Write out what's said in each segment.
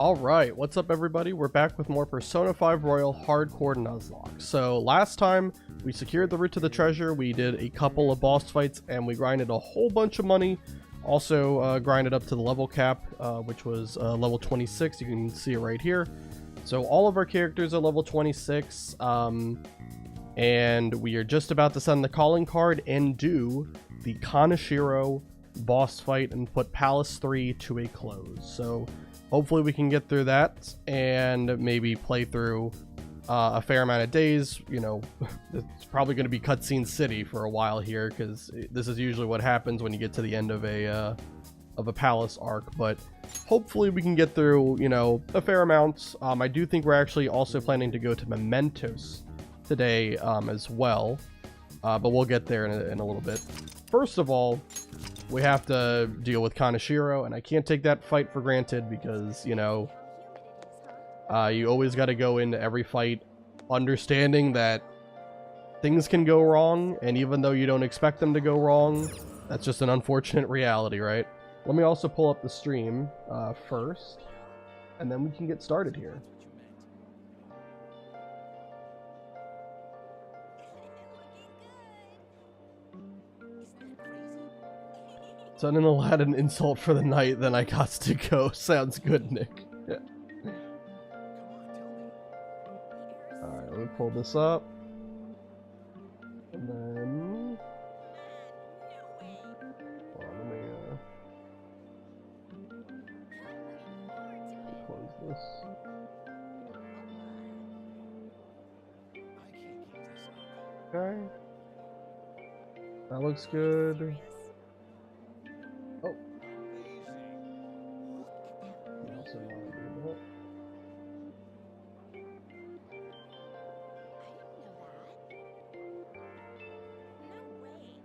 Alright, what's up everybody? We're back with more Persona 5 Royal Hardcore Nuzlocke. So last time we secured the route to the treasure, we did a couple of boss fights, and we grinded a whole bunch of money. Also grinded up to the level cap, which was level 26. You can see it right here. So all of our characters are level 26, and we are just about to send the calling card and do the Kaneshiro boss fight and put Palace 3 to a close. So hopefully we can get through that and maybe play through a fair amount of days. You know, it's probably going to be Cutscene City for a while here, because this is usually what happens when you get to the end of a palace arc. But hopefully we can get through, you know, a fair amount. I do think we're actually also planning to go to Mementos today as well, but we'll get there in a little bit. First of all, we have to deal with Kaneshiro, and I can't take that fight for granted because, you know, you always got to go into every fight understanding that things can go wrong, and even though you don't expect them to go wrong, that's just an unfortunate reality, right? Let me also pull up the stream first, and then we can get started here. Sending Aladdin insult for the night, then I got to go. Sounds good, Nick. Alright, let me pull this up. And then... hold on, let me close this. Okay. That looks good. Oh. Also want to do that.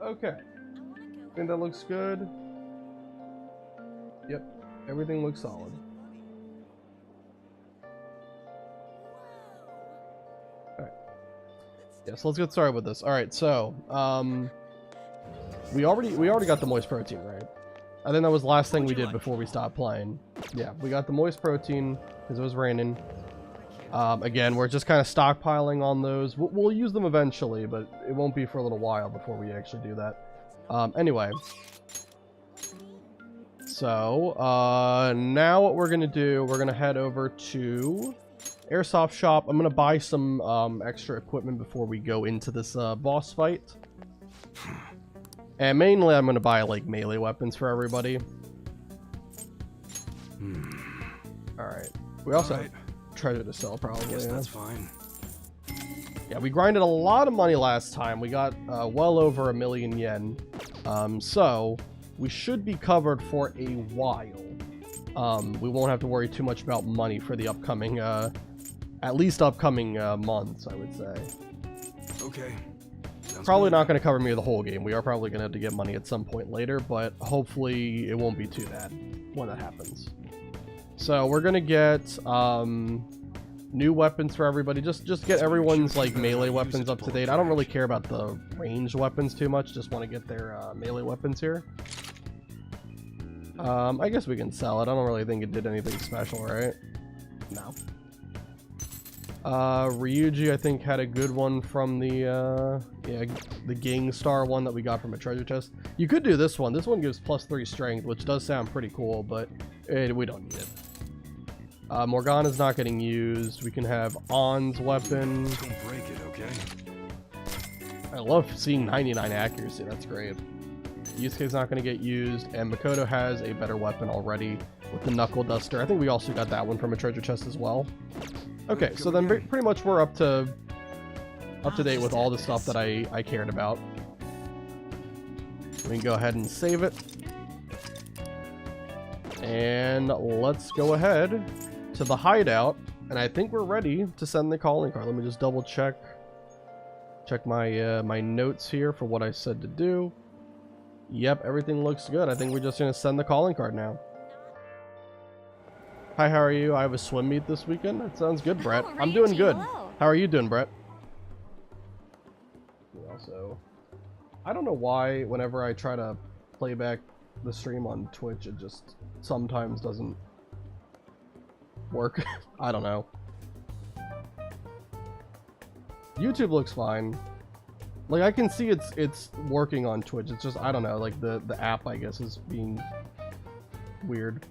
Okay. I think that looks good. Yep. Everything looks solid. Alright. Yeah, so let's get started with this. Alright, so we already got the moist protein, right? I think that was the last thing we did before we stopped playing. Yeah, we got the moist protein because it was raining. Again, we're just kind of stockpiling on those. We'll use them eventually, but it won't be for a little while before we actually do that. Anyway. So, now what we're going to do, we're going to head over to Airsoft Shop. I'm going to buy some extra equipment before we go into this boss fight. And mainly I'm going to buy, like, melee weapons for everybody. Alright. We also have treasure to sell, probably. I guess that's fine. Yeah, we grinded a lot of money last time. We got well over 1,000,000 yen. So, we should be covered for a while. We won't have to worry too much about money for the upcoming, at least upcoming months, I would say. Okay. Probably not going to cover me the whole game. We are probably going to have to get money at some point later, but hopefully it won't be too bad when that happens. So we're going to get new weapons for everybody. Just get everyone's like melee weapons up to date. I don't really care about the ranged weapons too much. Just want to get their melee weapons here. I guess we can sell it. I don't really think it did anything special, right? No. Ryuji, I think, had a good one from the, yeah, the Gangstar one that we got from a treasure chest. You could do this one. This one gives +3 strength, which does sound pretty cool, but we don't need it. Morgana's not getting used. We can have On's weapon. Don't break it, okay? I love seeing 99 accuracy. That's great. Yusuke's not going to get used, and Makoto has a better weapon already with the Knuckle Duster. I think we also got that one from a treasure chest as well. Okay, so then pretty much we're up to date with all the stuff that I cared about. We can go ahead and save it. And let's go ahead to the hideout. And I think we're ready to send the calling card. Let me just double check my my notes here for what I said to do. Yep, everything looks good. I think we're just going to send the calling card now. Hi, how are you? I have a swim meet this weekend. That sounds good, Brett. I'm doing good. How are you doing, Brett? Also, I don't know why whenever I try to play back the stream on Twitch, it just sometimes doesn't work. I don't know. YouTube looks fine. Like, I can see it's working on Twitch. It's just, I don't know, like the app, I guess, is being weird.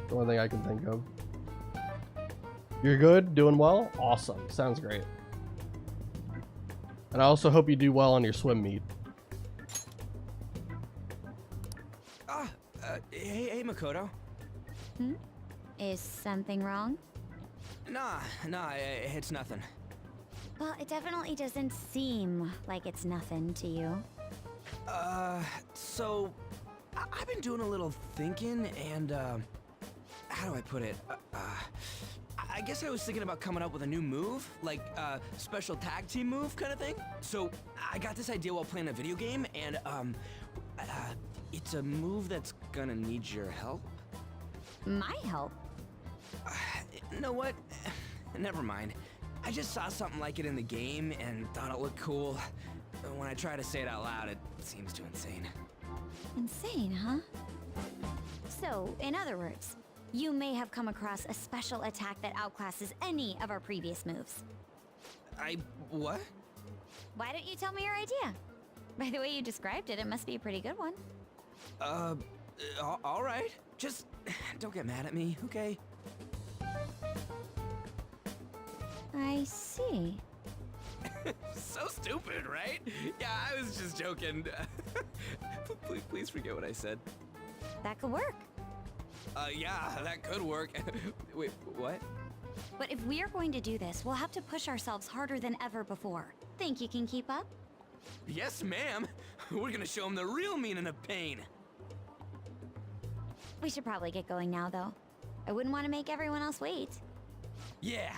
The only thing I can think of. You're good? Doing well? Awesome. Sounds great. And I also hope you do well on your swim meet. Hey, Makoto. Hmm? Is something wrong? Nah, it's nothing. Well, it definitely doesn't seem like it's nothing to you. So I've been doing a little thinking, and how do I put it? I guess I was thinking about coming up with a new move, like a special tag team move kind of thing. So I got this idea while playing a video game, and it's a move that's gonna need your help. My help? You know what? Never mind. I just saw something like it in the game and thought it looked cool. But when I try to say it out loud, it seems too insane. Insane, huh? So, in other words, you may have come across a special attack that outclasses any of our previous moves. What? Why don't you tell me your idea? By the way you described it, it must be a pretty good one. All right. Just don't get mad at me, okay? I see. So stupid, right? Yeah, I was just joking. Please forget what I said. That could work. Yeah, that could work. Wait, what? But if we are going to do this, we'll have to push ourselves harder than ever before. Think you can keep up? Yes, ma'am. We're gonna show him the real meaning of pain. We should probably get going now, though. I wouldn't want to make everyone else wait. Yeah.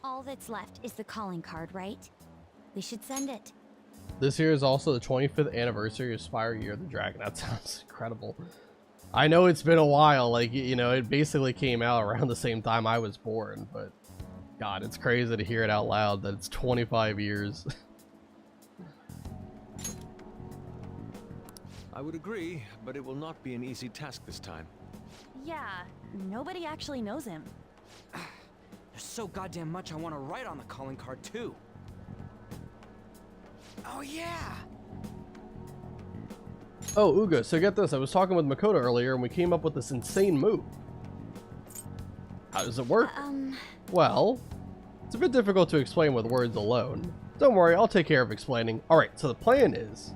All that's left is the calling card, right? We should send it. This year is also the 25th anniversary of Spire Year of the Dragon. That sounds incredible. I know it's been a while, like, you know, it basically came out around the same time I was born, but God, it's crazy to hear it out loud that it's 25 years. I would agree, but it will not be an easy task this time. Yeah, nobody actually knows him. There's so goddamn much I want to write on the calling card, too. Oh, yeah. Oh, Uga, so get this. I was talking with Makoto earlier, and we came up with this insane move. How does it work? Well, it's a bit difficult to explain with words alone. Don't worry, I'll take care of explaining. Alright, so the plan is...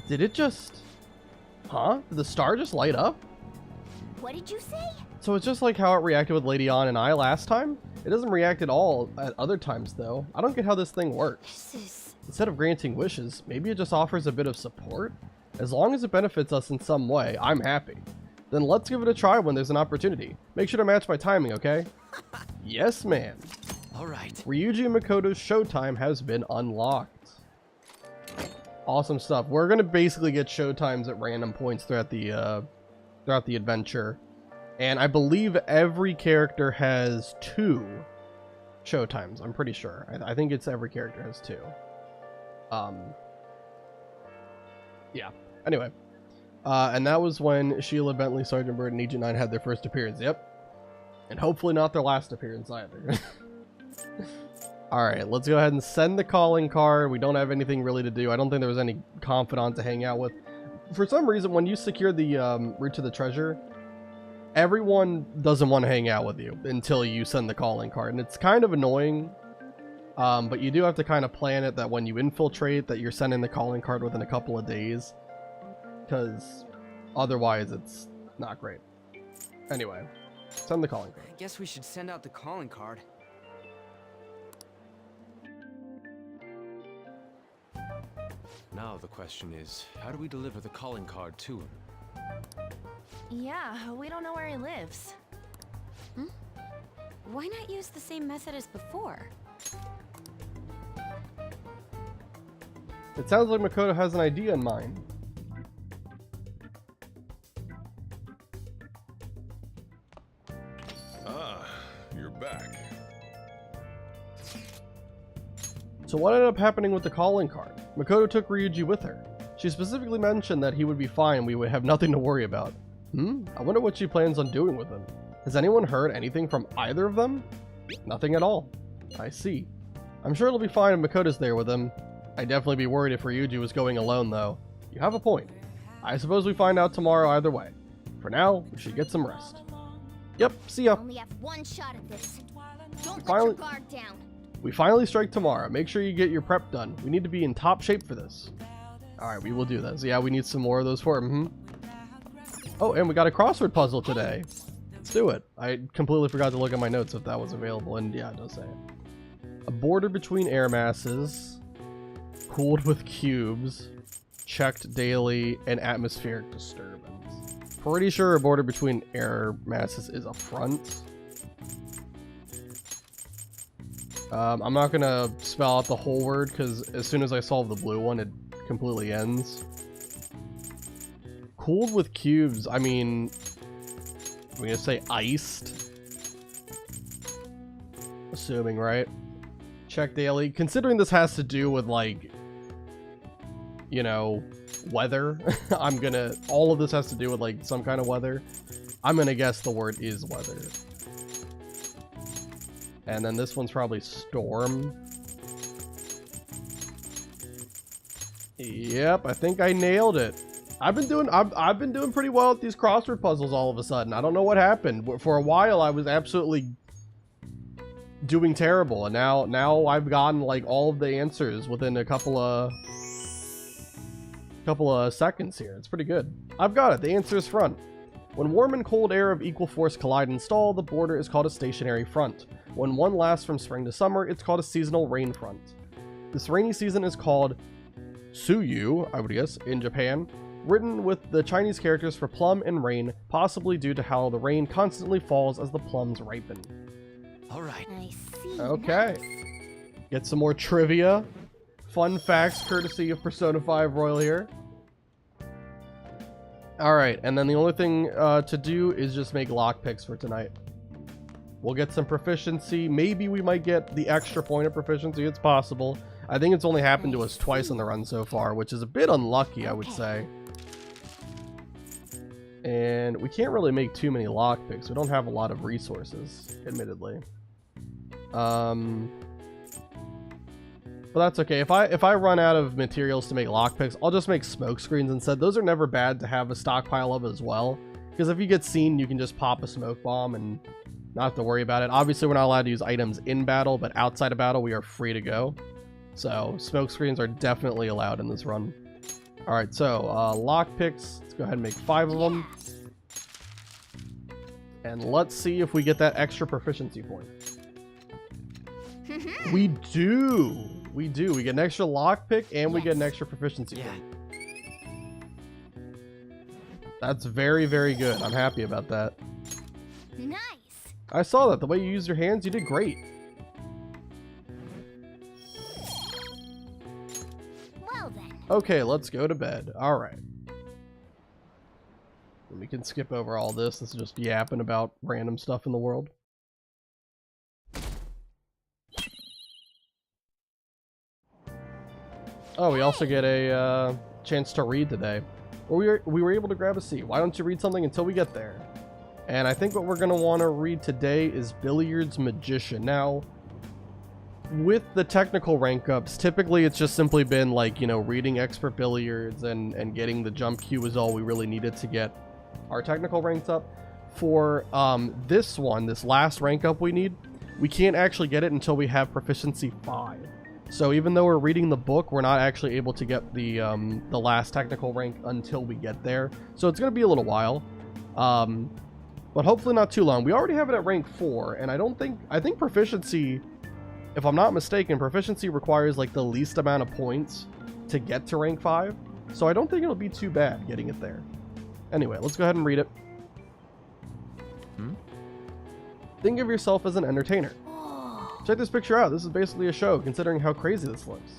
Did it just... Huh? Did the star just light up? What did you say? So it's just like how it reacted with Lady Ann and I last time? It doesn't react at all at other times, though. I don't get how this thing works. This is... Instead of granting wishes, maybe it just offers a bit of support? As long as it benefits us in some way, I'm happy. Then let's give it a try when there's an opportunity. Make sure to match my timing, okay? Yes, man. All right. Ryuji and Makoto's showtime has been unlocked. Awesome stuff. We're gonna basically get showtimes at random points throughout the adventure. And I believe every character has 2 showtimes. I'm pretty sure. I think it's every character has 2. Yeah. Anyway. And that was when Sheila, Bentley, Sergeant Bird, and Agent 9 had their first appearance. Yep. And hopefully not their last appearance either. Alright, let's go ahead and send the calling card. We don't have anything really to do. I don't think there was any confidant to hang out with. For some reason, when you secure the route to the treasure, everyone doesn't want to hang out with you until you send the calling card. And it's kind of annoying. But you do have to kind of plan it that when you infiltrate, that you're sending the calling card within a couple of days. Because otherwise, it's not great. Anyway, send the calling card. I guess we should send out the calling card. Now the question is, how do we deliver the calling card to him? Yeah, we don't know where he lives. Why not use the same method as before? It sounds like Makoto has an idea in mind. Ah, you're back. So what ended up happening with the calling card? Makoto took Ryuji with her. She specifically mentioned that he would be fine and we would have nothing to worry about. I wonder what she plans on doing with him. Has anyone heard anything from either of them? Nothing at all. I see. I'm sure it'll be fine if Makoto's there with him. I'd definitely be worried if Ryuji was going alone, though. You have a point. I suppose we find out tomorrow either way. For now, we should get some rest. Yep, see ya. Only have one shot at this. Don't Finally- let your guard down. We finally strike tomorrow. Make sure you get your prep done. We need to be in top shape for this. Alright, we will do this. Yeah, we need some more of those for him. Oh, and we got a crossword puzzle today. Let's do it. I completely forgot to look at my notes if that was available, and yeah, it does say it. A border between air masses, cooled with cubes, checked daily, and atmospheric disturbance. Pretty sure a border between air masses is a front. I'm not gonna spell out the whole word because as soon as I solve the blue one, it completely ends. Cooled with cubes, I mean, I'm gonna say iced. Assuming, right? Check daily. Considering this has to do with, like, you know, weather, all of this has to do with, like, some kind of weather. I'm gonna guess the word is weather. And then this one's probably storm. Yep, I think I nailed it. I've been doing pretty well at these crossword puzzles all of a sudden. I don't know what happened. For a while I was absolutely doing terrible, and now I've gotten like all of the answers within a couple of seconds here. It's pretty good. I've got it. The answer is front. When warm and cold air of equal force collide and stall, the border is called a stationary front. When one lasts from spring to summer, it's called a seasonal rain front. This rainy season is called Suyu, I would guess, in Japan, written with the Chinese characters for plum and rain, possibly due to how the rain constantly falls as the plums ripen. All right. I see. Okay. Get some more trivia. Fun facts courtesy of Persona 5 Royal here. Alright, and then the only thing to do is just make lockpicks for tonight. We'll get some proficiency. Maybe we might get the extra point of proficiency. It's possible. I think it's only happened to us twice in the run so far, which is a bit unlucky, I would say. And we can't really make too many lockpicks. We don't have a lot of resources, admittedly. But that's okay. If I run out of materials to make lockpicks, I'll just make smoke screens instead. Those are never bad to have a stockpile of as well. Because if you get seen, you can just pop a smoke bomb and not have to worry about it. Obviously, we're not allowed to use items in battle, but outside of battle, we are free to go. So, smoke screens are definitely allowed in this run. Alright, so, lockpicks. Let's go ahead and make 5 of them. And let's see if we get that extra proficiency point. We do! We do. We get an extra lockpick and we get an extra proficiency point. That's very, very good. I'm happy about that. Nice. I saw that. The way you used your hands, you did great. Well then. Okay, let's go to bed. Alright. We can skip over all this. This is just yapping about random stuff in the world. Oh, we also get a chance to read today. We were able to grab a seat. Why don't you read something until we get there? And I think what we're going to want to read today is Billiard's Magician. Now, with the technical rank ups, typically it's just simply been like, you know, reading expert billiards and getting the jump cue is all we really needed to get our technical ranks up. For this one, this last rank up we need, we can't actually get it until we have proficiency 5. So even though we're reading the book, we're not actually able to get the last technical rank until we get there. So it's going to be a little while. But hopefully not too long. We already have it at rank 4, and I think proficiency, if I'm not mistaken, proficiency requires like the least amount of points to get to rank 5. So I don't think it'll be too bad getting it there. Anyway, let's go ahead and read it. Think of yourself as an entertainer. Check this picture out. This is basically a show, considering how crazy this looks.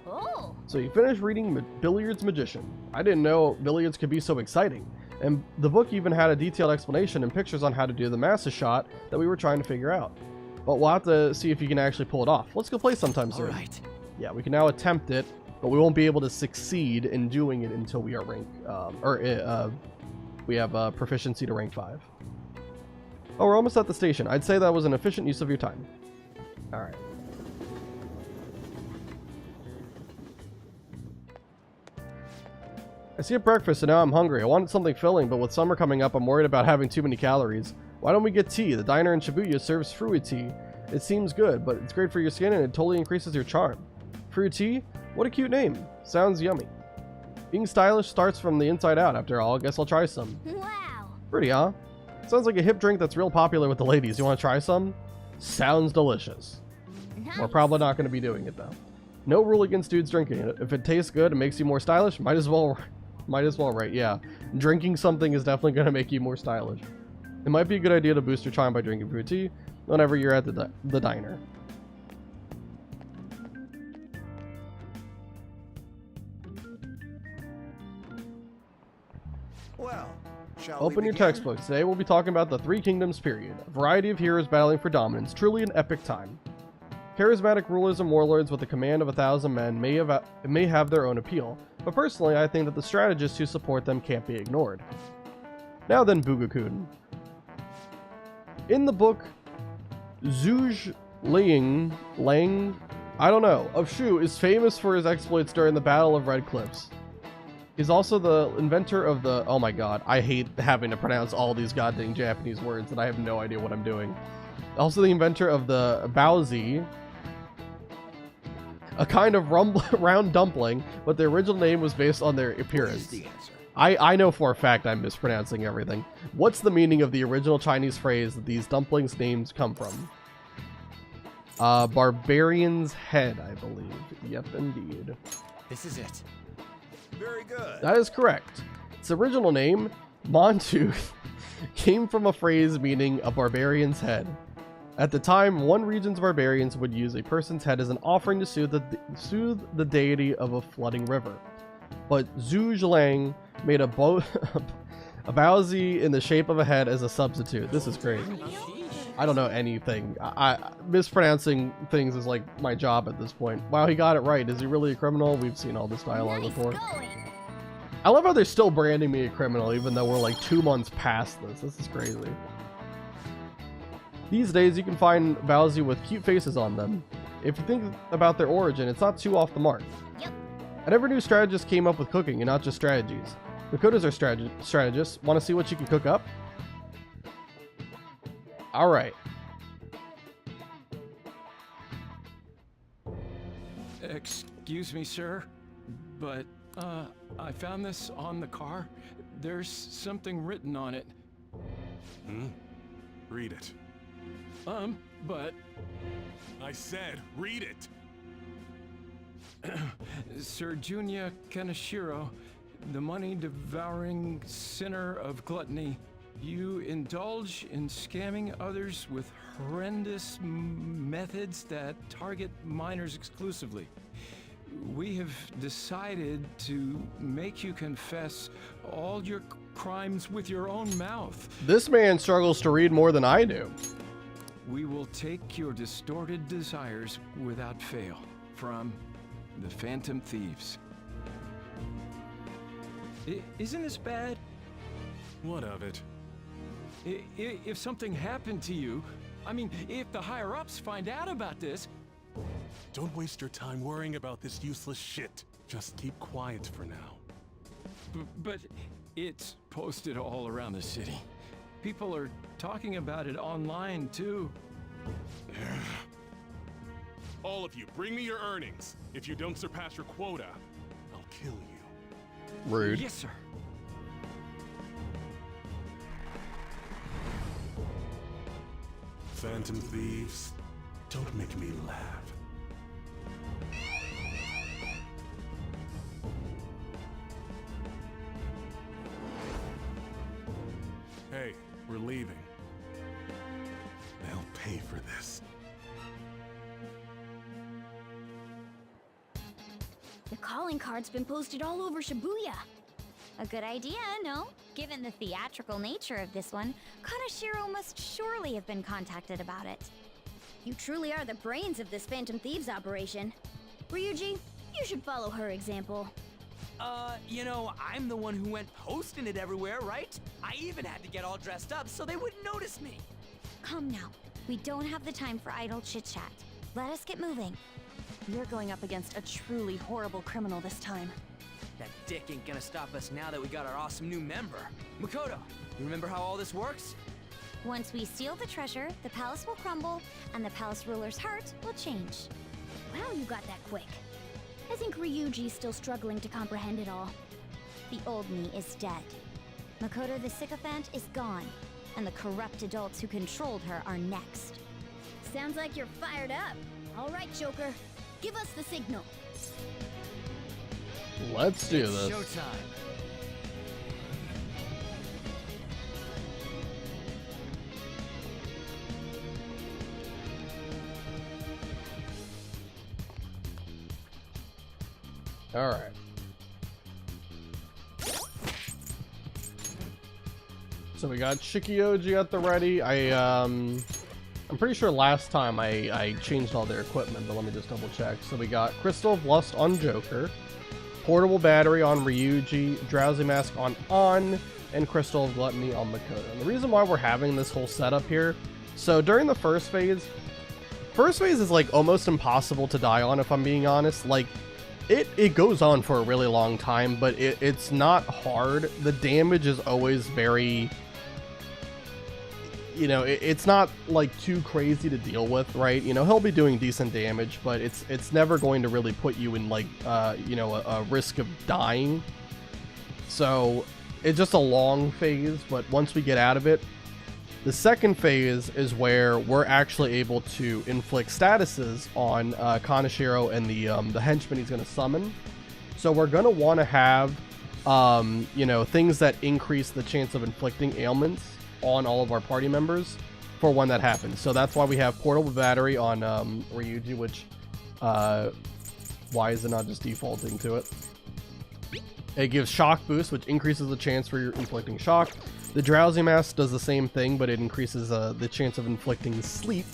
Oh. So you finished reading Billiard's Magician. I didn't know billiards could be so exciting. And the book even had a detailed explanation and pictures on how to do the master shot that we were trying to figure out. but we'll have to see if you can actually pull it off. Let's go play sometime soon. All right. Yeah, we can now attempt it, but we won't be able to succeed in doing it until we are rank, we have proficiency to rank 5. Oh, we're almost at the station. I'd say that was an efficient use of your time. All right. I see a breakfast and now I'm hungry. I wanted something filling, but with summer coming up, I'm worried about having too many calories. Why don't we get tea? The diner in Shibuya serves fruit tea. It seems good, but it's great for your skin and it totally increases your charm. Fruit tea? What a cute name. Sounds yummy. Being stylish starts from the inside out, after all. Guess I'll try some. Wow. Pretty, huh? Sounds like a hip drink that's real popular with the ladies. You want to try some? Sounds delicious. We're probably not going to be doing it, though. No rule against dudes drinking it. If it tastes good and makes you more stylish, might as well, right? Yeah. Drinking something is definitely going to make you more stylish. It might be a good idea to boost your charm by drinking fruit tea whenever you're at the diner. Well, shall we Open your begin? textbooks. Today we'll be talking about the Three Kingdoms period. A variety of heroes battling for dominance. Truly an epic time. Charismatic rulers and warlords with a command of 1,000 men may have their own appeal, but personally I think that the strategists who support them can't be ignored. Now then, Bugakun. In the book Zhuge Liang, I don't know, of Shu is famous for his exploits during the Battle of Red Cliffs. He's also the inventor of the... Oh my god, I hate having to pronounce all these goddamn Japanese words and I have no idea what I'm doing. Also the inventor of the baozi, a kind of round dumpling, but the original name was based on their appearance. The answer. I know for a fact I'm mispronouncing everything. What's the meaning of the original Chinese phrase that these dumplings' names come from? Barbarian's head, I believe. Yep, indeed. This is it. Very good. That is correct. Its original name, Montooth, came from a phrase meaning a barbarian's head. At the time, one region's barbarians would use a person's head as an offering to soothe the deity of a flooding river. But Zhu Zhilang made a baozi in the shape of a head as a substitute. This is crazy. I don't know anything. Mispronouncing things is like my job at this point. Wow, he got it right. Is he really a criminal? We've seen all this dialogue before. I love how they're still branding me a criminal even though we're like 2 months past this. This is crazy. These days you can find baozi with cute faces on them. If you think about their origin, it's not too off the mark. Yep. I never knew strategists came up with cooking and not just strategies. Makotas are strategists. Want to see what you can cook up? Alright. Excuse me, sir, but I found this on the car. There's something written on it. Read it. But I said, read it. Sir Junya Kaneshiro, the money-devouring sinner of gluttony, you indulge in scamming others with horrendous methods that target minors exclusively. We have decided to make you confess all your crimes with your own mouth. This man struggles to read more than I do. We will take your distorted desires without fail from the Phantom Thieves. Isn't this bad? What of it? If something happened to you, I mean, if the higher-ups find out about this... Don't waste your time worrying about this useless shit. Just keep quiet for now. But it's posted all around the city. People are talking about it online, too. All of you, bring me your earnings. If you don't surpass your quota, I'll kill you. Rude. Yes, sir. Phantom thieves, don't make me laugh. Hey, we're leaving. They'll pay for this. The calling card's been posted all over Shibuya. A good idea, no? Given the theatrical nature of this one, Kaneshiro must surely have been contacted about it. You truly are the brains of this Phantom Thieves operation. Ryuji, you should follow her example. You know, I'm the one who went posting it everywhere, right? I even had to get all dressed up so they wouldn't notice me. Come now. We don't have the time for idle chit-chat. Let us get moving. You're going up against a truly horrible criminal this time. That dick ain't gonna stop us now that we got our awesome new member. Makoto, you remember how all this works? Once we steal the treasure, the palace will crumble, and the palace ruler's heart will change. Wow, you got that quick. I think Ryuji's still struggling to comprehend it all. The old me is dead. Makoto the sycophant is gone, and the corrupt adults who controlled her are next. Sounds like you're fired up. All right, Joker. Give us the signal. Let's do this. Showtime. All right. So we got Shikioji at the ready. I'm pretty sure last time I changed all their equipment, but let me just double check. So we got Crystal of Lust on Joker, Portable Battery on Ryuji, Drowsy Mask on, and Crystal of Gluttony on Makoto. And the reason why we're having this whole setup here, so during the first phase is like almost impossible to die on, if I'm being honest. Like, it goes on for a really long time, but it's not hard. The damage is always very, you know, it's not like too crazy to deal with, right? You know, he'll be doing decent damage, but it's never going to really put you in like you know, a risk of dying. So it's just a long phase, but once we get out of it, the second phase is where we're actually able to inflict statuses on Kaneshiro and the henchman he's going to summon. So we're going to want to have you know, things that increase the chance of inflicting ailments on all of our party members for when that happens. So that's why we have Portable Battery on Ryuji, which why is it not just defaulting to it? It gives Shock Boost, which increases the chance for your inflicting shock. The Drowsy Mask does the same thing, but it increases the chance of inflicting sleep.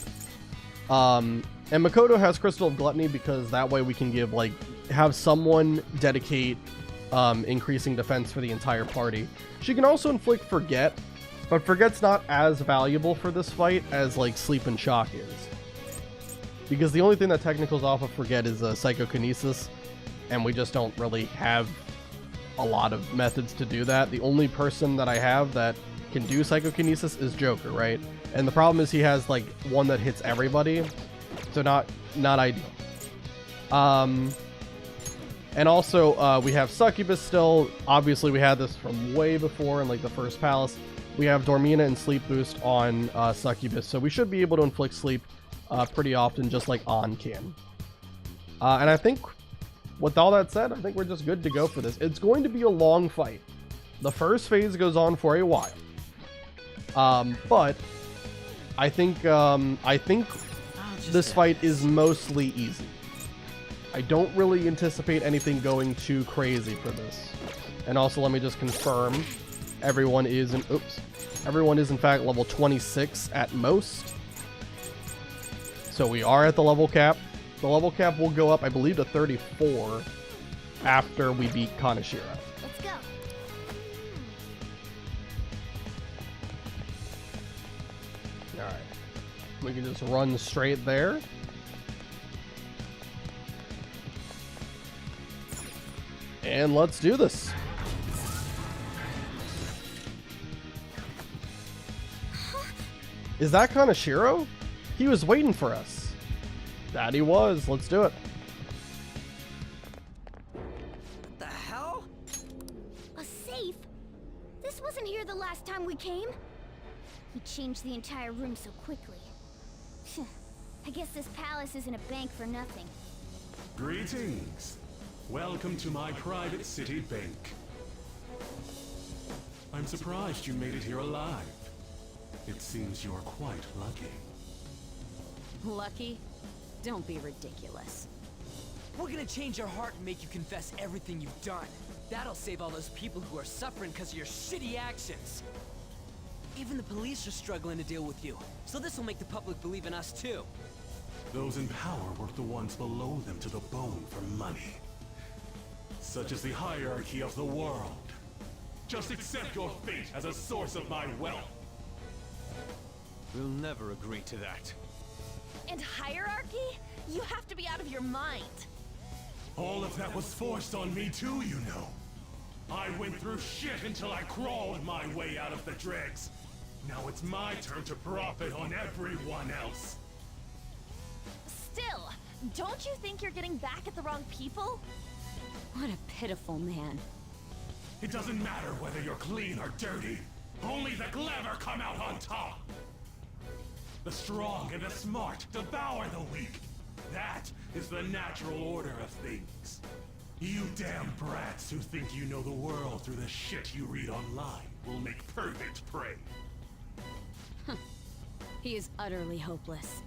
And Makoto has Crystal of Gluttony because that way we can give, like, have someone dedicate increasing defense for the entire party. She can also inflict Forget, but Forget's not as valuable for this fight as, like, Sleep and Shock is. Because the only thing that technicals off of Forget is Psychokinesis, and we just don't really have a lot of methods to do that. The only person that I have that can do Psychokinesis is Joker, right? And the problem is he has like one that hits everybody, so not ideal. And also we have Succubus still. Obviously we had this from way before in like the first palace. We have Dormina and Sleep Boost on Succubus, so we should be able to inflict sleep pretty often, just like On can. And I think with all that said, I think we're just good to go for this. It's going to be a long fight. The first phase goes on for a while. But I think this fight is mostly easy. I don't really anticipate anything going too crazy for this. And also, let me just confirm, everyone is in fact level 26 at most. So we are at the level cap. The level cap will go up, I believe, to 34 after we beat Kaneshiro. Let's go. Alright. We can just run straight there. And let's do this. Is that Kaneshiro? He was waiting for us. That he was. Let's do it. What the hell? A safe? This wasn't here the last time we came. He changed the entire room so quickly. I guess this palace isn't a bank for nothing. Greetings. Welcome to my private city bank. I'm surprised you made it here alive. It seems you're quite lucky. Lucky? Don't be ridiculous. We're gonna change your heart and make you confess everything you've done. That'll save all those people who are suffering because of your shitty actions. Even the police are struggling to deal with you, so this will make the public believe in us too. Those in power work the ones below them to the bone for money. Such is the hierarchy of the world. Just accept your fate as a source of my wealth. We'll never agree to that. And hierarchy? You have to be out of your mind. All of that was forced on me too, you know. I went through shit until I crawled my way out of the dregs. Now it's my turn to profit on everyone else. Still, don't you think you're getting back at the wrong people? What a pitiful man. It doesn't matter whether you're clean or dirty. Only the clever come out on top. The strong and the smart devour the weak. That is the natural order of things. You damn brats who think you know the world through the shit you read online will make perfect prey. He is utterly hopeless.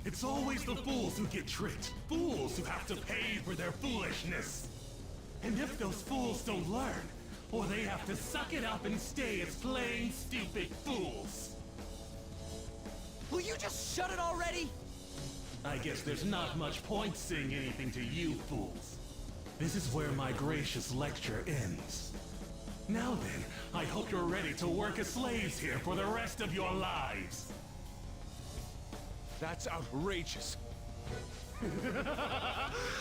It's always the fools who get tricked. Fools who have to pay for their foolishness. And if those fools don't learn, or they have to suck it up and stay as plain stupid fools. Will you just shut it already? I guess there's not much point saying anything to you fools. This is where my gracious lecture ends. Now then, I hope you're ready to work as slaves here for the rest of your lives. That's outrageous.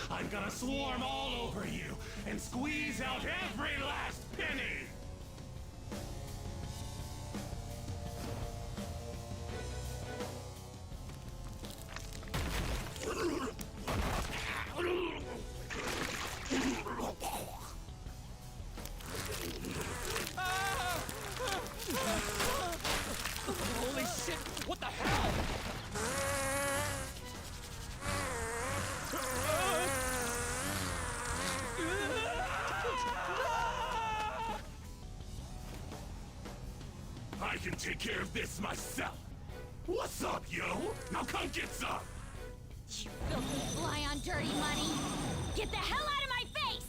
I'm gonna swarm all over you and squeeze out every last penny! Holy shit, what the hell? I can take care of this myself. What's up, yo? Now come get some! You filthy fly on dirty money! Get the hell out of my face!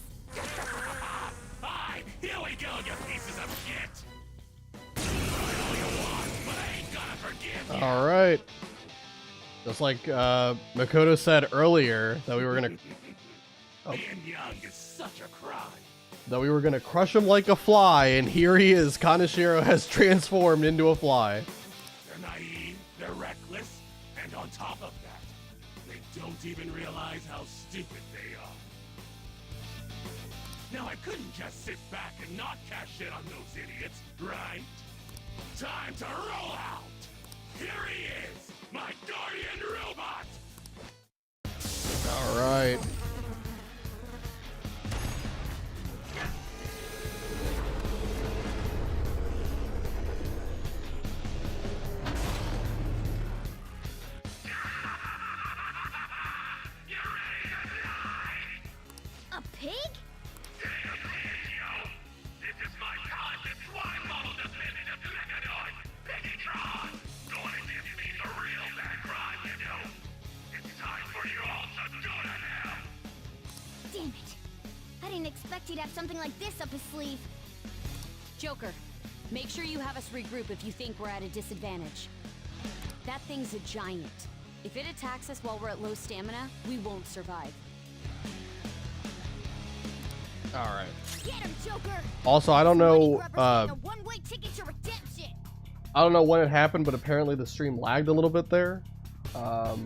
Hi, here we go, you pieces of shit! All you want, but I ain't gonna forgive you! Alright. Just like Makoto said earlier that we were gonna Being young is such a crime. crush him like a fly, and here he is. Kaneshiro has transformed into a fly. They're naive, they're reckless, and on top of that, they don't even realize how stupid they are. Now I couldn't just sit back and not cash in on those idiots, right? Time to roll out! Here he is, my guardian robot! Alright. A pig? This is my time to try model the minute of Legadon! Piggytron! Going to give me the real bad crime, you know! It's time for you all to go to hell! Damn it. I didn't expect he'd have something like this up his sleeve. Joker, make sure you have us regroup if you think we're at a disadvantage. That thing's a giant. If it attacks us while we're at low stamina, we won't survive. Alright. Get him, Joker! Also, I don't know, A one-way ticket to redemption! I don't know when it happened, but apparently the stream lagged a little bit there. I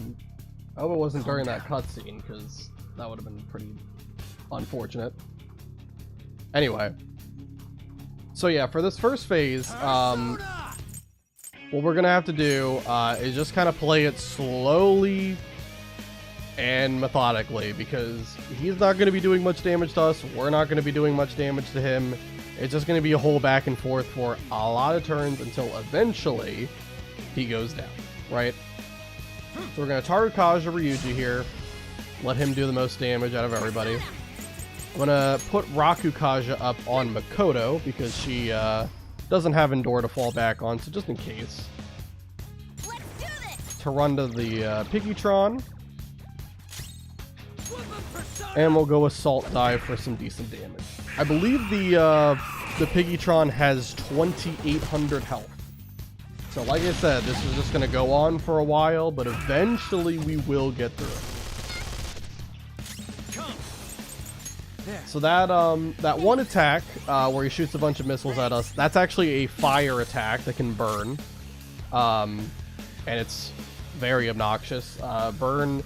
hope it wasn't during that cutscene, because that would have been pretty unfortunate. Anyway. So yeah, for this first phase, what we're gonna have to do is just kind of play it slowly and methodically, because he's not going to be doing much damage to us, we're not going to be doing much damage to him. It's just going to be a whole back and forth for a lot of turns until eventually he goes down, right? So we're going to target Kaja Ryuji here, let him do the most damage out of everybody. I'm going to put Raku Kaja up on Makoto because she doesn't have Endure to fall back on, so just in case. Let's do this! To run to the Piggytron. And we'll go Assault Dive for some decent damage. I believe the Piggytron has 2,800 health. So like I said, this is just going to go on for a while, but eventually we will get through it. So that one attack where he shoots a bunch of missiles at us, that's actually a fire attack that can burn. And it's very obnoxious. Burn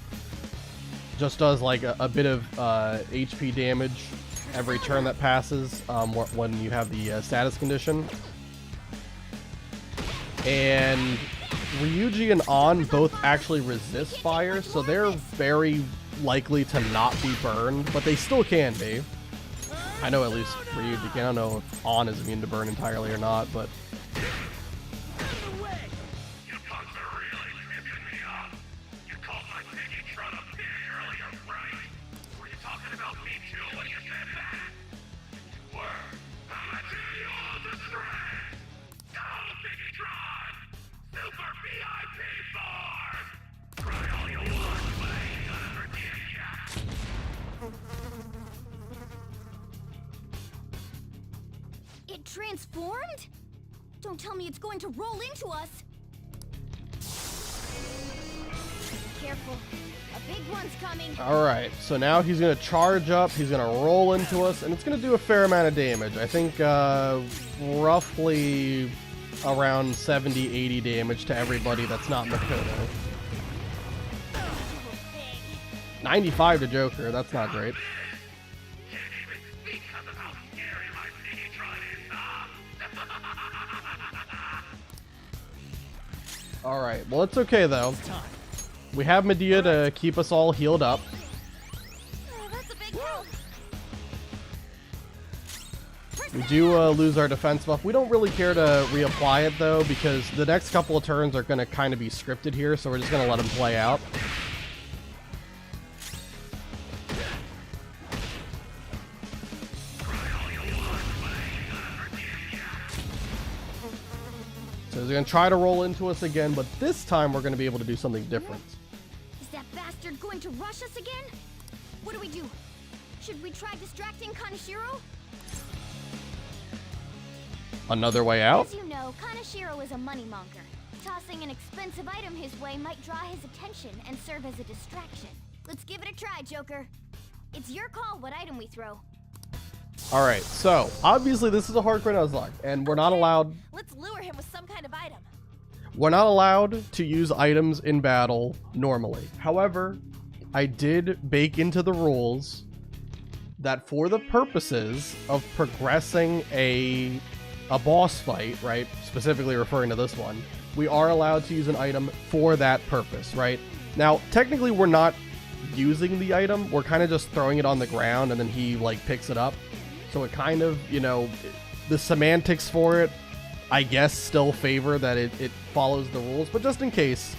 just does like a bit of HP damage every turn that passes when you have the status condition. And Ryuji and An both actually resist fire, so they're very likely to not be burned, but they still can be. I know at least Ryuji can. I don't know if An is immune to burn entirely or not, but... It transformed? Don't tell me it's going to roll into us. Be careful. A big one's coming. Alright, so now he's going to charge up, he's going to roll into us, and it's going to do a fair amount of damage. I think roughly around 70-80 damage to everybody that's not Makoto. 95 to Joker, that's not great. Alright, well it's okay though. We have Medea to keep us all healed up. We do lose our defense buff. We don't really care to reapply it though, because the next couple of turns are going to kind of be scripted here, so we're just going to let them play out. So he's going to try to roll into us again, but this time we're going to be able to do something different. Is that bastard going to rush us again? What do we do? Should we try distracting Kaneshiro? Another way out? As you know, Kaneshiro is a moneymonger. Tossing an expensive item his way might draw his attention and serve as a distraction. Let's give it a try, Joker. It's your call what item we throw. Alright, so obviously this is a hardcore Nuzlocke, and we're not allowed... Let's lure him with some kind of item. We're not allowed to use items in battle normally. However, I did bake into the rules that for the purposes of progressing a boss fight, right, specifically referring to this one, we are allowed to use an item for that purpose, right? Now, technically we're not using the item, we're kind of just throwing it on the ground and then he like picks it up. So it kind of, you know, the semantics for it, I guess, still favor that it follows the rules, but just in case,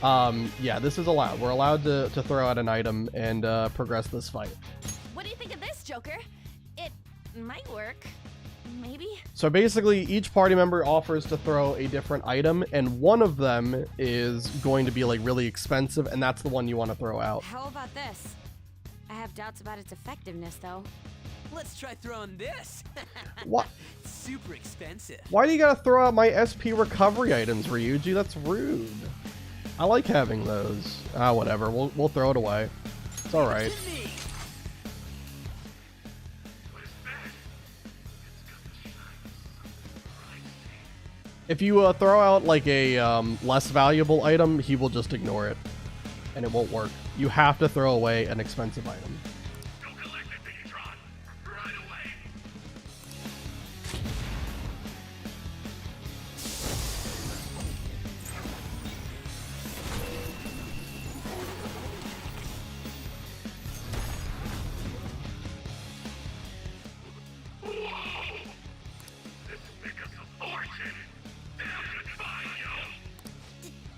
yeah, this is allowed. We're allowed to throw out an item and progress this fight. What do you think of this, Joker? It might work. Maybe? So basically, each party member offers to throw a different item, and one of them is going to be like really expensive, and that's the one you want to throw out. How about this? I have doubts about its effectiveness, though. Let's try throwing this. What? Super expensive. Why do you gotta throw out my SP recovery items, Ryuji? That's rude. I like having those. Ah, whatever. We'll throw it away. It's all right. If you throw out like a less valuable item, he will just ignore it, and it won't work. You have to throw away an expensive item.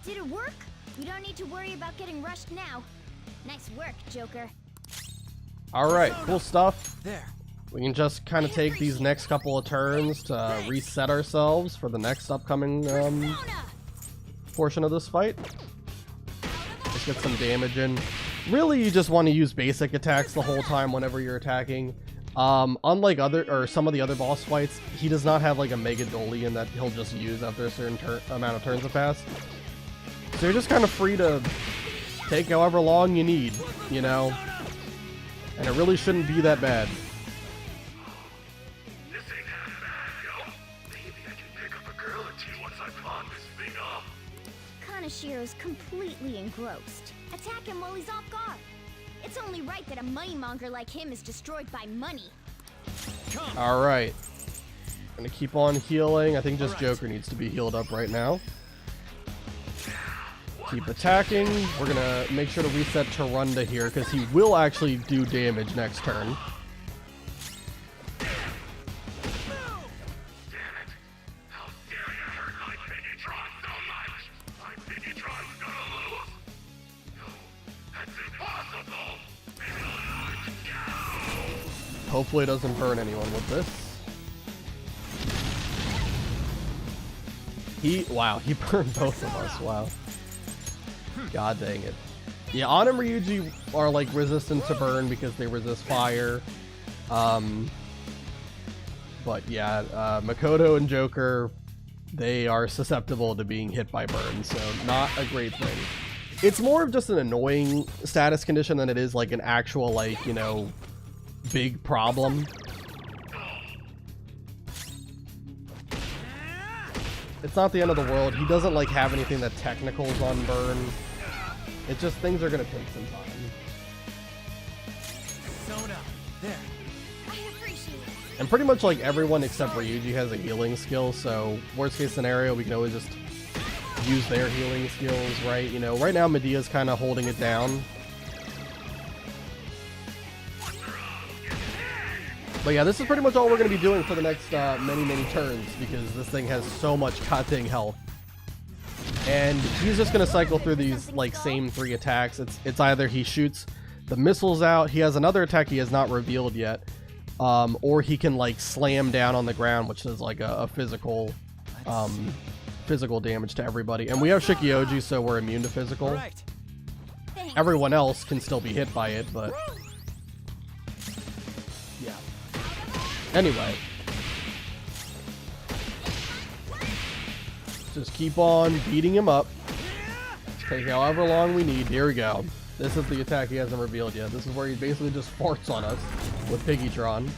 Did it work? We don't need to worry about getting rushed now. Nice work, Joker. Alright, cool stuff. There. We can just kind of take these next couple of turns to reset ourselves for the next upcoming portion of this fight. Just get some damage in. Really, you just want to use basic attacks the whole time whenever you're attacking. Unlike some of the other boss fights, he does not have like a Mega Dolian that he'll just use after a certain amount of turns have passed. So you're just kind of free to take however long you need, you know? And it really shouldn't be that bad. This ain't half bad, yo. Maybe I can pick up a girl or two once I pawn this thing off. Kanashiro's completely engrossed. Attack him while he's off guard. It's only right that a moneymonger like him is destroyed by money. Alright. Gonna keep on healing. I think just Joker needs to be healed up right now. Keep attacking. We're gonna make sure to reset Tarunda here because he will actually do damage next turn. Hopefully it doesn't burn anyone with this. Wow, he burned both of us. Wow. God dang it. Yeah, An and Ryuji are like resistant to burn because they resist fire. But yeah, Makoto and Joker, they are susceptible to being hit by burn, so not a great thing. It's more of just an annoying status condition than it is like an actual, like, you know, big problem. It's not the end of the world. He doesn't like have anything that technicals on burn. It's just things are gonna take some time. And pretty much like everyone except Ryuji has a healing skill, so worst case scenario, we can always just use their healing skills, right? You know, right now Medea's kind of holding it down. But yeah, this is pretty much all we're going to be doing for the next many turns, because this thing has so much goddamn health. And he's just going to cycle through these like same 3 attacks. It's either he shoots the missiles out, he has another attack he has not revealed yet, or he can like slam down on the ground, which is like a physical damage to everybody. And we have Shikioji, so we're immune to physical. Everyone else can still be hit by it, but yeah. Anyway, just keep on beating him up. Take however long we need. Here we go. This is the attack he hasn't revealed yet. This is where he basically just farts on us with Piggytron.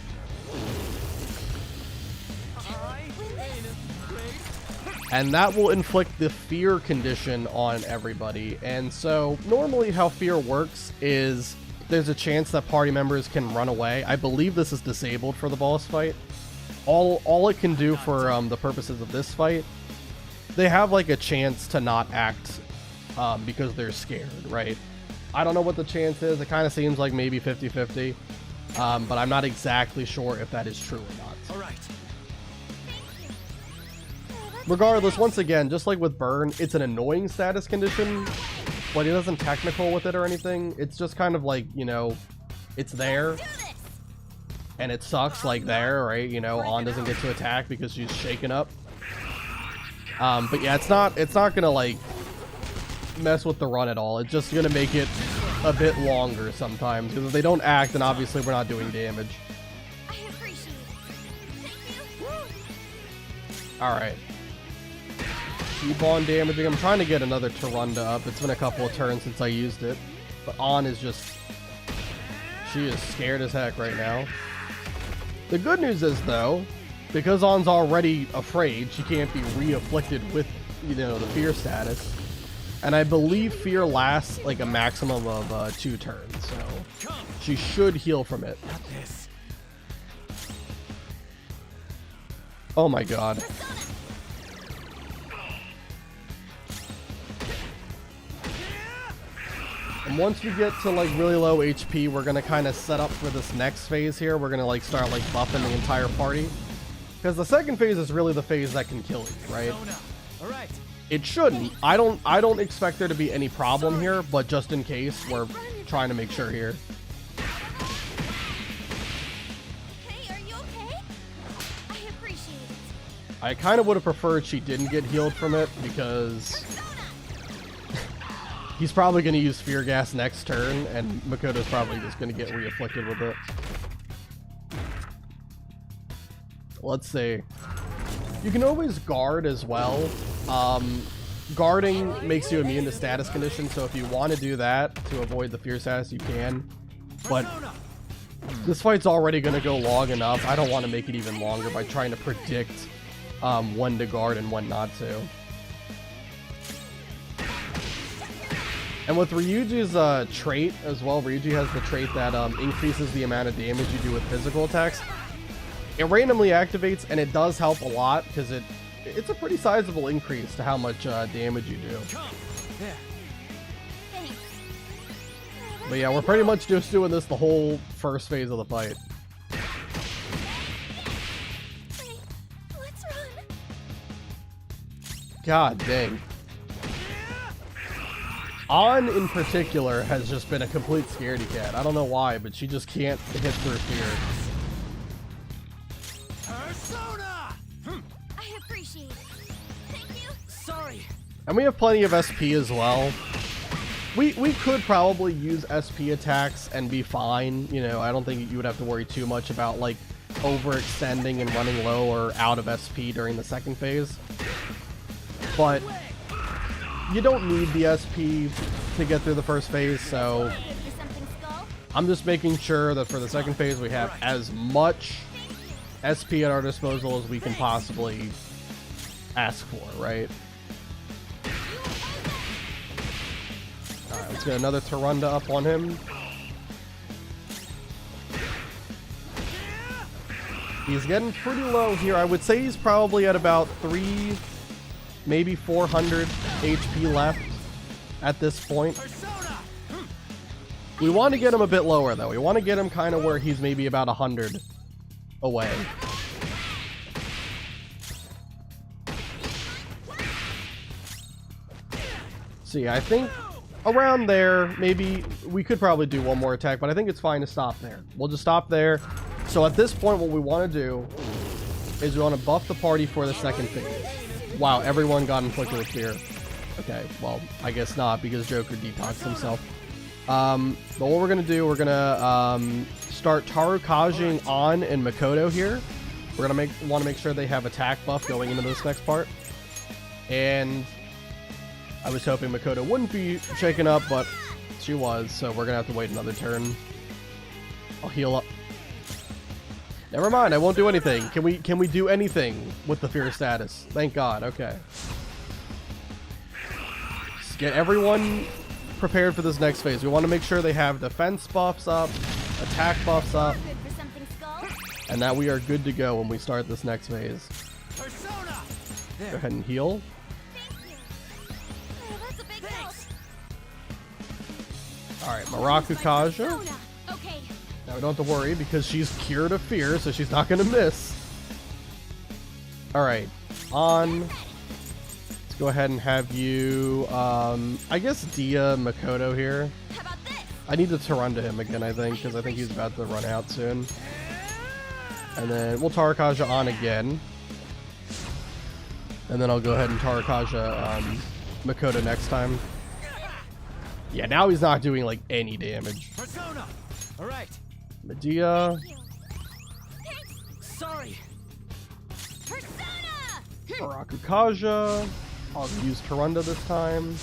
And that will inflict the fear condition on everybody. And so normally how fear works is there's a chance that party members can run away. I believe this is disabled for the boss fight. All it can do for the purposes of this fight, they have like a chance to not act because they're scared, right? I don't know what the chance is. It kind of seems like maybe 50-50, but I'm not exactly sure if that is true or not. All right. Regardless, once again, just like with burn, it's an annoying status condition, but it doesn't technical with it or anything. It's just kind of like, you know, it's there, and it sucks like there, right? You know, An doesn't get to attack because she's shaken up. But yeah, it's not gonna like mess with the run at all. It's just gonna make it a bit longer sometimes, because if they don't act, then obviously we're not doing damage. Alright. Keep on damaging. I'm trying to get another Tarunda up. It's been a couple of turns since I used it. But An is just... she is scared as heck right now. The good news is, though, because An's already afraid, she can't be re-afflicted with, you know, the fear status. And I believe fear lasts like a maximum of 2 turns, so she should heal from it. Oh my god. And once we get to like really low HP, we're gonna kind of set up for this next phase here. We're gonna like start like buffing the entire party, because the second phase is really the phase that can kill you, right? It shouldn't. I don't expect there to be any problem here, but just in case, we're trying to make sure here. Hey, are you okay? I appreciate it. I kind of would have preferred she didn't get healed from it, because he's probably going to use Fear Gas next turn, and Makoto's probably just going to get re-afflicted with it. let's see. You can always guard as well. Guarding makes you immune to status conditions, so if you want to do that to avoid the fear status, you can. But this fight's already going to go long enough. I don't want to make it even longer by trying to predict when to guard and when not to. And with Ryuji's trait as well, Ryuji has the trait that increases the amount of damage you do with physical attacks. It randomly activates, and it does help a lot because it's a pretty sizable increase to how much damage you do. But yeah, we're pretty much just doing this the whole first phase of the fight. Let's run. God dang. An in particular has just been a complete scaredy cat. I don't know why, but she just can't hit through fear. Persona! I appreciate it. Thank you. Sorry. And we have plenty of SP as well. We could probably use SP attacks and be fine. You know, I don't think you would have to worry too much about like overextending and running low or out of SP during the second phase. But you don't need the SP to get through the first phase, so I'm just making sure that for the second phase we have as much SP at our disposal as we can possibly ask for, right? Alright, let's get another Tarunda up on him. He's getting pretty low here. I would say he's probably at about 3, maybe 400 HP left at this point. We want to get him a bit lower though. We want to get him kind of where he's maybe about 100 away. So yeah, I think around there, maybe we could probably do one more attack, but I think it's fine to stop there. We'll just stop there. So at this point, what we want to do is we want to buff the party for the second phase. Wow, everyone got inflicted with fear. Okay, well, I guess not because Joker detoxed himself. But what we're going to do, we're going to start Tarukajing An and Makoto here. We're going to want to make sure they have attack buff going into this next part. And I was hoping Makoto wouldn't be shaken up, but she was, so we're going to have to wait another turn. I'll heal up. Never mind, I won't do anything. Can we do anything with the fear status? Thank God, okay. Just get everyone prepared for this next phase. We want to make sure they have defense buffs up, attack buffs up, and that we are good to go when we start this next phase. Go ahead and heal. Alright, Maraku Kaja. Now we don't have to worry because she's cured of fear, so she's not going to miss. Alright, An. Let's go ahead and have you, I guess Dia Makoto here. I need to Tarunda him again, I think, because I think he's about to run out soon. And then we'll Tarakaja An again. And then I'll go ahead and Tarakaja Makoto next time. Yeah, now he's not doing like any damage. Persona. All right. Medea. Sorry. Maraku Kaja. I'll use Tarunda this time.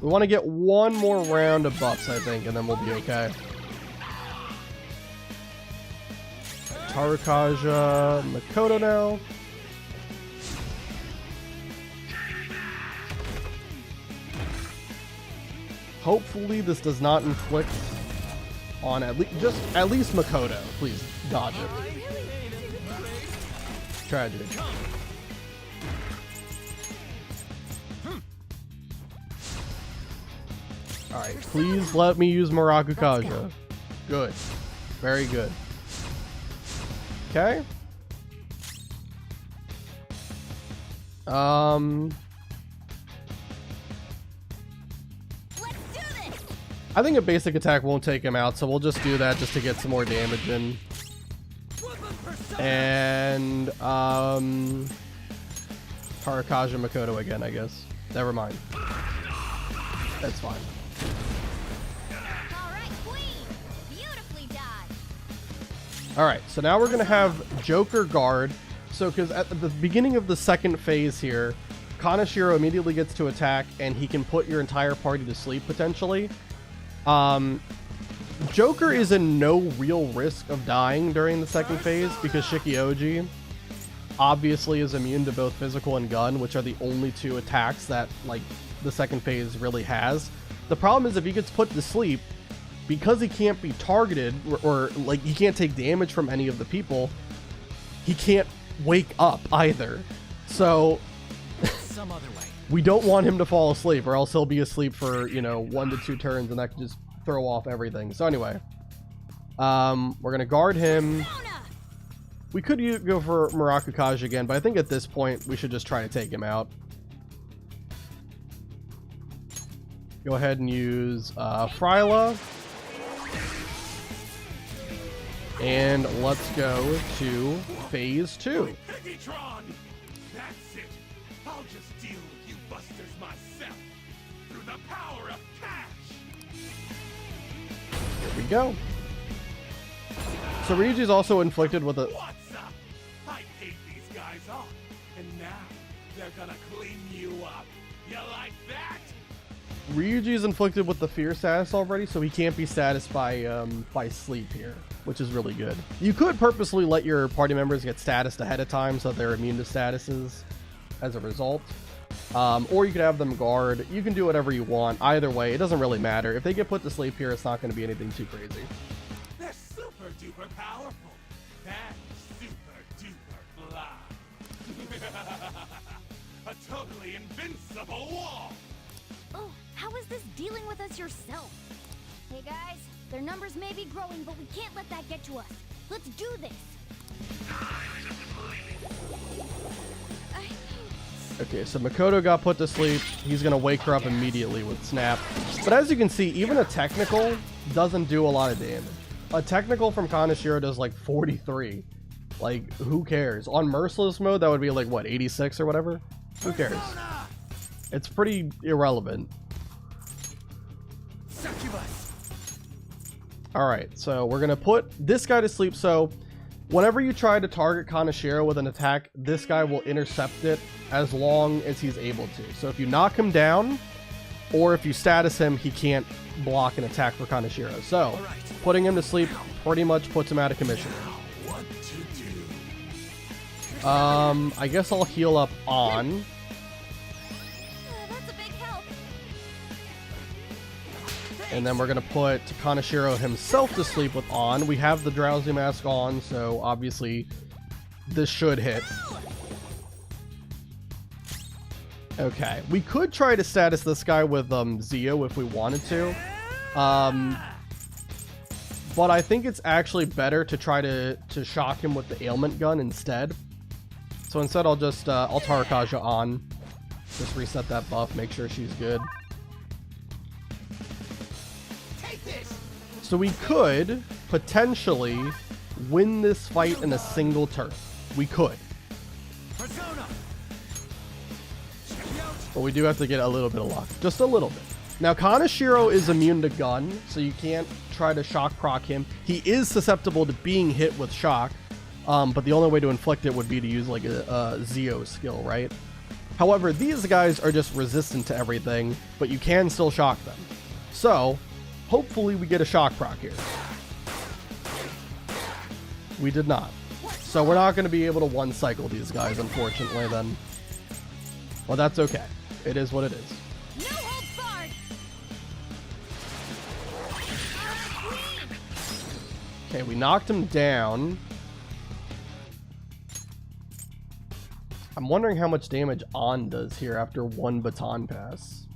We want to get one more round of buffs, I think, and then we'll be okay. Tarakaja Makoto now. Hopefully this does not inflict on at least Makoto. Please dodge it. Tragic. Alright, please let me use Maraku Kaja. Good. Very good. Okay. I think a basic attack won't take him out, so we'll just do that just to get some more damage in. And Tarakaja Makoto again, I guess. Never mind. That's fine. Alright, so now we're going to have Joker guard. So, because at the beginning of the second phase here, Kaneshiro immediately gets to attack, and he can put your entire party to sleep, potentially. Joker is in no real risk of dying during the second phase, because Shikioji obviously is immune to both physical and gun, which are the only two attacks that, like, the second phase really has. The problem is if he gets put to sleep, because he can't be targeted, or like, he can't take damage from any of the people, he can't wake up either. So Some other way. we don't want him to fall asleep, or else he'll be asleep for, you know, 1 to 2 turns, and that can just throw off everything. So anyway, we're gonna guard him. We could go for Murakukage again, but I think at this point we should just try to take him out. Go ahead and use Fryla. And let's go to phase 2. Piggytron! That's it. I'll just deal with you busters myself. Through the power of cash. Here we go. So Ryuji's also inflicted with a... What's up? I paid these guys off, and now they're gonna clean you up. You like that? Ryuji's inflicted with the fear status already, so he can't be statused by sleep here, which is really good. You could purposely let your party members get statused ahead of time so they're immune to statuses as a result. Or you could have them guard. You can do whatever you want. Either way, it doesn't really matter. If they get put to sleep here, it's not going to be anything too crazy. They're super duper powerful. And super duper fly. A totally invincible wall. Oh, how is this dealing with us yourself? Hey guys, their numbers may be growing, but we can't let that get to us. Let's do this. Okay, so Makoto got put to sleep. He's going to wake her up immediately with Snap. But as you can see, even a technical doesn't do a lot of damage. A technical from Kaneshiro does like 43. Like, who cares? On merciless mode, that would be like, what, 86 or whatever? Who cares? It's pretty irrelevant. Alright, so we're going to put this guy to sleep. So whenever you try to target Kaneshiro with an attack, this guy will intercept it as long as he's able to. So if you knock him down, or if you status him, he can't block an attack for Kaneshiro. So putting him to sleep pretty much puts him out of commission. What to do? I guess I'll heal up on. That's a big help. And then we're going to put Kaneshiro himself to sleep with on. We have the drowsy mask on, so obviously this should hit. Okay, we could try to status this guy with Zio if we wanted to. But I think it's actually better to try to shock him with the ailment gun instead. So instead I'll just, I'll Tarakaja on. Just reset that buff, make sure she's good. So we could potentially win this fight in a single turn. We could. But we do have to get a little bit of luck. Just a little bit. Now, Kaneshiro is immune to gun, so you can't try to shock proc him. He is susceptible to being hit with shock, but the only way to inflict it would be to use like a Zio skill, right? However, these guys are just resistant to everything, but you can still shock them. So, hopefully we get a shock proc here. We did not. So we're not going to be able to one-cycle these guys, unfortunately, then. Well, that's okay. It is what it is. No holds barred. Okay, we knocked him down. I'm wondering how much damage On does here after one baton pass.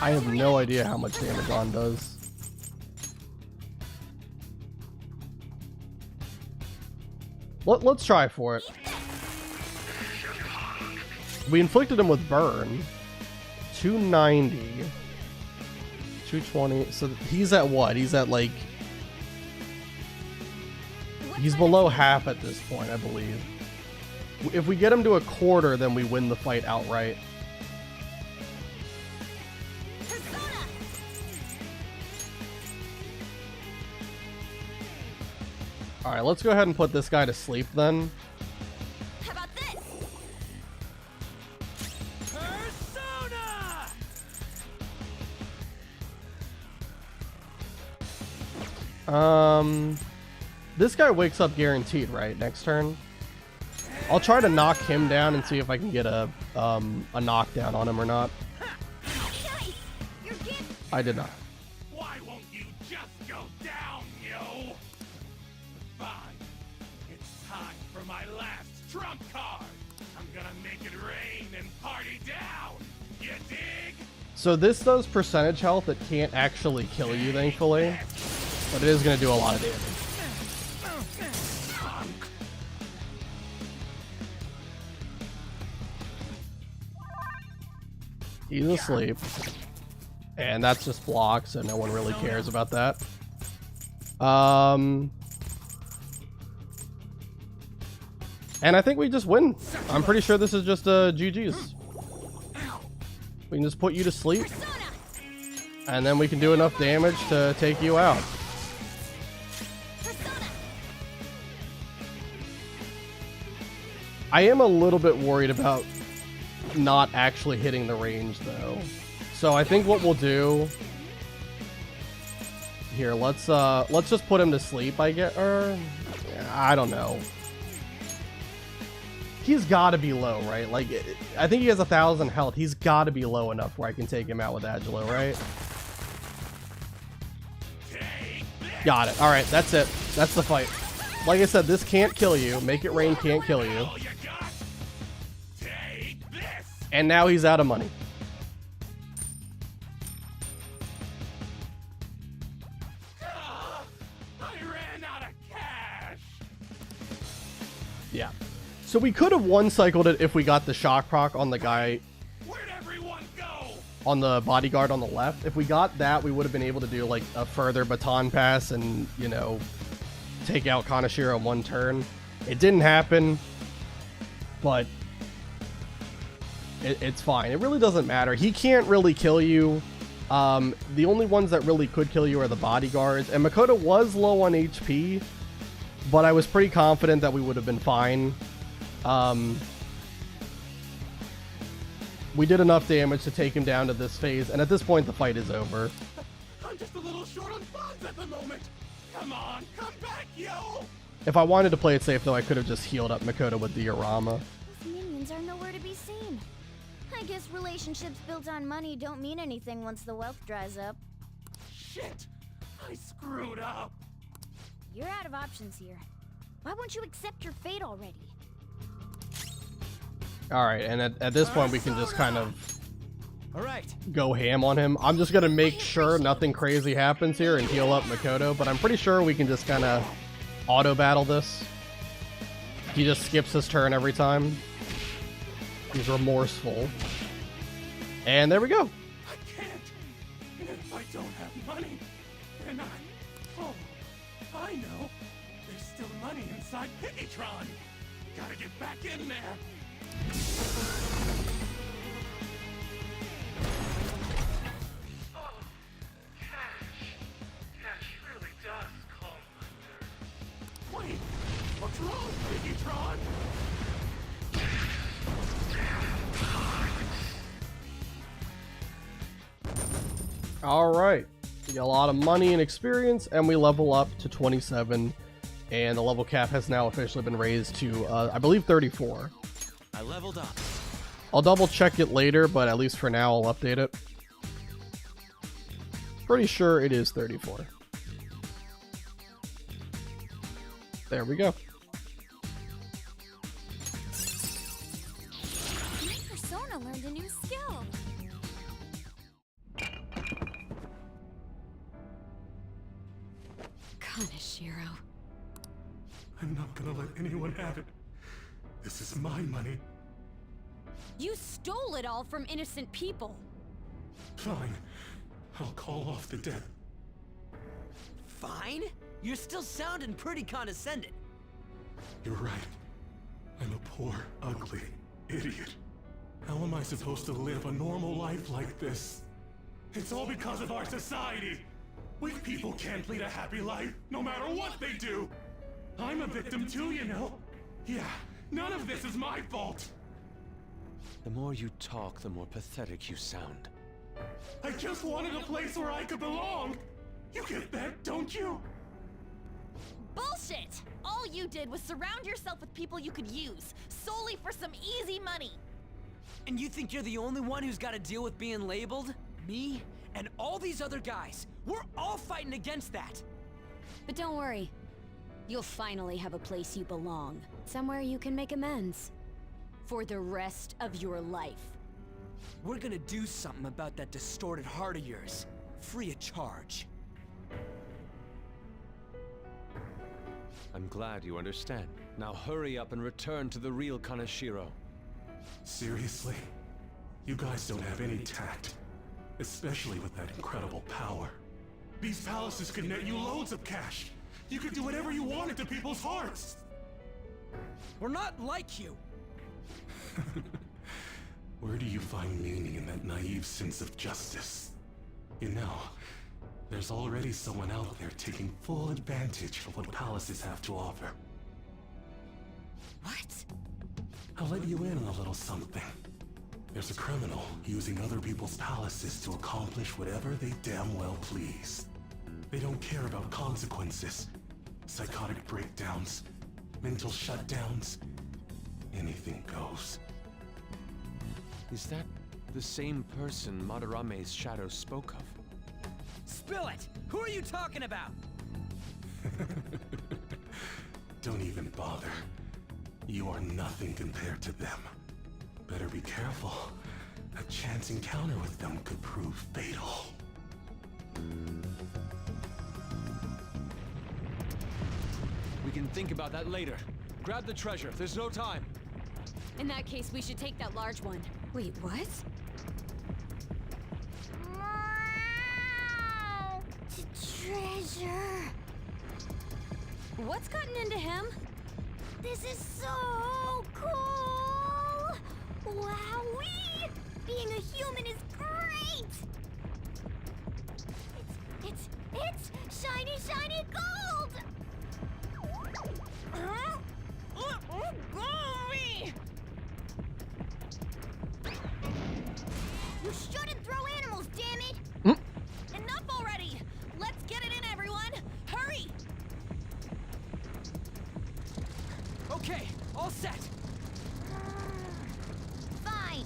I have no idea how much damage On does. Let's try for it. We inflicted him with burn. 290. 220. So he's at what? He's at like... He's below half at this point, I believe. If we get him to a quarter, then we win the fight outright. All right, let's go ahead and put this guy to sleep then. How about this? Persona! This guy wakes up guaranteed, right? Next turn. I'll try to knock him down and see if I can get a knockdown on him or not. Nice! You're getting... I did not. Why won't you just go down, yo? Fine. It's time for my last trump card. I'm gonna make it rain and party down. You dig? So this does percentage health. It can't actually kill you, thankfully. But it is going to do a lot of damage. He's asleep. And that's just block, so no one really cares about that. And I think we just win. I'm pretty sure this is just GG's. We can just put you to sleep. And then we can do enough damage to take you out. I am a little bit worried about not actually hitting the range though. So I think what we'll do here, let's just put him to sleep, I don't know. He's got to be low, right? Like, I think he has 1,000 health. He's got to be low enough where I can take him out with Agilo, right? Got it. All right, that's it. That's the fight. Like I said, this can't kill you. Make It Rain can't kill you. And now he's out of money. I ran out of cash. Yeah. So we could have one-cycled it if we got the shock proc on the guy. Where'd everyone go? On the bodyguard on the left. If we got that, we would have been able to do like a further baton pass and, you know, take out Kanashiro in one turn. It didn't happen, but it's fine. It really doesn't matter. He can't really kill you. The only ones that really could kill you are the bodyguards. And Makoto was low on HP, but I was pretty confident that we would have been fine. We did enough damage to take him down to this phase, and at this point the fight is over. I'm just a little short on funds at the moment. Come on, come back, yo! If I wanted to play it safe though, I could have just healed up Makoto with the Yorama. Those minions are nowhere to be seen. I guess relationships built on money don't mean anything once the wealth dries up. Shit! I screwed up! You're out of options here. Why won't you accept your fate already? Alright, and at this point we can just kind of Alright. go ham on him. I'm just gonna make sure nothing crazy happens here and heal up Makoto, but I'm pretty sure we can just kind of auto battle this. He just skips his turn every time. He's remorseful. And there we go. I can't! And if I don't have money, then oh, I know. There's still money inside Piggytron. Gotta get back in there. Oh, cash really does calm my nerves. Wait, what's wrong, Piggytron? Alright. We get a lot of money and experience, and we level up to 27. And the level cap has now officially been raised to, I believe, 34. I leveled up. I'll double check it later, but at least for now I'll update it. Pretty sure it is 34. There we go. My persona learned a new skill. Kanashiro. I'm not gonna let anyone have it. This is my money. You stole it all from innocent people. Fine. I'll call off the debt. Fine? You're still sounding pretty condescending. You're right. I'm a poor, ugly idiot. How am I supposed to live a normal life like this? It's all because of our society. We people can't lead a happy life, no matter what they do. I'm a victim too, you know. Yeah, none of this is my fault. The more you talk, the more pathetic you sound. I just wanted a place where I could belong. You get that, don't you? Bullshit! All you did was surround yourself with people you could use, solely for some easy money. And you think you're the only one who's got to deal with being labeled? Me and all these other guys, we're all fighting against that. But don't worry. You'll finally have a place you belong. Somewhere you can make amends. For the rest of your life. We're gonna do something about that distorted heart of yours. Free of charge. I'm glad you understand. Now hurry up and return to the real Kaneshiro. Seriously? You guys don't have any tact. Especially with that incredible power. These palaces could net you loads of cash. You could do whatever you wanted to people's hearts. We're not like you. Where do you find meaning in that naive sense of justice? You know, there's already someone out there taking full advantage of what palaces have to offer. What? I'll let you in on a little something. There's a criminal using other people's palaces to accomplish whatever they damn well please. They don't care about consequences, psychotic breakdowns, mental shutdowns. Anything goes. Is that the same person Madarame's shadow spoke of? Spill it! Who are you talking about? Don't even bother. You are nothing compared to them. Better be careful. A chance encounter with them could prove fatal. We can think about that later. Grab the treasure. There's no time. In that case, we should take that large one. Wait, what? The treasure. What's gotten into him? This is so cool! Wowee! Being a human is great! It's shiny, shiny gold! Huh? Glory! You shouldn't throw animals, damn it! Enough already! Let's get it in, everyone! Hurry! Okay, all set. Fine.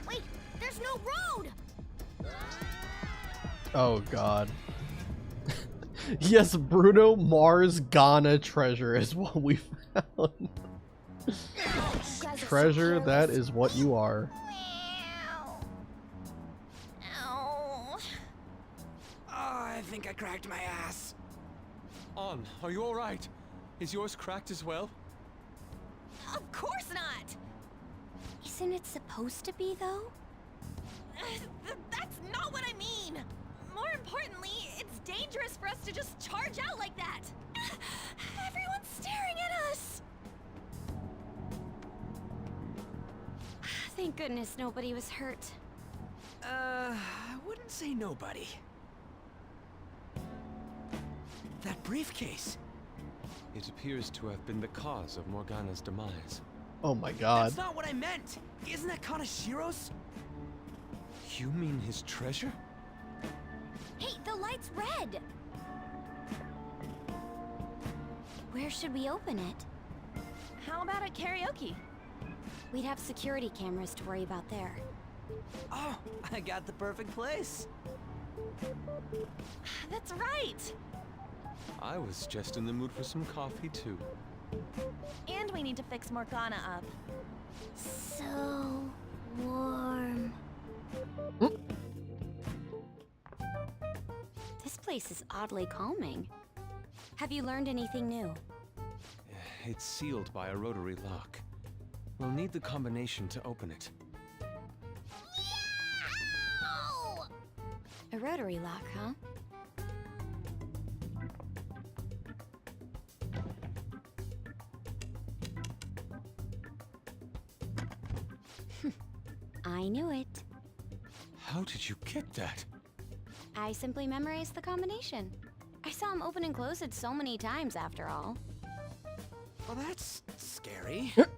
Wait, there's no road! Oh god. Yes, Bruno Mars Ghana treasure is what we found. Treasure, that is what you are. Ow. Oh, I think I cracked my ass. On, are you alright? Is yours cracked as well? Of course not! Isn't it supposed to be, though? That's not what I mean! More importantly, it's dangerous for us to just charge out like that! Everyone's staring at us! Thank goodness nobody was hurt. I wouldn't say nobody. That briefcase. It appears to have been the cause of Morgana's demise. Oh my god. That's not what I meant. Isn't that Kanashiro's? You mean his treasure? Hey, the light's red! Where should we open it? How about at karaoke? We'd have security cameras to worry about there. Oh, I got the perfect place. That's right! I was just in the mood for some coffee too. And we need to fix Morgana up. So warm. This place is oddly calming. Have you learned anything new? It's sealed by a rotary lock. We'll need the combination to open it. Ow! A rotary lock, huh? I knew it. How did you get that? I simply memorized the combination. I saw him open and close it so many times after all. Well, that's scary. But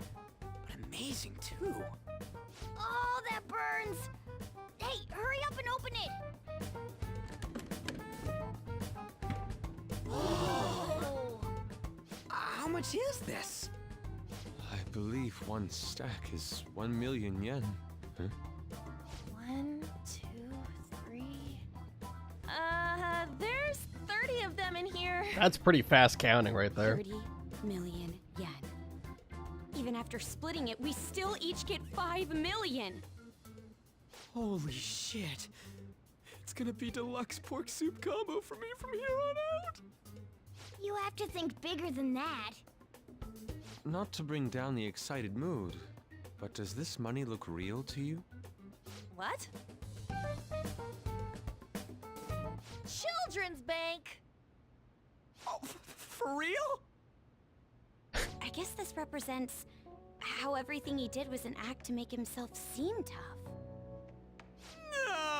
amazing, too. Oh, that burns! Hey, hurry up and open it! Oh. How much is this? I believe one stack is 1 million yen. Huh? 1, 2, 3. There's 30 of them in here. That's pretty fast counting right there. 30 million yen. Even after splitting it, we still each get 5 million. Holy shit. It's gonna be deluxe pork soup combo for me from here on out. You have to think bigger than that. Not to bring down the excited mood, but does this money look real to you? What? Children's bank. Oh, for real? I guess this represents how everything he did was an act to make himself seem tough. No!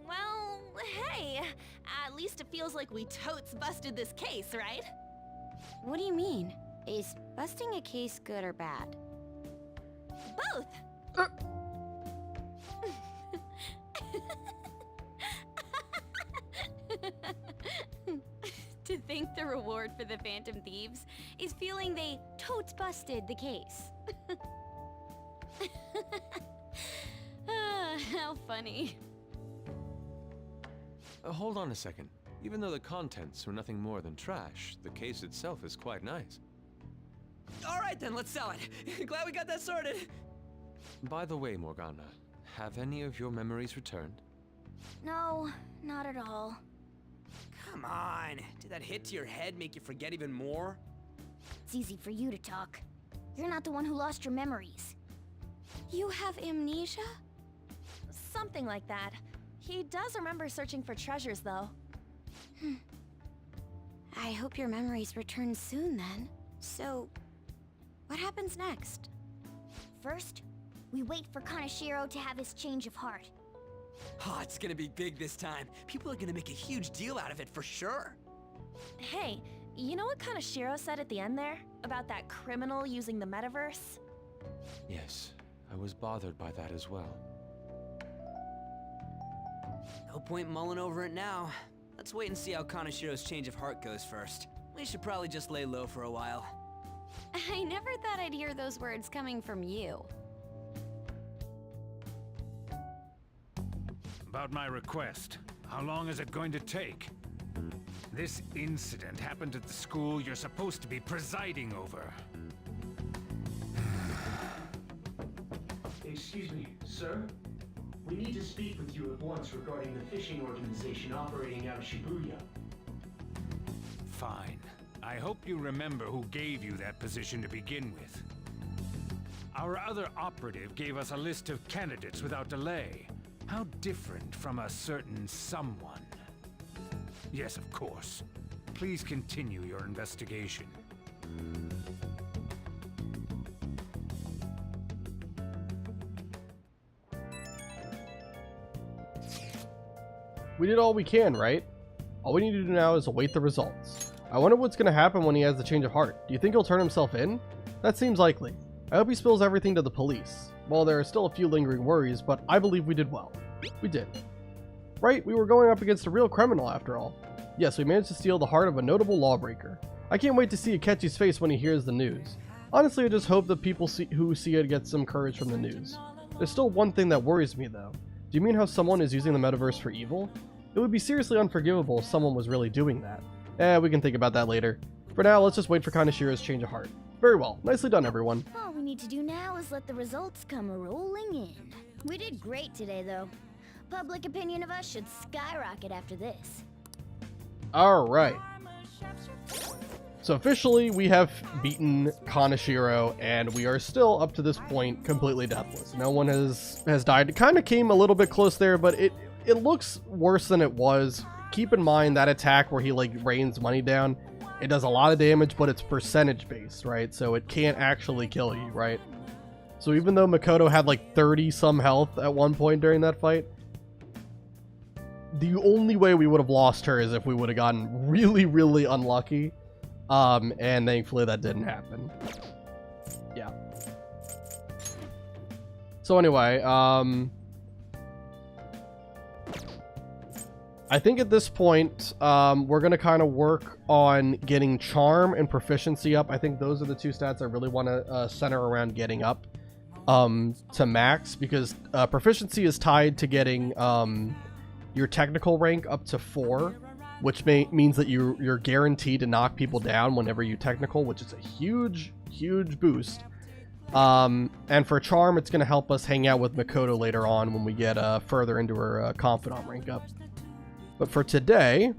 Well, hey, at least it feels like we totes busted this case, right? What do you mean? Is busting a case good or bad? Both. To think the reward for the Phantom Thieves is feeling they totes busted the case. How funny. Hold on a second. Even though the contents were nothing more than trash, the case itself is quite nice. All right, then, let's sell it. Glad we got that sorted. By the way, Morgana, have any of your memories returned? No, not at all. Come on. Did that hit to your head make you forget even more? It's easy for you to talk. You're not the one who lost your memories. You have amnesia? Something like that. He does remember searching for treasures, though. I hope your memories return soon then. So, what happens next? First, we wait for Kaneshiro to have his change of heart. Oh, it's gonna be big this time. People are gonna make a huge deal out of it for sure. Hey, you know what Kaneshiro said at the end there? About that criminal using the metaverse? Yes, I was bothered by that as well. No point mulling over it now. Let's wait and see how Kaneshiro's change of heart goes first. We should probably just lay low for a while. I never thought I'd hear those words coming from you. About my request, how long is it going to take? This incident happened at the school you're supposed to be presiding over. Excuse me, sir? We need to speak with you at once regarding the fishing organization operating out of Shibuya. Fine. I hope you remember who gave you that position to begin with. Our other operative gave us a list of candidates without delay. How different from a certain someone. Yes, of course. Please continue your investigation. We did all we can, right? All we need to do now is await the results. I wonder what's going to happen when he has the change of heart. Do you think he'll turn himself in? That seems likely. I hope he spills everything to the police. Well, there are still a few lingering worries, but I believe we did well. We did. Right? We were going up against a real criminal after all. Yes, we managed to steal the heart of a notable lawbreaker. I can't wait to see Akechi's face when he hears the news. Honestly, I just hope the people who see it get some courage from the news. There's still one thing that worries me though. Do you mean how someone is using the metaverse for evil? It would be seriously unforgivable if someone was really doing that. We can think about that later. For now, let's just wait for Kaneshiro's change of heart. Very well. Nicely done, everyone. All we need to do now is let the results come rolling in. We did great today, though. Public opinion of us should skyrocket after this. Alright. So officially, we have beaten Kaneshiro, and we are still, up to this point, completely deathless. No one has died. It kind of came a little bit close there, but it looks worse than it was. Keep in mind that attack where he like rains money down, it does a lot of damage, but it's percentage based, right? So it can't actually kill you, right? So even though Makoto had like 30 some health at one point during that fight, the only way we would have lost her is if we would have gotten really, really unlucky. And thankfully that didn't happen. Yeah. So anyway, I think at this point, we're going to kind of work on getting charm and proficiency up. I think those are the two stats I really want to center around getting up to max, because proficiency is tied to getting your technical rank up to 4, which means that you're guaranteed to knock people down whenever you technical, which is a huge, huge boost. And for charm, it's going to help us hang out with Makoto later on when we get further into her confidant rank up. But for today,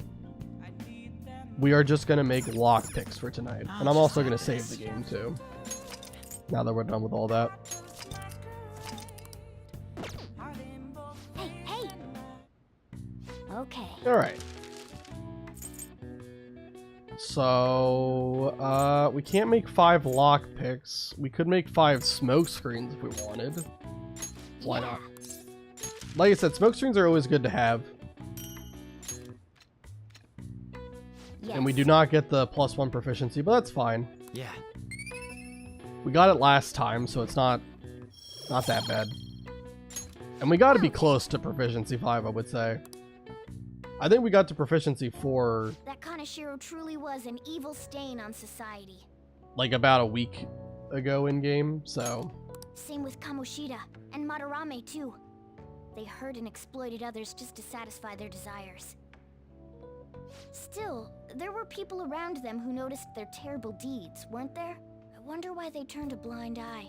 we are just going to make lock picks for tonight. And I'm also going to save the game too, now that we're done with all that. Hey! Okay. Alright. So, we can't make 5 lock picks. We could make 5 smoke screens if we wanted. Why not? Like I said, smoke screens are always good to have. Yes. And we do not get the +1 proficiency, but that's fine. Yeah. We got it last time, so it's not that bad. And we got to be close to proficiency 5, I would say. I think we got to proficiency 4... That Kaneshiro truly was an evil stain on society. like about a week ago in game, so... Same with Kamoshida and Madarame too. They hurt and exploited others just to satisfy their desires. Still, there were people around them who noticed their terrible deeds, weren't there? I wonder why they turned a blind eye.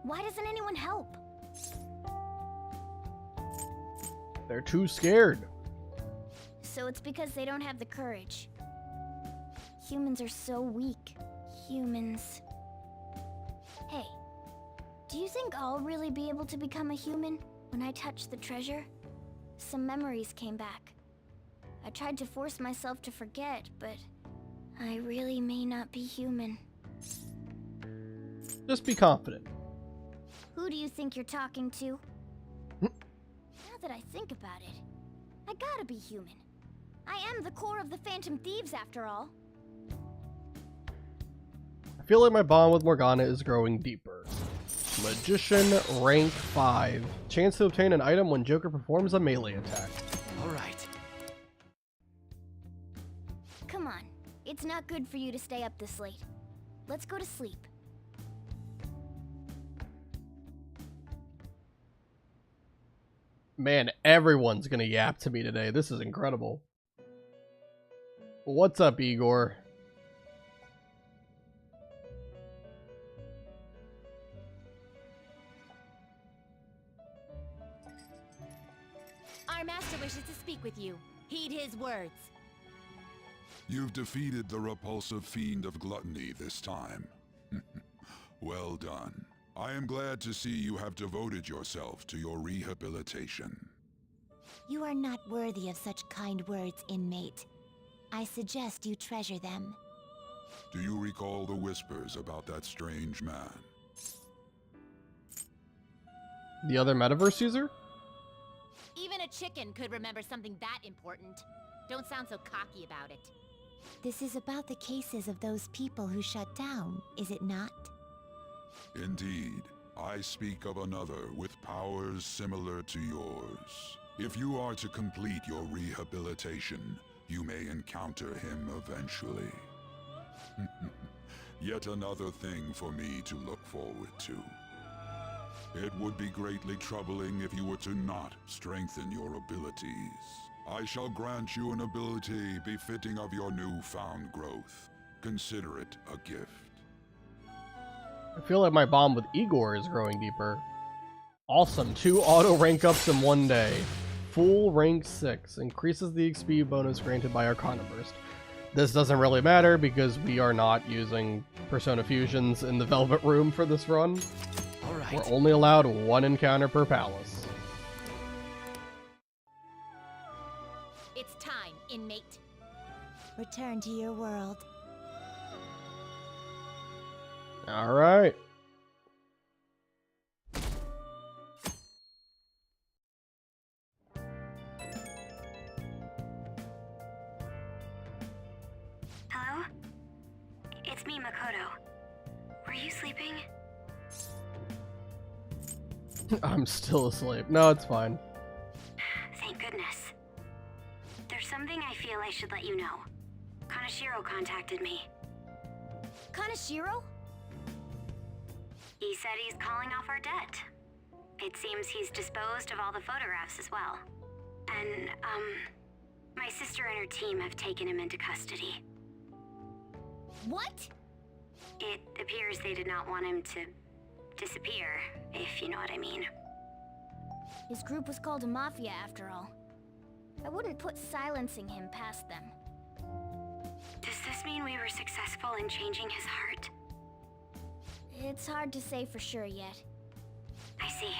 Why doesn't anyone help? They're too scared. So it's because they don't have the courage. Humans are so weak. Humans. Hey, do you think I'll really be able to become a human when I touch the treasure? Some memories came back. I tried to force myself to forget, but I really may not be human. Just be confident. Who do you think you're talking to? Now that I think about it, I gotta be human. I am the core of the Phantom Thieves after all. I feel like my bond with Morgana is growing deeper. Magician, rank 5. Chance to obtain an item when Joker performs a melee attack. Alright. Come on, it's not good for you to stay up this late. Let's go to sleep. Man, everyone's gonna yap to me today. This is incredible. What's up, Igor? Our master wishes to speak with you. Heed his words. You've defeated the repulsive fiend of gluttony this time. Well done. I am glad to see you have devoted yourself to your rehabilitation. You are not worthy of such kind words, inmate. I suggest you treasure them. Do you recall the whispers about that strange man? The other metaverse user? Even a chicken could remember something that important. Don't sound so cocky about it. This is about the cases of those people who shut down, is it not? Indeed. I speak of another with powers similar to yours. If you are to complete your rehabilitation, you may encounter him eventually. Yet another thing for me to look forward to. It would be greatly troubling if you were to not strengthen your abilities. I shall grant you an ability befitting of your newfound growth. Consider it a gift. I feel like my bond with Igor is growing deeper. Awesome. 2 auto rank ups in one day. Full rank 6. Increases the XP bonus granted by Arcana Burst. This doesn't really matter because we are not using Persona Fusions in the Velvet Room for this run. Alright. We're only allowed 1 encounter per palace. It's time, inmate. Return to your world. Alright. It's me, Makoto. Were you sleeping? I'm still asleep. No, it's fine. Thank goodness. There's something I feel I should let you know. Kaneshiro contacted me. Kaneshiro? He said he's calling off our debt. It seems he's disposed of all the photographs as well. And, my sister and her team have taken him into custody. What? It appears they did not want him to disappear, if you know what I mean. His group was called a mafia after all. I wouldn't put silencing him past them. Does this mean we were successful in changing his heart? It's hard to say for sure yet. I see.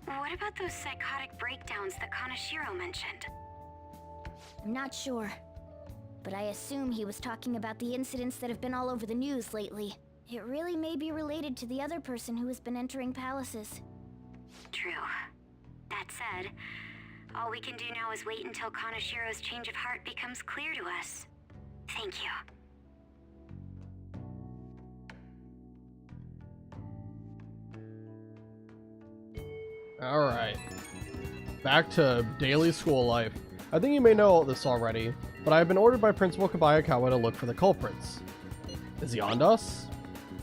What about those psychotic breakdowns that Kaneshiro mentioned? I'm not sure, but I assume he was talking about the incidents that have been all over the news lately. It really may be related to the other person who has been entering palaces. True. That said, all we can do now is wait until Kaneshiro's change of heart becomes clear to us. Thank you. Alright. Back to daily school life. I think you may know all this already, but I have been ordered by Principal Kabayakawa to look for the culprits. Is he on to us?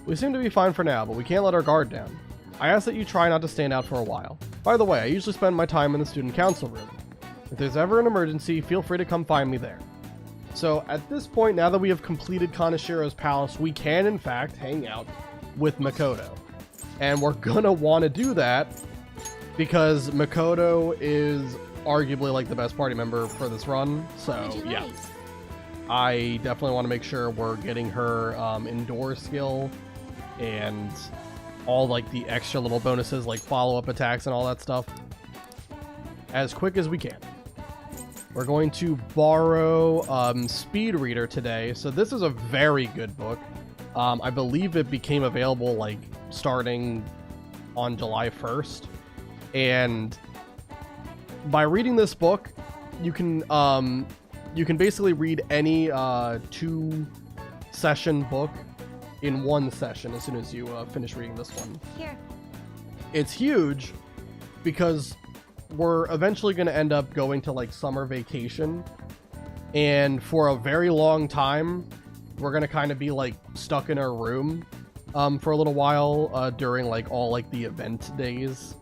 We seem to be fine for now, but we can't let our guard down. I ask that you try not to stand out for a while. By the way, I usually spend my time in the student council room. If there's ever an emergency, feel free to come find me there. So at this point, now that we have completed Kaneshiro's palace, we can in fact hang out with Makoto. And we're gonna want to do that because Makoto is arguably like the best party member for this run. So yeah, I definitely want to make sure we're getting her indoor skill and all like the extra little bonuses like follow-up attacks and all that stuff as quick as we can. We're going to borrow Speed Reader today. So this is a very good book. I believe it became available like starting on July 1st. And by reading this book, you can basically read any 2-session book in one session as soon as you finish reading this one. Here. It's huge because we're eventually going to end up going to like summer vacation, and for a very long time we're going to kind of be like stuck in our room for a little while during like all like the event days.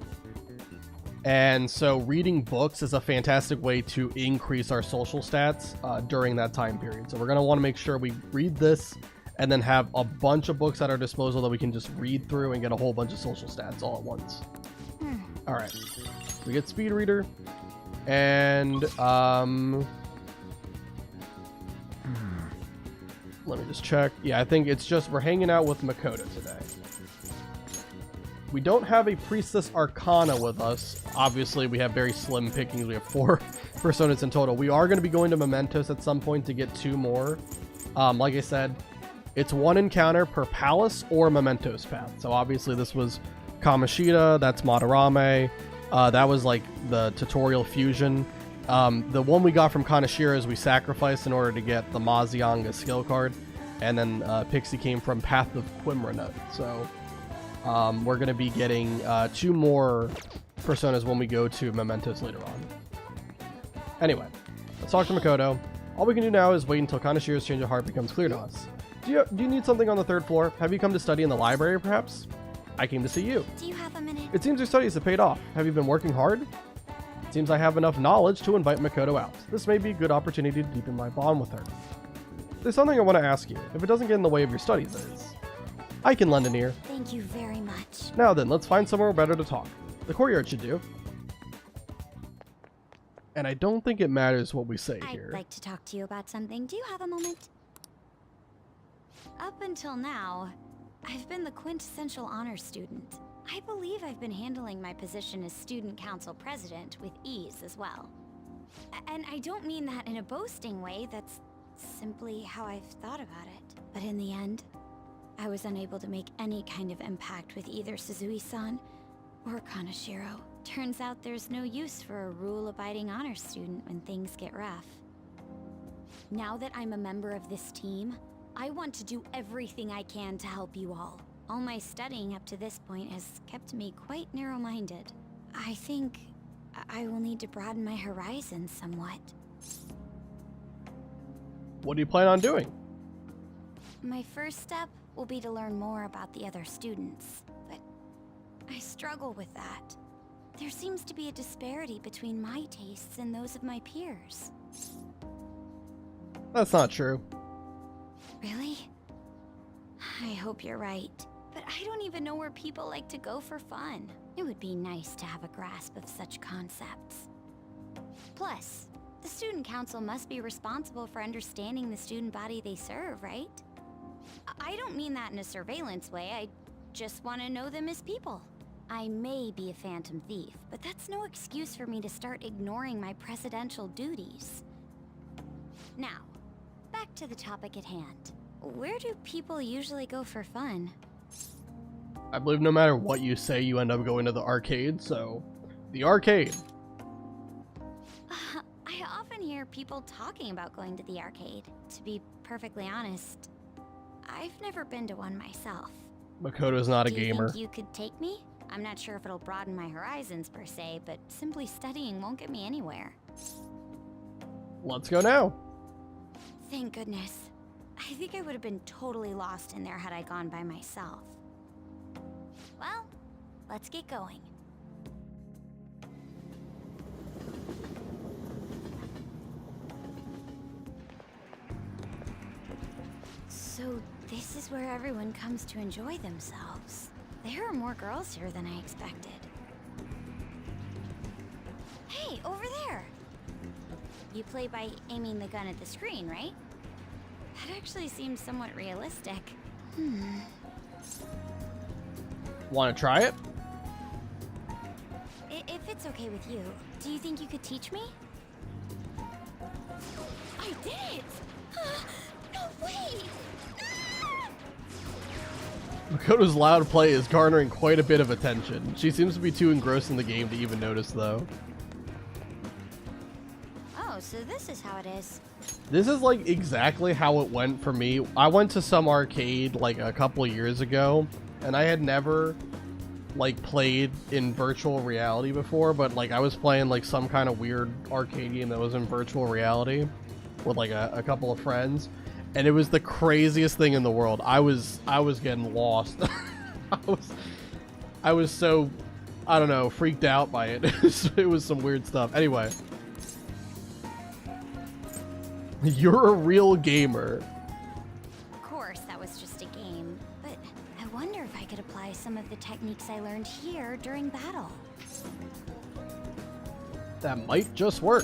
And so reading books is a fantastic way to increase our social stats during that time period. So we're going to want to make sure we read this and then have a bunch of books at our disposal that we can just read through and get a whole bunch of social stats all at once. All right, we get Speed Reader, and let me just check. Yeah, I think it's just we're hanging out with Makoto today. We don't have a Priestess Arcana with us. Obviously, we have very slim pickings. We have 4 personas in total. We are going to be going to Mementos at some point to get 2 more. Like I said, it's 1 encounter per palace or Mementos path. So obviously this was Kamoshida, that's Madarame. That was like the tutorial fusion. The one we got from Kaneshiro is we sacrificed in order to get the Mazianga skill card. And then Pixie came from Path of Quimranut. So we're going to be getting 2 more personas when we go to Mementos later on. Anyway, let's talk to Makoto. All we can do now is wait until Kaneshiro's change of heart becomes clear to us. Do you need something on the 3rd floor? Have you come to study in the library, perhaps? I came to see you. Do you have a minute? It seems your studies have paid off. Have you been working hard? It seems I have enough knowledge to invite Makoto out. This may be a good opportunity to deepen my bond with her. There's something I want to ask you, if it doesn't get in the way of your studies, that is. I can lend an ear. Thank you very much. Now then, let's find somewhere better to talk. The courtyard should do. And I don't think it matters what we say here. I'd like to talk to you about something. Do you have a moment? Up until now, I've been the quintessential honor student. I believe I've been handling my position as student council president with ease as well. And I don't mean that in a boasting way, that's simply how I've thought about it. But in the end, I was unable to make any kind of impact with either Suzui-san or Kaneshiro. Turns out there's no use for a rule-abiding honor student when things get rough. Now that I'm a member of this team, I want to do everything I can to help you all. All my studying up to this point has kept me quite narrow-minded. I think I will need to broaden my horizons somewhat. What do you plan on doing? My first step will be to learn more about the other students, but I struggle with that. There seems to be a disparity between my tastes and those of my peers. That's not true. Really? I hope you're right. But I don't even know where people like to go for fun. It would be nice to have a grasp of such concepts. Plus, the student council must be responsible for understanding the student body they serve, right? I don't mean that in a surveillance way. I just want to know them as people. I may be a phantom thief, but that's no excuse for me to start ignoring my presidential duties. Now, back to the topic at hand. Where do people usually go for fun? I believe no matter what you say, you end up going to the arcade, so... The arcade! I often hear people talking about going to the arcade. To be perfectly honest, I've never been to one myself. Makoto's not a Do you gamer. think you could take me? I'm not sure if it'll broaden my horizons per se, but simply studying won't get me anywhere. Let's go now! Thank goodness. I think I would have been totally lost in there had I gone by myself. Well, let's get going. So this is where everyone comes to enjoy themselves. There are more girls here than I expected. Hey, over there! You play by aiming the gun at the screen, right? That actually seems somewhat realistic. Want to try it? If it's okay with you, do you think you could teach me? I did it! No way! Makoto's loud play is garnering quite a bit of attention. She seems to be too engrossed in the game to even notice, though. Oh, so this is how it is. This is like exactly how it went for me. I went to some arcade like a couple years ago, and I had never like played in virtual reality before, but like I was playing like some kind of weird arcade game that was in virtual reality with like a couple of friends, and it was the craziest thing in the world. I was getting lost. I was so, I don't know, freaked out by it. It was some weird stuff. Anyway. You're a real gamer. Of course, that was just a game, but I wonder if I could apply some of the techniques I learned here during battle. That might just work.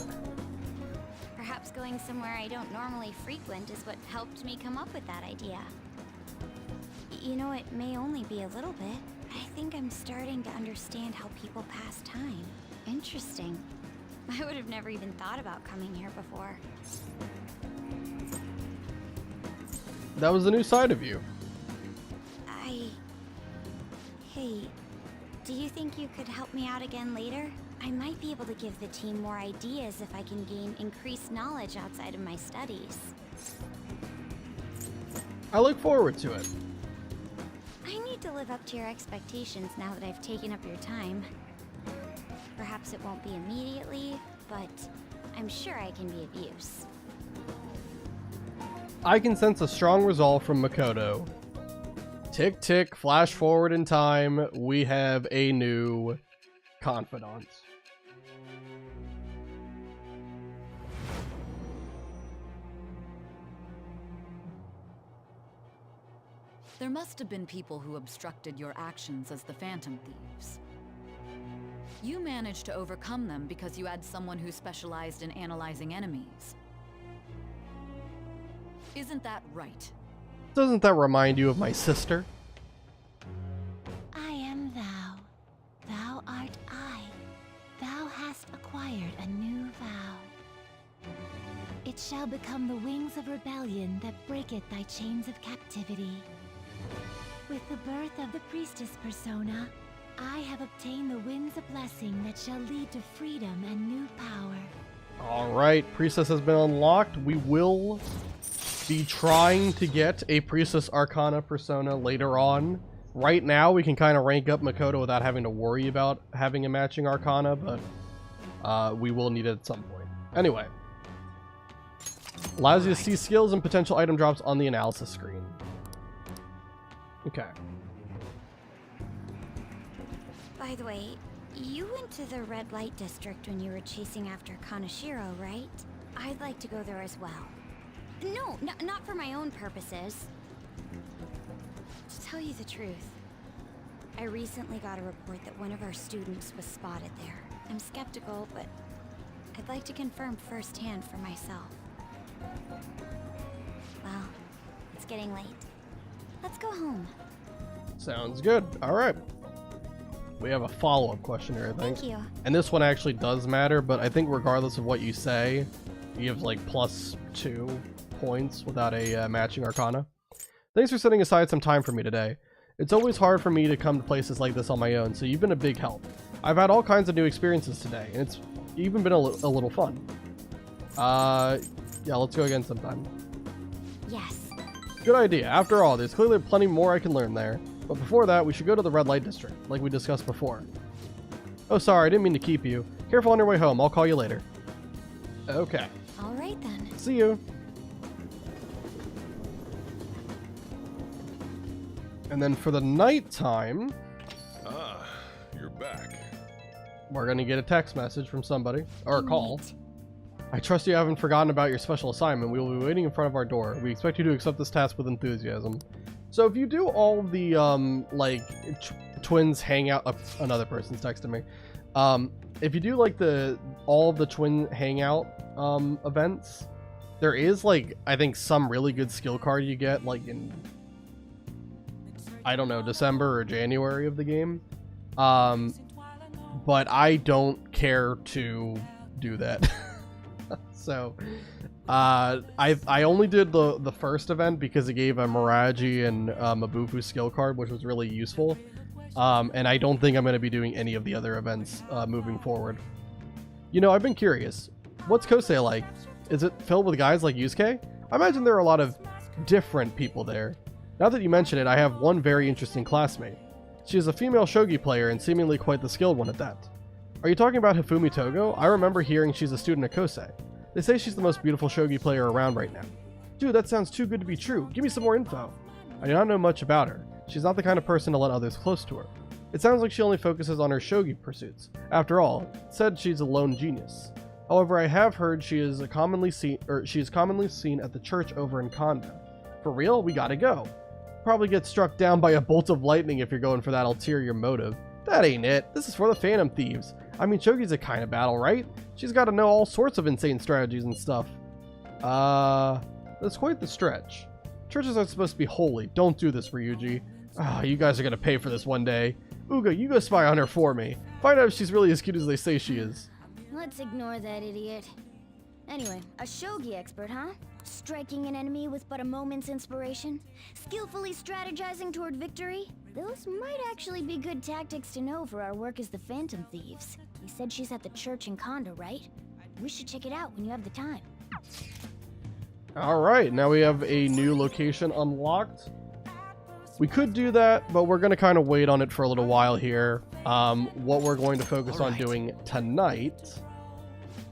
Perhaps going somewhere I don't normally frequent is what helped me come up with that idea. You know, it may only be a little bit. I think I'm starting to understand how people pass time. Interesting. I would have never even thought about coming here before. That was a new side of you. Hey, do you think you could help me out again later? I might be able to give the team more ideas if I can gain increased knowledge outside of my studies. I look forward to it. I need to live up to your expectations now that I've taken up your time. Perhaps it won't be immediately, but I'm sure I can be of use. I can sense a strong resolve from Makoto. Tick tick, flash forward in time, we have a new confidant. There must have been people who obstructed your actions as the Phantom Thieves. You managed to overcome them because you had someone who specialized in analyzing enemies. Isn't that right? Doesn't that remind you of my sister? I am thou. Thou art I. Thou hast acquired a new vow. It shall become the wings of rebellion that breaketh thy chains of captivity. With the birth of the priestess persona, I have obtained the winds of blessing that shall lead to freedom and new power. Alright, priestess has been unlocked. We will be trying to get a Priestess Arcana persona later on. Right now, we can kind of rank up Makoto without having to worry about having a matching Arcana, but we will need it at some point. Anyway. Allows you to see skills and potential item drops on the analysis screen. Okay. By the way, you went to the red light district when you were chasing after Kaneshiro, right? I'd like to go there as well. No, not for my own purposes. To tell you the truth, I recently got a report that one of our students was spotted there. I'm skeptical, but I'd like to confirm firsthand for myself. Well, it's getting late. Let's go home. Sounds good. All right. We have a follow-up question here, I think. Thank you. And this one actually does matter, but I think regardless of what you say, you have like +2 points without a matching Arcana. Thanks for setting aside some time for me today. It's always hard for me to come to places like this on my own, so you've been a big help. I've had all kinds of new experiences today, and it's even been a little fun. Yeah, let's go again sometime. Yes. Good idea. After all, there's clearly plenty more I can learn there. But before that, we should go to the red light district, like we discussed before. Oh, sorry, I didn't mean to keep you. Careful on your way home. I'll call you later. Okay. All right then. See you. And then for the nighttime... Ah, you're back. We're gonna get a text message from somebody. Or a call. I trust you haven't forgotten about your special assignment. We will be waiting in front of our door. We expect you to accept this task with enthusiasm. So if you do all the, like, twins hangout... another person's texting me. If you do, like, all the twin hangout, events, there is, like, I think some really good skill card you get, like, in... I don't know, December or January of the game. But I don't care to do that. So, I only did the first event because it gave a Miraji and Mabufu skill card, which was really useful. And I don't think I'm going to be doing any of the other events moving forward. You know, I've been curious. What's Kosei like? Is it filled with guys like Yusuke? I imagine there are a lot of different people there. Now that you mention it, I have one very interesting classmate. She is a female shogi player and seemingly quite the skilled one at that. Are you talking about Hifumi Togo? I remember hearing she's a student at Kosei. They say she's the most beautiful shogi player around right now. Dude, that sounds too good to be true. Give me some more info. I do not know much about her. She's not the kind of person to let others close to her. It sounds like she only focuses on her shogi pursuits. After all, it said she's a lone genius. However, I have heard she is commonly seen at the church over in Kanda. For real? We gotta go. Probably get struck down by a bolt of lightning if you're going for that ulterior motive. That ain't it. This is for the Phantom Thieves. I mean, Chogi's a kind of battle, right? She's got to know all sorts of insane strategies and stuff. That's quite the stretch. Churches are supposed to be holy. Don't do this, Ryuji. You guys are gonna pay for this one day. Uga, you go spy on her for me. Find out if she's really as cute as they say she is. Let's ignore that idiot. Anyway, a shogi expert, huh? Striking an enemy with but a moment's inspiration? Skillfully strategizing toward victory? Those might actually be good tactics to know for our work as the Phantom Thieves. You said she's at the church in Kanda, right? We should check it out when you have the time. Alright, now we have a new location unlocked. We could do that, but we're going to kind of wait on it for a little while here. What we're going to focus on doing tonight...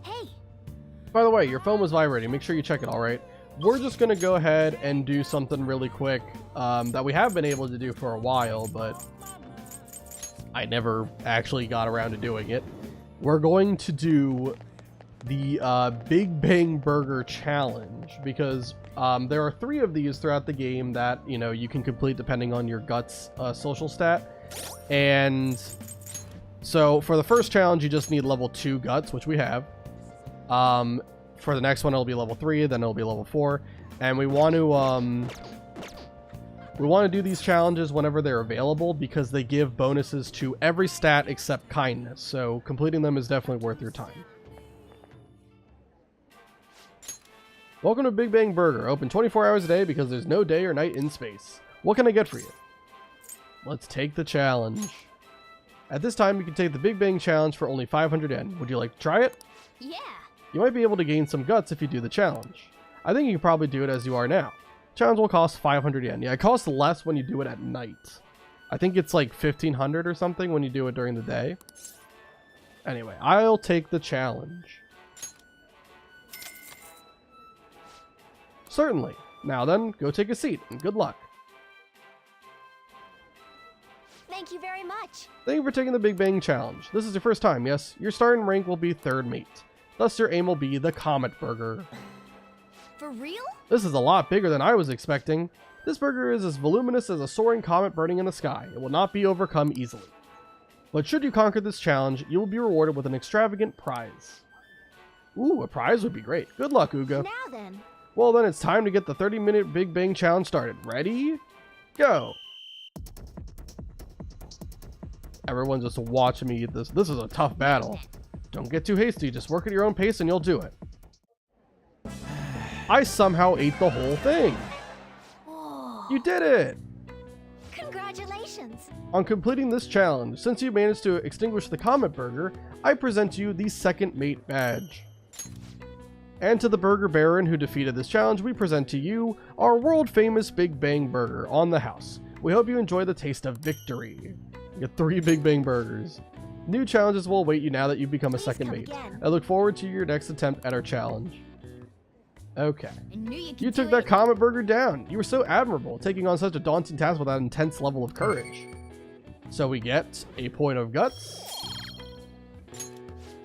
Hey! By the way, your phone was vibrating. Make sure you check it, alright? We're just going to go ahead and do something really quick that we have been able to do for a while, but I never actually got around to doing it. We're going to do the Big Bang Burger Challenge, because there are 3 of these throughout the game that, you know, you can complete depending on your guts social stat. And so for the first challenge, you just need level 2 guts, which we have. For the next one, it'll be level 3, then it'll be level 4. And we want to do these challenges whenever they're available because they give bonuses to every stat except kindness. So completing them is definitely worth your time. Welcome to Big Bang Burger, open 24 hours a day because there's no day or night in space. What can I get for you? Let's take the challenge. At this time, you can take the Big Bang Challenge for only 500 yen. Would you like to try it? Yeah! You might be able to gain some guts if you do the challenge. I think you can probably do it as you are now. Challenge will cost 500 yen. Yeah, it costs less when you do it at night. I think it's like 1500 or something when you do it during the day. Anyway, I'll take the challenge. Certainly. Now then, go take a seat and good luck. Thank you very much. Thank you for taking the Big Bang Challenge. This is your first time, yes? Your starting rank will be 3rd mate. Thus, your aim will be the Comet Burger. For real? This is a lot bigger than I was expecting. This burger is as voluminous as a soaring comet burning in the sky. It will not be overcome easily. But should you conquer this challenge, you will be rewarded with an extravagant prize. Ooh, a prize would be great. Good luck, Uga. Now then. Well then, it's time to get the 30-minute Big Bang Challenge started. Ready? Go! Everyone's just watching me eat this. This is a tough battle. Don't get too hasty. Just work at your own pace and you'll do it. I somehow ate the whole thing. Whoa. You did it! Congratulations. On completing this challenge, since you managed to extinguish the Comet Burger, I present to you the 2nd Mate badge. And to the Burger Baron who defeated this challenge, we present to you our world-famous Big Bang Burger on the house. We hope you enjoy the taste of victory. You get 3 Big Bang Burgers. New challenges will await you now that you've become a 2nd Mate. I look forward to your next attempt at our challenge. Okay. You took that Comet Burger down. You were so admirable, taking on such a daunting task with that intense level of courage. So we get a point of guts.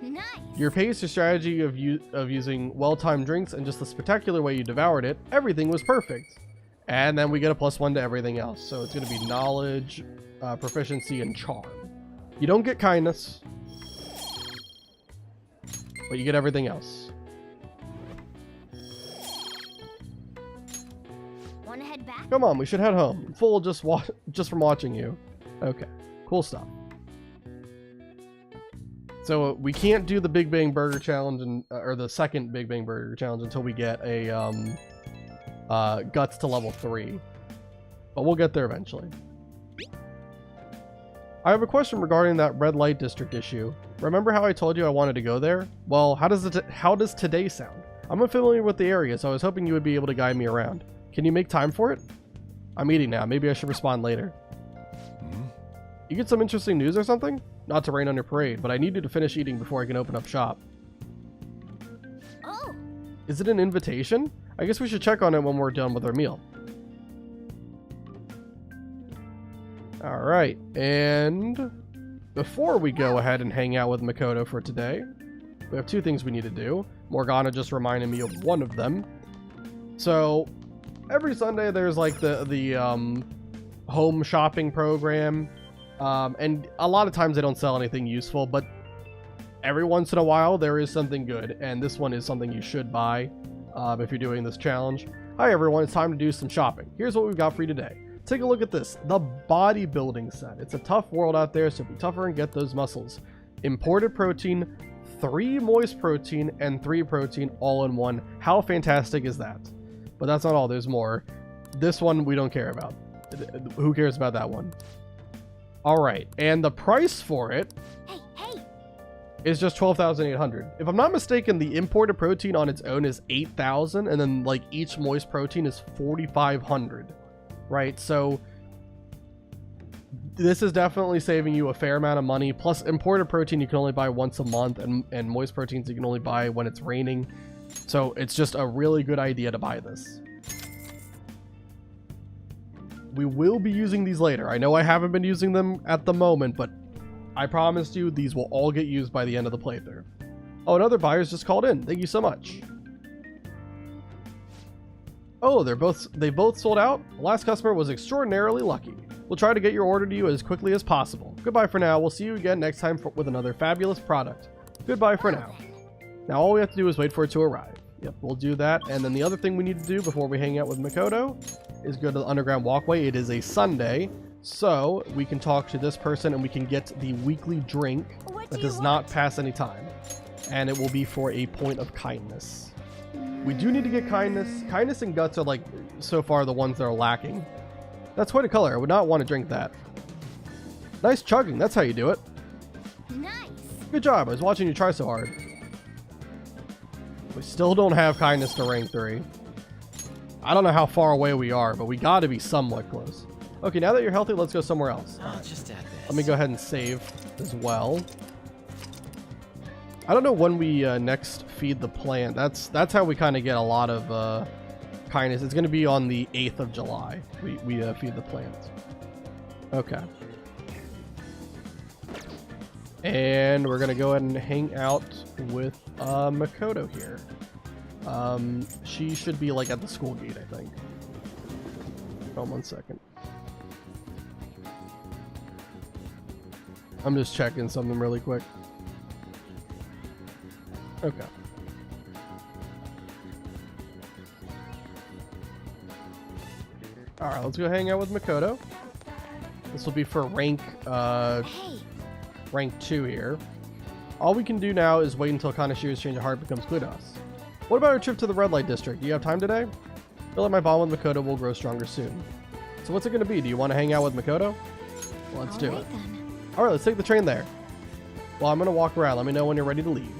Nice. Your pace, your strategy of using well-timed drinks, and just the spectacular way you devoured it, everything was perfect. And then we get a +1 to everything else. So it's going to be knowledge, proficiency, and charm. You don't get kindness, but you get everything else. Wanna head back? Come on, we should head home. I'm full just from watching you. Okay, cool stuff. So we can't do the Big Bang Burger Challenge or the 2nd Big Bang Burger Challenge until we get a guts to level 3, but we'll get there eventually. I have a question regarding that red light district issue. Remember how I told you I wanted to go there? Well, how does today sound? I'm unfamiliar with the area, so I was hoping you would be able to guide me around. Can you make time for it? I'm eating now. Maybe I should respond later. You get some interesting news or something? Not to rain on your parade, but I need you to finish eating before I can open up shop. Oh. Is it an invitation? I guess we should check on it when we're done with our meal. Alright, and before we go ahead and hang out with Makoto for today, we have 2 things we need to do. Morgana just reminded me of one of them. So, every Sunday there's like the home shopping program, and a lot of times they don't sell anything useful, but every once in a while there is something good, and this one is something you should buy if you're doing this challenge. Hi everyone, it's time to do some shopping. Here's what we've got for you today. Take a look at this, the bodybuilding set. It's a tough world out there, so be tougher and get those muscles. Imported protein, 3 moist protein, and 3 protein all in one. How fantastic is that? But that's not all, there's more. This one we don't care about. Who cares about that one? Alright, and the price for it is just 12,800. If I'm not mistaken, the imported protein on its own is 8,000, and then like each moist protein is 4,500. Right, so this is definitely saving you a fair amount of money. Plus, imported protein you can only buy once a month, and moist proteins you can only buy when it's raining. So it's just a really good idea to buy this. We will be using these later. I know I haven't been using them at the moment, but I promised you these will all get used by the end of the playthrough. Oh, another buyer's just called in. Thank you so much. Oh, they both sold out? The last customer was extraordinarily lucky. We'll try to get your order to you as quickly as possible. Goodbye for now. We'll see you again next time with another fabulous product. Goodbye for now. Now all we have to do is wait for it to arrive. Yep, we'll do that. And then the other thing we need to do before we hang out with Makoto is go to the underground walkway. It is a Sunday, so we can talk to this person and we can get the weekly drink that does not pass any time. And it will be for a point of kindness. We do need to get kindness. Kindness and guts are like, so far, the ones that are lacking. That's quite a color. I would not want to drink that. Nice chugging. That's how you do it. Nice. Good job. I was watching you try so hard. We still don't have kindness to rank 3. I don't know how far away we are, but we gotta be somewhat close. Okay, now that you're healthy, let's go somewhere else. I'll just add this. Let me go ahead and save as well. I don't know when we next feed the plant. That's how we kind of get a lot of kindness. It's going to be on the 8th of July. We feed the plant. Okay. And we're going to go ahead and hang out with Makoto here. She should be like at the school gate, I think. Hold on 1 second. I'm just checking something really quick. Okay. Alright, let's go hang out with Makoto. This will be for rank 2 here. All we can do now is wait until Kanashiro's change of heart becomes clear to us. What about our trip to the red light district? Do you have time today? I feel like my bond with Makoto will grow stronger soon. So what's it going to be? Do you want to hang out with Makoto? Well, let's do it. Alright, let's take the train there. Well, I'm going to walk around. Let me know when you're ready to leave.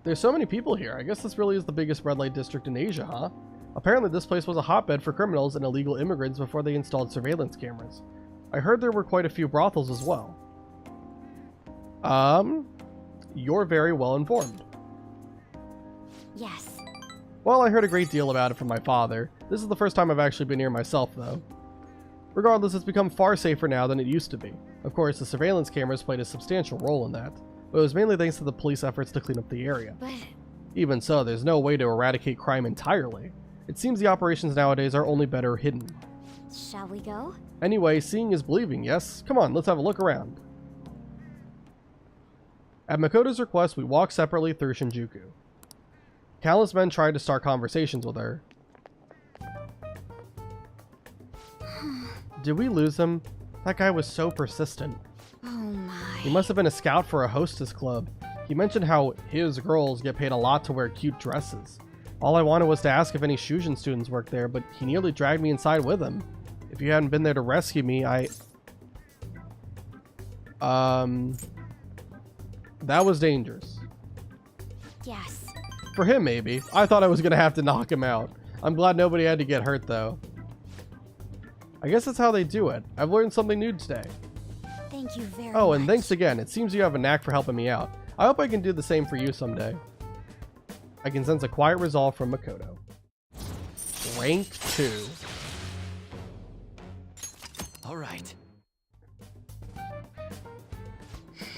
There's so many people here. I guess this really is the biggest red light district in Asia, huh? Apparently this place was a hotbed for criminals and illegal immigrants before they installed surveillance cameras. I heard there were quite a few brothels as well. You're very well informed. Yes. Well, I heard a great deal about it from my father. This is the first time I've actually been here myself, though. Regardless, it's become far safer now than it used to be. Of course, the surveillance cameras played a substantial role in that, but it was mainly thanks to the police efforts to clean up the area. But even so, there's no way to eradicate crime entirely. It seems the operations nowadays are only better hidden. shall we go? Anyway, seeing is believing, yes? Come on, let's have a look around. At Makoto's request, we walked separately through Shinjuku. Countless men tried to start conversations with her. Did we lose him? That guy was so persistent. Oh my. He must have been a scout for a hostess club. He mentioned how his girls get paid a lot to wear cute dresses. All I wanted was to ask if any Shujin students worked there, but he nearly dragged me inside with him. If you hadn't been there to rescue me, that was dangerous. Yes. For him, maybe. I thought I was gonna have to knock him out. I'm glad nobody had to get hurt, though. I guess that's how they do it. I've learned something new today. Thank you very much. Oh, and thanks again. It seems you have a knack for helping me out. I hope I can do the same for you someday. I can sense a quiet resolve from Makoto. Rank 2. All right.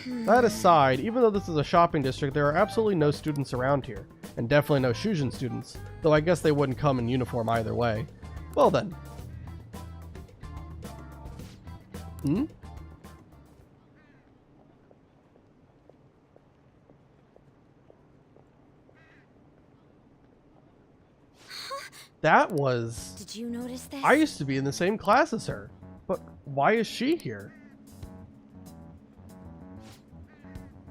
That aside, even though this is a shopping district, there are absolutely no students around here. And definitely no Shujin students, though I guess they wouldn't come in uniform either way. Well then. That was... Did you notice this? I used to be in the same class as her. But why is she here?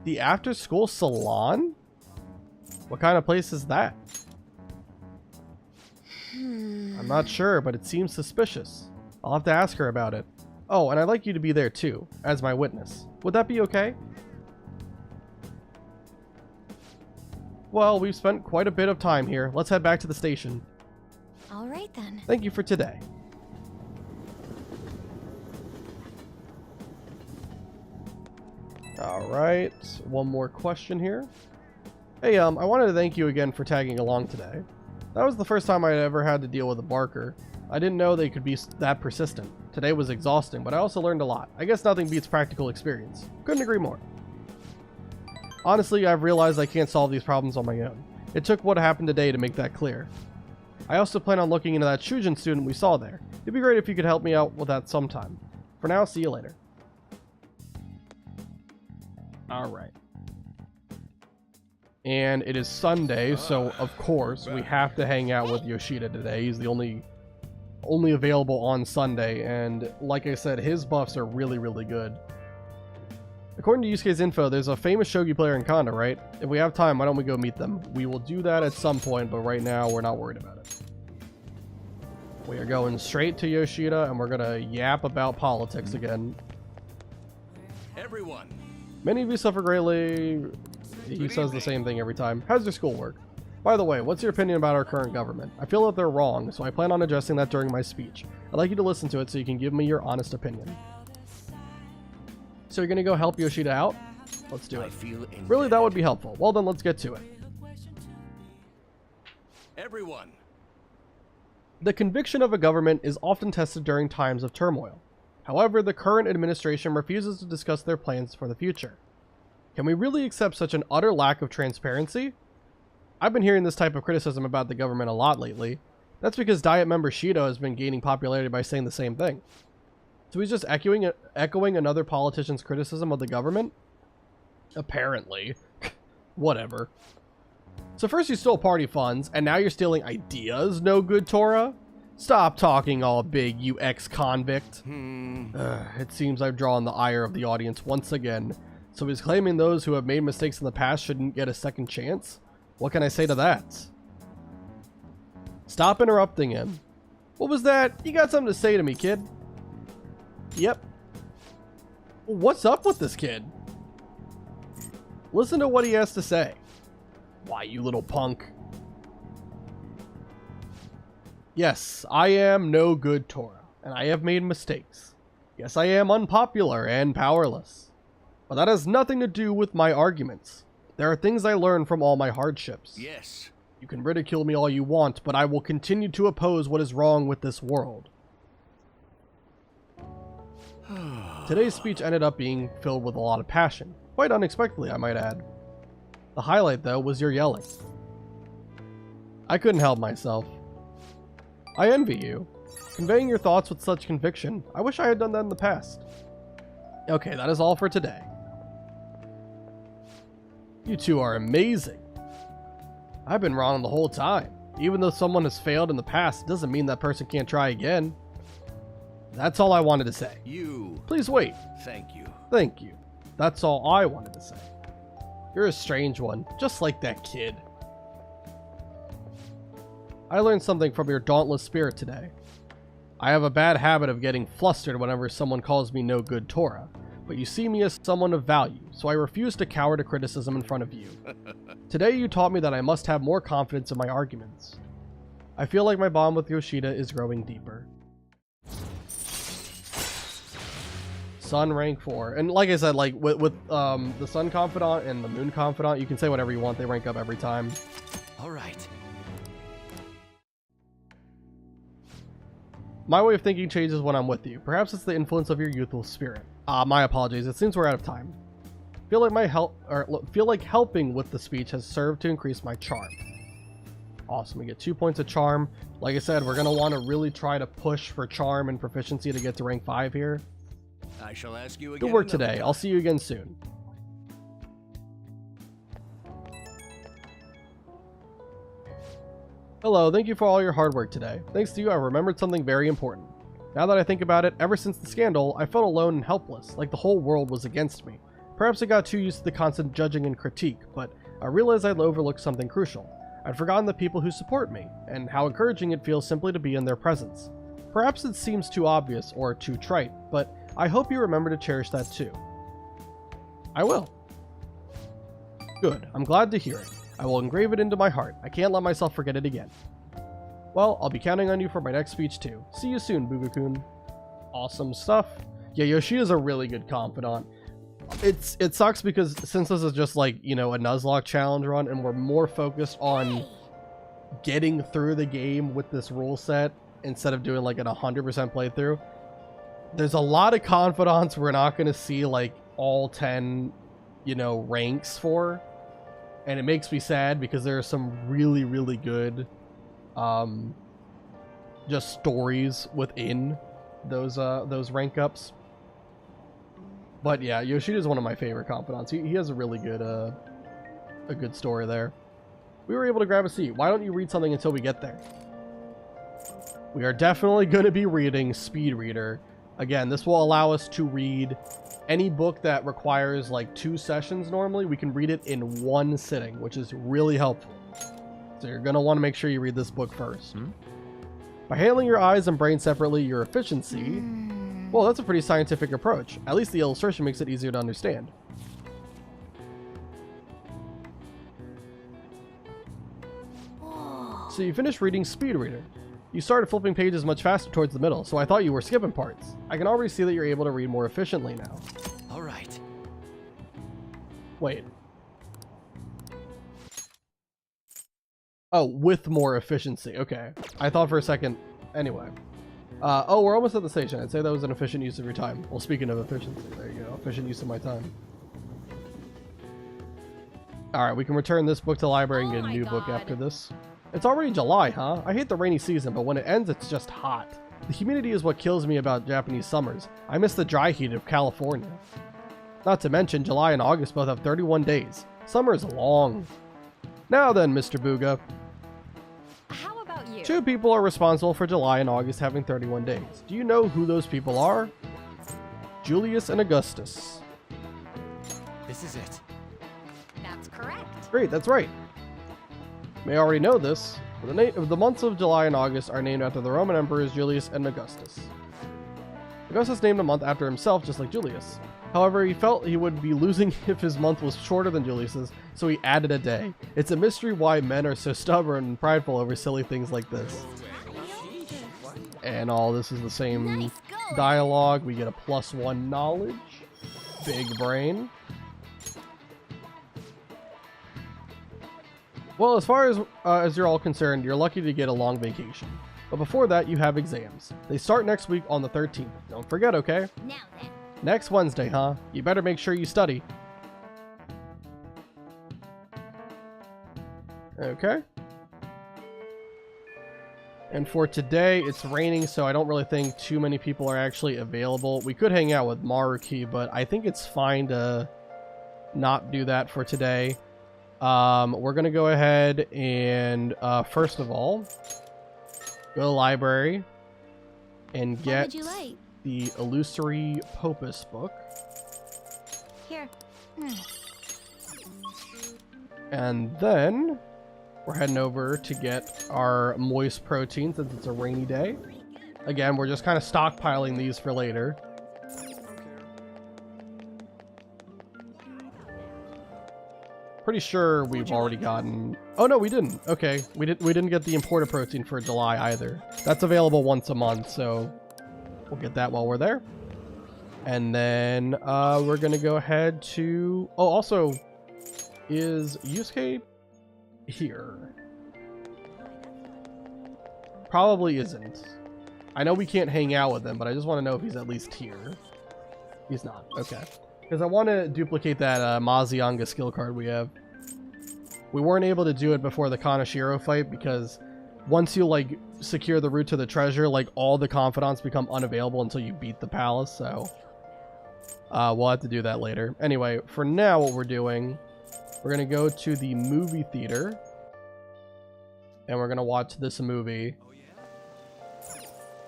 The after-school salon? What kind of place is that? I'm not sure, but it seems suspicious. I'll have to ask her about it. Oh, and I'd like you to be there too, as my witness. Would that be okay? Well, we've spent quite a bit of time here. Let's head back to the station. All right then. Thank you for today. Alright, one more question here. Hey, I wanted to thank you again for tagging along today. That was the first time I ever had to deal with a barker. I didn't know they could be that persistent. Today was exhausting, but I also learned a lot. I guess nothing beats practical experience. Couldn't agree more. Honestly, I've realized I can't solve these problems on my own. It took what happened today to make that clear. I also plan on looking into that Shujin student we saw there. It'd be great if you could help me out with that sometime. For now, see you later. Alright. And it is Sunday, so of course we have to hang out with Yoshida today. He's the only available on Sunday, and like I said, his buffs are really, really good. According to Yusuke's info, there's a famous shogi player in Kanda, right? If we have time, why don't we go meet them? We will do that at some point, but right now we're not worried about it. We are going straight to Yoshida, and we're gonna yap about politics again. Everyone. Many of you suffer greatly. He says the same thing every time. How's your schoolwork? By the way, what's your opinion about our current government? I feel that they're wrong, so I plan on addressing that during my speech. I'd like you to listen to it so you can give me your honest opinion. So you're gonna go help Yoshida out? Let's do it. Really, that would be helpful. Well then, let's get to it. Everyone. The conviction of a government is often tested during times of turmoil. However, the current administration refuses to discuss their plans for the future. Can we really accept such an utter lack of transparency? I've been hearing this type of criticism about the government a lot lately. That's because Diet member Shido has been gaining popularity by saying the same thing. So he's just echoing another politician's criticism of the government? Apparently. Whatever. So first you stole party funds, and now you're stealing ideas, no good Tora? Stop talking all big, you ex-convict. It seems I've drawn the ire of the audience once again. So he's claiming those who have made mistakes in the past shouldn't get a second chance? What can I say to that? Stop interrupting him. What was that? You got something to say to me, kid? Yep. What's up with this kid? Listen to what he has to say. Why, you little punk. Yes, I am no good Tora, and I have made mistakes. Yes, I am unpopular and powerless. But that has nothing to do with my arguments. There are things I learned from all my hardships. Yes. You can ridicule me all you want, but I will continue to oppose what is wrong with this world. Today's speech ended up being filled with a lot of passion. Quite unexpectedly, I might add. The highlight, though, was your yelling. I couldn't help myself. I envy you. Conveying your thoughts with such conviction. I wish I had done that in the past. Okay, that is all for today. You two are amazing. I've been wrong the whole time. Even though someone has failed in the past, it doesn't mean that person can't try again. That's all I wanted to say. Please wait. Thank you. Thank you. That's all I wanted to say. You're a strange one, just like that kid. I learned something from your dauntless spirit today. I have a bad habit of getting flustered whenever someone calls me no good Tora, but you see me as someone of value, so I refuse to cower to criticism in front of you. Today you taught me that I must have more confidence in my arguments. I feel like my bond with Yoshida is growing deeper. Sun rank 4, and like I said, like with the Sun Confidant and the Moon Confidant, you can say whatever you want, they rank up every time. Alright. My way of thinking changes when I'm with you. Perhaps it's the influence of your youthful spirit. My apologies, it seems we're out of time. Feel like helping with the speech has served to increase my charm. Awesome, we get 2 points of charm. Like I said, we're gonna want to really try to push for charm and proficiency to get to rank 5 here. I shall ask you again. Good work today. I'll see you again soon. Hello, thank you for all your hard work today. Thanks to you, I remembered something very important. Now that I think about it, ever since the scandal, I felt alone and helpless, like the whole world was against me. Perhaps I got too used to the constant judging and critique, but I realized I'd overlooked something crucial. I'd forgotten the people who support me, and how encouraging it feels simply to be in their presence. Perhaps it seems too obvious or too trite, but I hope you remember to cherish that too. I will. Good, I'm glad to hear it. I will engrave it into my heart. I can't let myself forget it again. Well, I'll be counting on you for my next speech too. See you soon, Bubu-kun. Awesome stuff. Yeah, Yoshida's a really good confidant. It sucks because since this is just like, you know, a Nuzlocke challenge run and we're more focused on getting through the game with this rule set instead of doing like an 100% playthrough, there's a lot of confidants we're not going to see like all 10, you know, ranks for. And it makes me sad because there are some really, really good just stories within those rank ups. But yeah, Yoshida is one of my favorite confidants. He has a really good a good story there. We were able to grab a seat. Why don't you read something until we get there? We are definitely going to be reading Speed Reader. Again, this will allow us to read any book that requires like 2 sessions normally. We can read it in 1 sitting, which is really helpful. So you're going to want to make sure you read this book first. By handling your eyes and brain separately, your efficiency... Well, that's a pretty scientific approach. At least the illustration makes it easier to understand. So you finished reading Speed Reader. You started flipping pages much faster towards the middle, so I thought you were skipping parts. I can already see that you're able to read more efficiently now. All right. Wait. Oh, with more efficiency. Okay. I thought for a second. Anyway. Oh, we're almost at the station. I'd say that was an efficient use of your time. Well, speaking of efficiency, there you go. Efficient use of my time. Alright, we can return this book to the library and get a new book after this. It's already July, huh? I hate the rainy season, but when it ends, it's just hot. The humidity is what kills me about Japanese summers. I miss the dry heat of California. Not to mention, July and August both have 31 days. Summer is long. Now then, Mr. Booga. How about you? 2 people are responsible for July and August having 31 days. Do you know who those people are? Julius and Augustus. This is it. That's correct. Great, that's right. You may already know this, but the months of July and August are named after the Roman emperors Julius and Augustus. Augustus named a month after himself, just like Julius. However, he felt he would be losing if his month was shorter than Julius's, so he added a day. It's a mystery why men are so stubborn and prideful over silly things like this. And all this is the same dialogue. We get a +1 knowledge. Big brain. Well, as far as you're all concerned, you're lucky to get a long vacation. But before that, you have exams. They start next week on the 13th. Don't forget, okay? Now then. Next Wednesday, huh? You better make sure you study. Okay. And for today, it's raining, so I don't really think too many people are actually available. We could hang out with Maruki, but I think it's fine to not do that for today. We're going to go ahead and, first of all, go to the library and get the Illusory Popus book. Here. And then we're heading over to get our moist protein since it's a rainy day. Again, we're just kind of stockpiling these for later. Pretty sure we've already gotten... Oh no, we didn't. Okay, we didn't get the imported protein for July either. That's available once a month, so we'll get that while we're there. And then we're gonna go ahead to... Oh, also, is Yusuke here? Probably isn't. I know we can't hang out with him, but I just want to know if he's at least here. He's not. Okay. Because I want to duplicate that Mazuyanga skill card we have. We weren't able to do it before the Kaneshiro fight because once you like secure the route to the treasure, like all the confidants become unavailable until you beat the palace. So we'll have to do that later. Anyway, for now, what we're doing, we're gonna go to the movie theater and we're gonna watch this movie,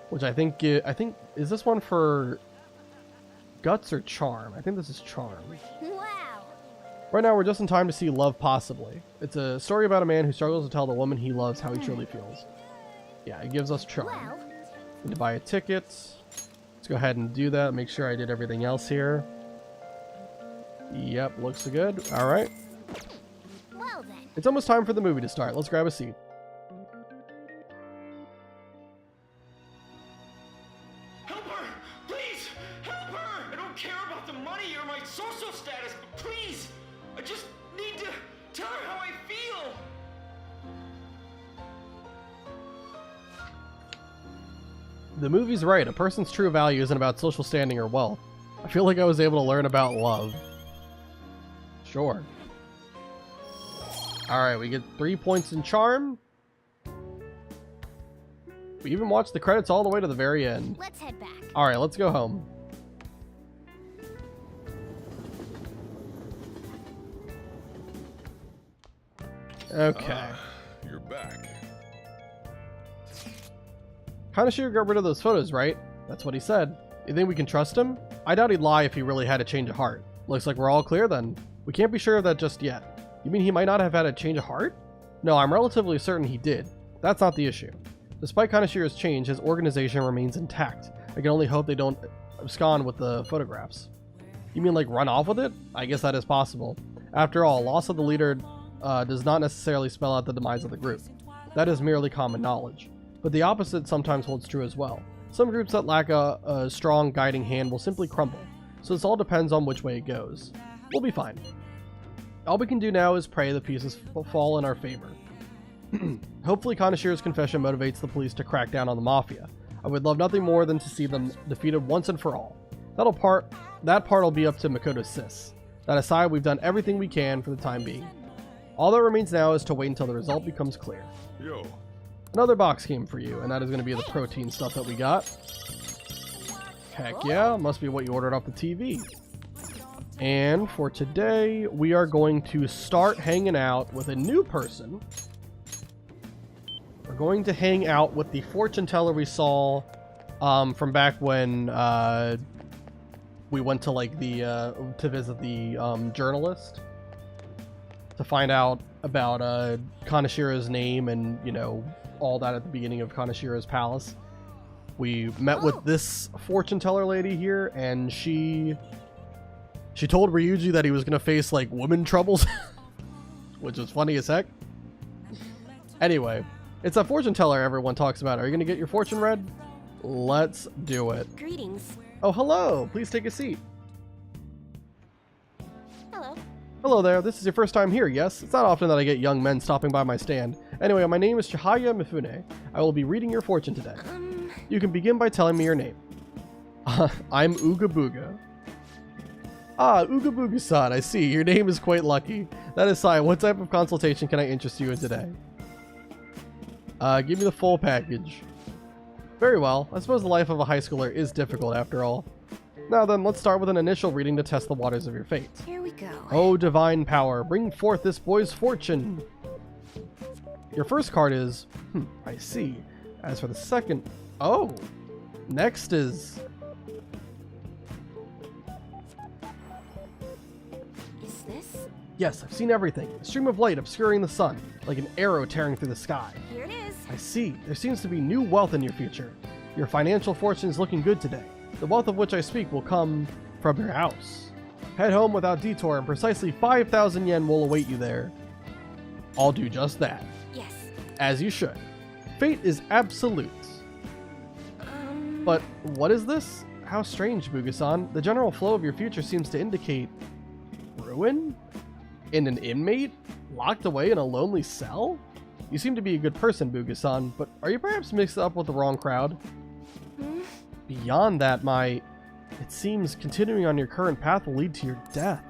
which I think is this one for Guts or Charm? I think this is Charm. Wow. Right now, we're just in time to see Love Possibly. It's a story about a man who struggles to tell the woman he loves how he truly feels. Yeah, it gives us Charm. Well. Need to buy a ticket. Let's go ahead and do that. Make sure I did everything else here. Yep, looks good. All right. Well then. It's almost time for the movie to start. Let's grab a seat. Help her! Please! Help her! I don't care about the money or my social status, but please! I just need to tell her how I feel! The movie's right. A person's true value isn't about social standing or wealth. I feel like I was able to learn about love. Sure. Alright, we get 3 points in Charm. We even watched the credits all the way to the very end. Let's head back. Alright, let's go home. Okay. You're back. Kaneshiro got rid of those photos, right? That's what he said. You think we can trust him? I doubt he'd lie if he really had a change of heart. Looks like we're all clear then. We can't be sure of that just yet. You mean he might not have had a change of heart? No, I'm relatively certain he did. That's not the issue. Despite Kaneshiro's change, his organization remains intact. I can only hope they don't abscond with the photographs. You mean like run off with it? I guess that is possible. After all, loss of the leader does not necessarily spell out the demise of the group. that is merely common knowledge. But the opposite sometimes holds true as well. Some groups that lack a strong guiding hand will simply crumble, so this all depends on which way it goes. We'll be fine. All we can do now is pray the pieces fall in our favor. Hopefully Kanashiro's confession motivates the police to crack down on the Mafia. I would love nothing more than to see them defeated once and for all. That part will be up to Makoto's sis. That aside, we've done everything we can for the time being. All that remains now is to wait until the result becomes clear. Yo. Another box came for you, and that is going to be the protein stuff that we got. Heck yeah, must be what you ordered off the TV. And for today, we are going to start hanging out with a new person. We're going to hang out with the fortune teller we saw from back when we went to like the to visit the journalist to find out about Kanashiro's name and, you know, all that at the beginning of Kanashiro's palace. We met with this fortune teller lady here, and she told Ryuji that he was gonna face like woman troubles, which was funny as heck. Anyway, it's a fortune teller everyone talks about. Are you gonna get your fortune read? Let's do it. Greetings. Oh, hello. Please take a seat. Hello. Hello there. This is your first time here, yes? It's not often that I get young men stopping by my stand. Anyway, my name is Chihaya Mifune. I will be reading your fortune today. You can begin by telling me your name. I'm Ooga Booga. Ah, Ooga Booga-san, I see. Your name is quite lucky. That aside, what type of consultation can I interest you in today? Give me the full package. Very well. I suppose the life of a high schooler is difficult after all. Now then, let's start with an initial reading to test the waters of your fate. Here we go. Oh, divine power, bring forth this boy's fortune. Your first card is... I see. As for the second... Oh! Next is... Is this? Yes, I've seen everything. A stream of light obscuring the sun, like an arrow tearing through the sky. Here it is. I see. There seems to be new wealth in your future. Your financial fortune is looking good today. The wealth of which I speak will come from your house. Head home without detour, and precisely 5,000 yen will await you there. I'll do just that. Yes. As you should. Fate is absolute. But what is this? How strange, Booga-san. The general flow of your future seems to indicate... ruin? In an inmate? Locked away in a lonely cell? You seem to be a good person, Booga-san, but are you perhaps mixed up with the wrong crowd? Beyond that, it seems continuing on your current path will lead to your death.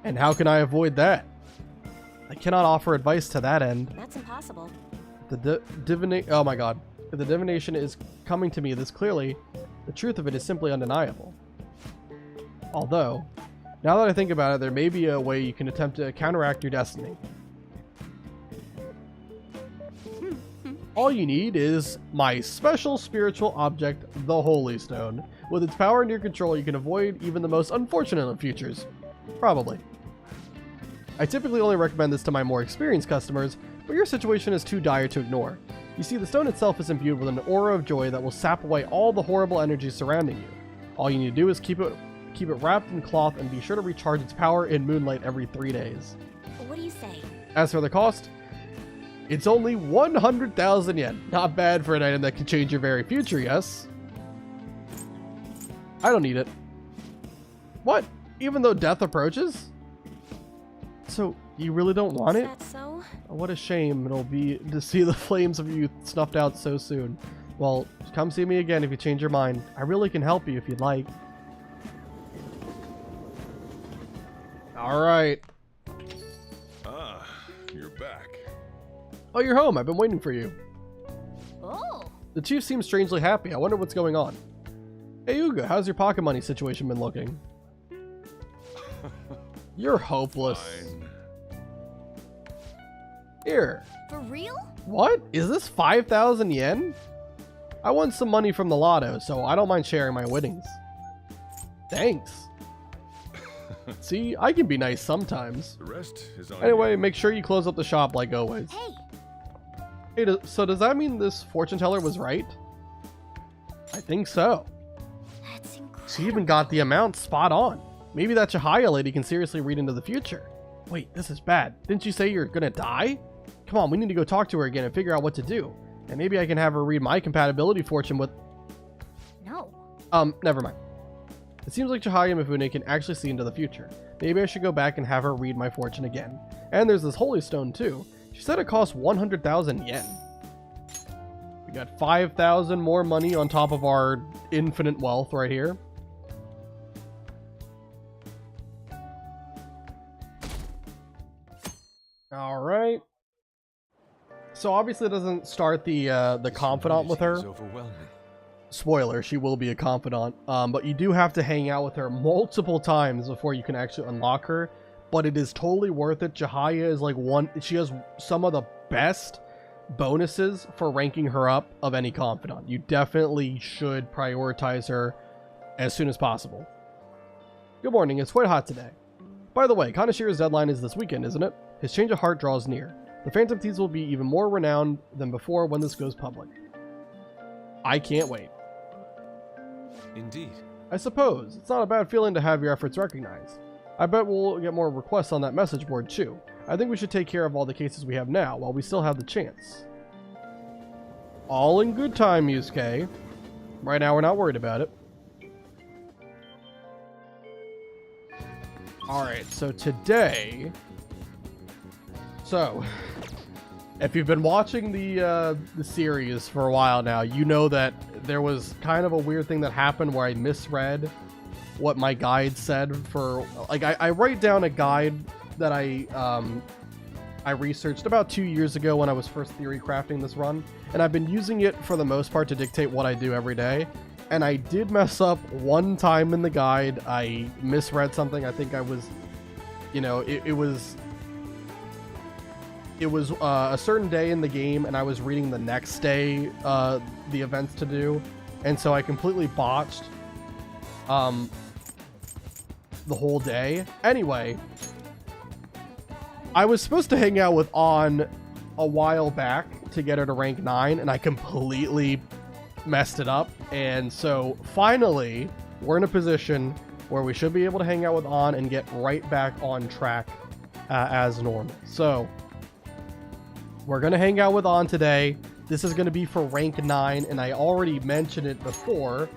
And how can I avoid that? I cannot offer advice to that end. That's impossible. Oh my god. If the divination is coming to me this clearly, the truth of it is simply undeniable. Although, now that I think about it, there may be a way you can attempt to counteract your destiny. All you need is my special spiritual object, the Holy Stone. With its power in your control, you can avoid even the most unfortunate of futures. Probably. I typically only recommend this to my more experienced customers, but your situation is too dire to ignore. You see, the stone itself is imbued with an aura of joy that will sap away all the horrible energy surrounding you. All you need to do is keep it wrapped in cloth and be sure to recharge its power in moonlight every 3 days. What do you say? As for the cost, it's only 100,000 yen. Not bad for an item that can change your very future, yes? I don't need it. What? Even though death approaches? So, you really don't want Is it? that so? What a shame it'll be to see the flames of youth snuffed out so soon. Well, come see me again if you change your mind. I really can help you if you'd like. Alright. Ah, you're back. Oh, you're home. I've been waiting for you. Oh. The chief seems strangely happy. I wonder what's going on. Hey, Uga, how's your pocket money situation been looking? You're hopeless. Fine. Here. For real? What? Is this 5,000 yen? I won some money from the lotto, so I don't mind sharing my winnings. Thanks. See, I can be nice sometimes. The rest is on Anyway, you. make sure you close up the shop like always. Hey. Hey, so does that mean this fortune teller was right? I think so. That's incredible. She even got the amount spot on. Maybe that Chihaya lady can seriously read into the future. Wait, this is bad. Didn't you say you're gonna die? Come on, we need to go talk to her again and figure out what to do. And maybe I can have her read my compatibility fortune with... No. Never mind. It seems like Chihaya Mifune can actually see into the future. Maybe I should go back and have her read my fortune again. And there's this holy stone too. She said it costs 100,000 yen. We got 5,000 more money on top of our infinite wealth right here. All right. So obviously it doesn't start the confidant with her. Spoiler, she will be a confidant. But you do have to hang out with her multiple times before you can actually unlock her. But it is totally worth it. Chihaya is like she has some of the best bonuses for ranking her up of any confidant. You definitely should prioritize her as soon as possible. Good morning, it's quite hot today. By the way, Kaneshira's deadline is this weekend, isn't it? His change of heart draws near. The Phantom Thieves will be even more renowned than before when this goes public. I can't wait. Indeed. I suppose. It's not a bad feeling to have your efforts recognized. I bet we'll get more requests on that message board too. I think we should take care of all the cases we have now while we still have the chance. All in good time, Yusuke. Right now we're not worried about it. Alright, so today... So, if you've been watching the series for a while now, you know that there was kind of a weird thing that happened where I misread what my guide said for... Like, I write down a guide that I researched about 2 years ago when I was first theory crafting this run, and I've been using it for the most part to dictate what I do every day. And I did mess up one time in the guide. I misread something. I think I was, you know, it was a certain day in the game, and I was reading the next day the events to do, and so I completely botched the whole day. Anyway, I was supposed to hang out with An a while back to get her to rank 9, and I completely messed it up. And so finally, we're in a position where we should be able to hang out with An and get right back on track as normal. So we're going to hang out with An today. This is going to be for rank 9, and I already mentioned it before,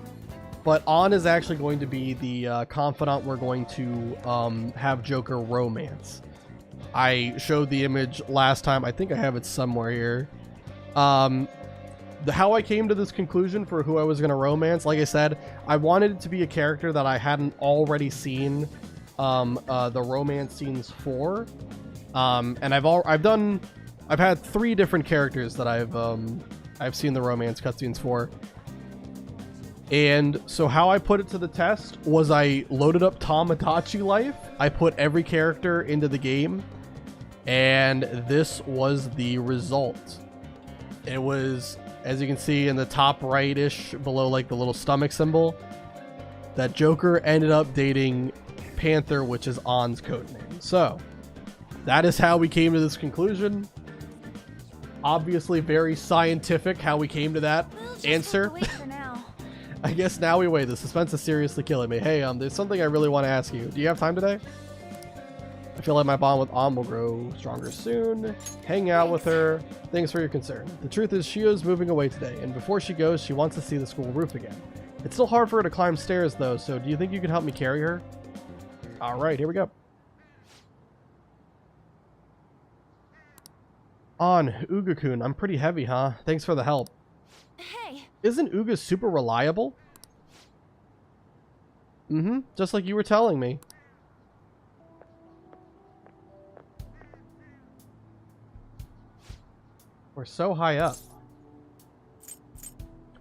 but An is actually going to be the confidant we're going to have Joker romance. I showed the image last time. I think I have it somewhere here. How I came to this conclusion for who I was going to romance, like I said, I wanted it to be a character that I hadn't already seen the romance scenes for. And I've had 3 different characters that I've seen the romance cutscenes for. And so how I put it to the test was I loaded up Tamagotchi Life. I put every character into the game, and this was the result. It was, as you can see in the top right-ish, below like the little stomach symbol, that Joker ended up dating Panther, which is An's codename. So that is how we came to this conclusion. Obviously very scientific how we came to that answer. I guess now we wait. The suspense is seriously killing me. Hey, there's something I really want to ask you. Do you have time today? I feel like my bond with An will grow stronger soon. Hang out with her. Thanks for your concern. The truth is, Shio's moving away today, and before she goes, she wants to see the school roof again. It's still hard for her to climb stairs, though, so do you think you can help me carry her? Alright, here we go. An, Uga-kun, I'm pretty heavy, huh? Thanks for the help. Hey. Isn't Uga super reliable? Just like you were telling me. We're so high up.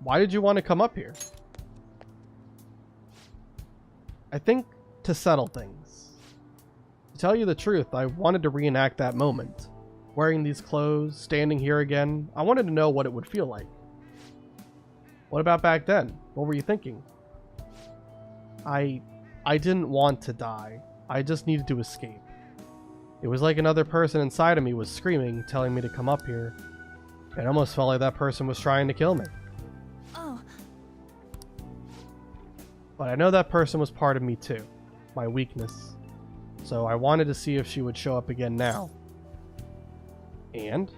Why did you want to come up here? I think to settle things. To tell you the truth, I wanted to reenact that moment. Wearing these clothes, standing here again, I wanted to know what it would feel like. What about back then? What were you thinking? I didn't want to die. I just needed to escape. It was like another person inside of me was screaming, telling me to come up here. It almost felt like that person was trying to kill me. Oh. But I know that person was part of me too. My weakness. So I wanted to see if she would show up again now. And?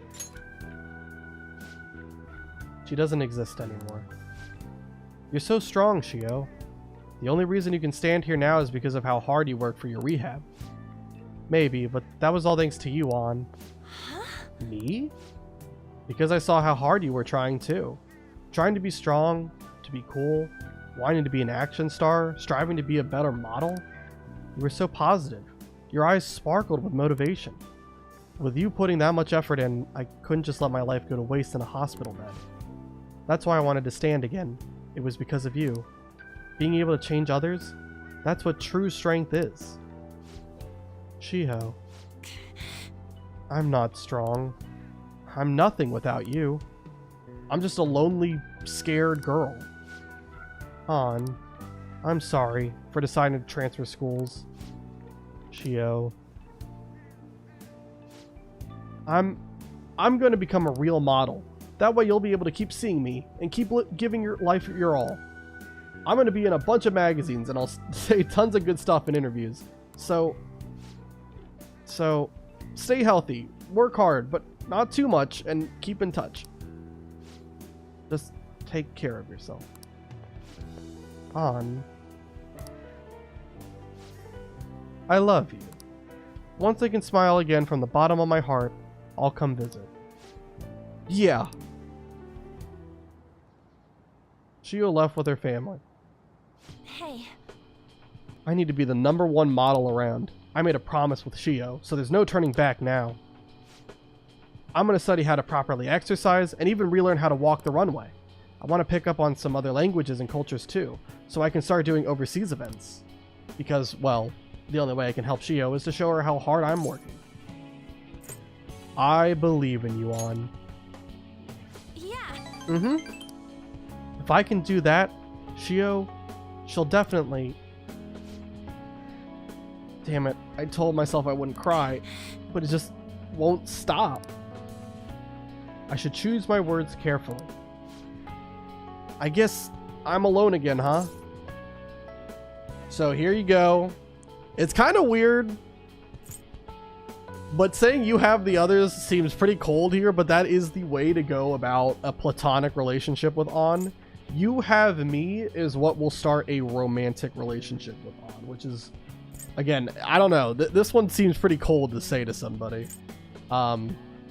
She doesn't exist anymore. You're so strong, Shio. The only reason you can stand here now is because of how hard you worked for your rehab. Maybe, but that was all thanks to you, An. Huh? Me? Because I saw how hard you were trying too. Trying to be strong, to be cool, wanting to be an action star, striving to be a better model. You were so positive. Your eyes sparkled with motivation. With you putting that much effort in, I couldn't just let my life go to waste in a hospital bed. That's why I wanted to stand again. It was because of you. Being able to change others, that's what true strength is. Shiho. I'm not strong. I'm nothing without you. I'm just a lonely, scared girl. An, I'm sorry for deciding to transfer schools. Shio. I'm going to become a real model. That way you'll be able to keep seeing me and keep giving your life your all. I'm going to be in a bunch of magazines and I'll say tons of good stuff in interviews. So stay healthy, work hard, but not too much, and keep in touch. Just take care of yourself. An, I love you. Once I can smile again from the bottom of my heart, I'll come visit. Yeah. Shio left with her family. Hey. I need to be the #1 model around. I made a promise with Shio, so there's no turning back now. I'm going to study how to properly exercise and even relearn how to walk the runway. I want to pick up on some other languages and cultures too, so I can start doing overseas events. Because, well, the only way I can help Shio is to show her how hard I'm working. I believe in you, An. Yeah. If I can do that, Shio, she'll definitely... Damn it, I told myself I wouldn't cry, but it just won't stop. I should choose my words carefully. I guess I'm alone again, huh? So here you go. It's kind of weird, but saying you have the others seems pretty cold here, but that is the way to go about a platonic relationship with An. You have me is what will start a romantic relationship with An, which is, again, I don't know. This one seems pretty cold to say to somebody.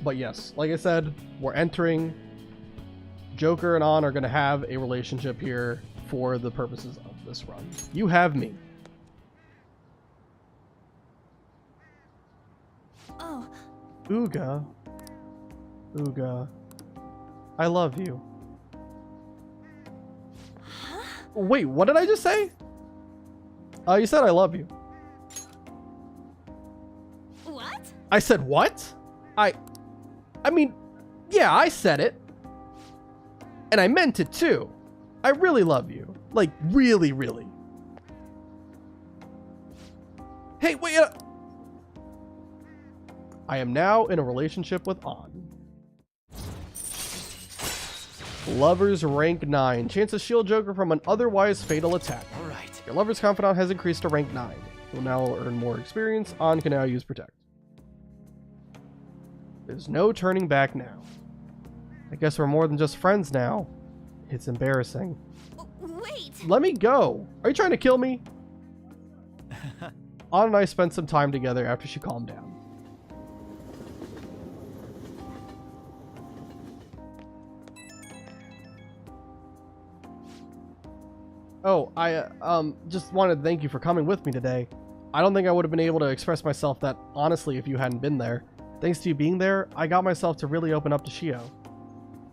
But yes, like I said, we're entering. Joker and An are going to have a relationship here for the purposes of this run. You have me. Oh. Uga. Uga. I love you. Huh? Wait, what did I just say? You said I love you. What? I said what? I mean, yeah, I said it. And I meant it too. I really love you. Like, really, really. Hey, wait. I am now in a relationship with An. Lovers rank 9. Chance to shield Joker from an otherwise fatal attack. Alright. Your lover's confidant has increased to rank 9. You'll now earn more experience. An can now use protect. There's no turning back now. I guess we're more than just friends now. It's embarrassing. Wait! Let me go! Are you trying to kill me? An and I spent some time together after she calmed down. Oh, I just wanted to thank you for coming with me today. I don't think I would have been able to express myself that honestly if you hadn't been there. Thanks to you being there, I got myself to really open up to Shio.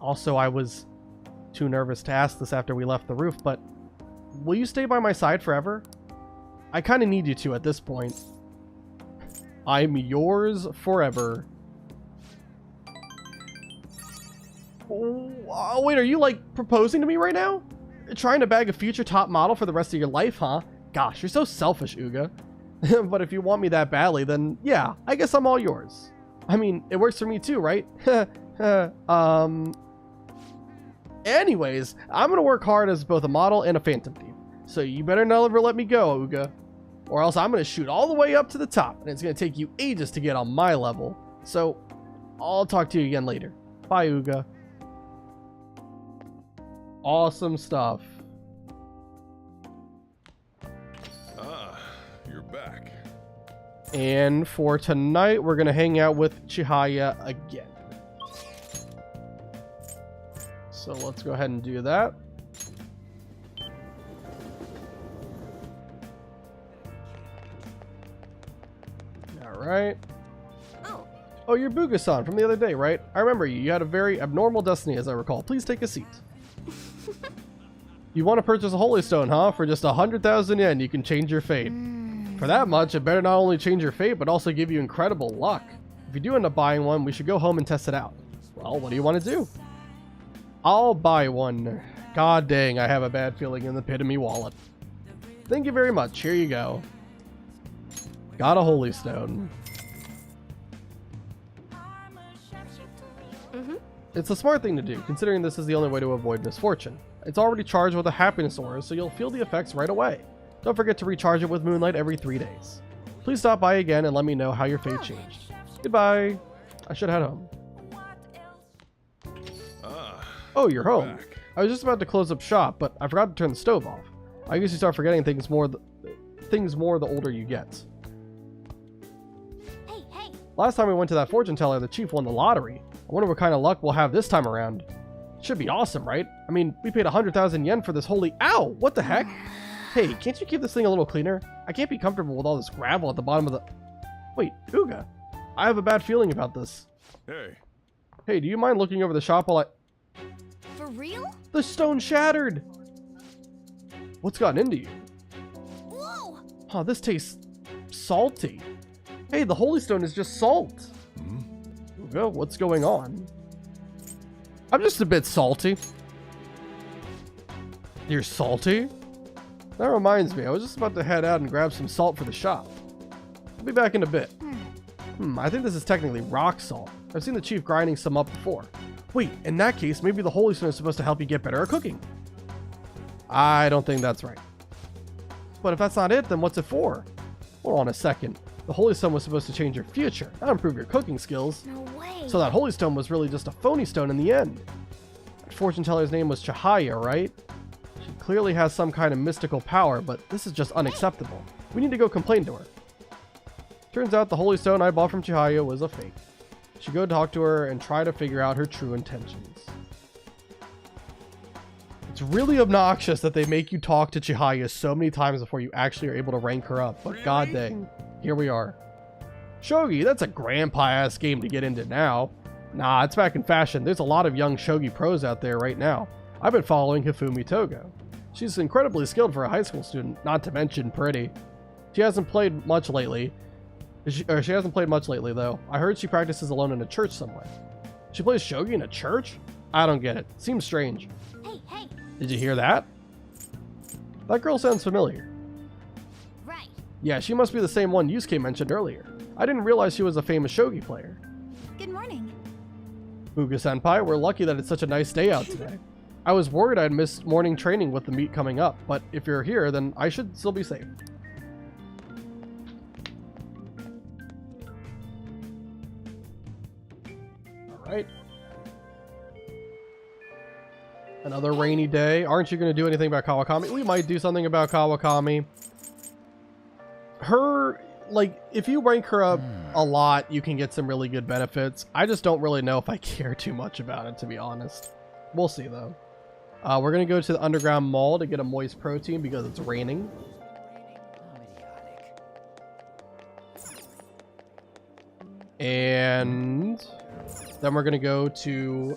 Also, I was too nervous to ask this after we left the roof, but will you stay by my side forever? I kind of need you to at this point. I'm yours forever. Oh, wait, are you like proposing to me right now? Trying to bag a future top model for the rest of your life, huh? Gosh, you're so selfish, Uga. But if you want me that badly, then yeah, I guess I'm all yours. I mean, it works for me too, right? Anyways, I'm gonna work hard as both a model and a phantom thief. So you better never let me go, Uga. Or else I'm gonna shoot all the way up to the top, and it's gonna take you ages to get on my level. So, I'll talk to you again later. Bye, Uga. Awesome stuff. Ah, you're back. And for tonight, we're going to hang out with Chihaya again. So let's go ahead and do that. Alright. Oh, you're Buga-san from the other day, right? I remember you. You had a very abnormal destiny, as I recall. Please take a seat. You want to purchase a holy stone, huh? For just 100,000 yen, you can change your fate. For that much, it better not only change your fate, but also give you incredible luck. If you do end up buying one, we should go home and test it out. Well, what do you want to do? I'll buy one. God dang, I have a bad feeling in the pit of me wallet. Thank you very much. Here you go. Got a holy stone. It's a smart thing to do, considering this is the only way to avoid misfortune. It's already charged with a happiness aura, so you'll feel the effects right away. Don't forget to recharge it with moonlight every 3 days. Please stop by again and let me know how your fate changed. Goodbye. I should head home. Oh, you're home. I was just about to close up shop, but I forgot to turn the stove off. I guess you start forgetting things more the older you get. Hey. Last time we went to that fortune teller, the chief won the lottery. I wonder what kind of luck we'll have this time around. Should be awesome, right? I mean, we paid 100,000 yen for this holy... Ow! What the heck? Hey, can't you keep this thing a little cleaner? I can't be comfortable with all this gravel at the bottom of the... Wait, Uga. I have a bad feeling about this. Hey, do you mind looking over the shop while I... For real? The stone shattered! What's gotten into you? Whoa! Huh, this tastes... salty. Hey, the holy stone is just salt. Uga, what's going on? I'm just a bit salty. You're salty? That reminds me, I was just about to head out and grab some salt for the shop. I'll be back in a bit. I think this is technically rock salt. I've seen the chief grinding some up before. Wait, in that case, maybe the holy stone is supposed to help you get better at cooking. I don't think that's right. But if that's not it, then what's it for? Hold on a second. The holy stone was supposed to change your future, not improve your cooking skills. No way. So that holy stone was really just a phony stone in the end. That fortune teller's name was Chihaya, right? She clearly has some kind of mystical power, but this is just unacceptable. We need to go complain to her. Turns out the holy stone I bought from Chihaya was a fake. Should go talk to her and try to figure out her true intentions. It's really obnoxious that they make you talk to Chihaya so many times before you actually are able to rank her up, but god dang, here we are. Shogi, that's a grandpa-ass game to get into now. Nah, it's back in fashion. There's a lot of young shogi pros out there right now. I've been following Hifumi Togo. She's incredibly skilled for a high school student, not to mention pretty. She hasn't played much lately. She hasn't played much lately, though. I heard she practices alone in a church somewhere. She plays shogi in a church? I don't get it. Seems strange. Hey. Did you hear that? That girl sounds familiar. Right. Yeah, she must be the same one Yusuke mentioned earlier. I didn't realize she was a famous shogi player. Good morning. Uga-senpai, we're lucky that it's such a nice day out today. I was worried I'd miss morning training with the meet coming up, but if you're here, then I should still be safe. Alright. Another rainy day. Aren't you going to do anything about Kawakami? We might do something about Kawakami. Her, like, if you rank her up a lot, you can get some really good benefits. I just don't really know if I care too much about it, to be honest. We'll see, though. We're going to go to the underground mall to get a moist protein because it's raining. And then we're going to go to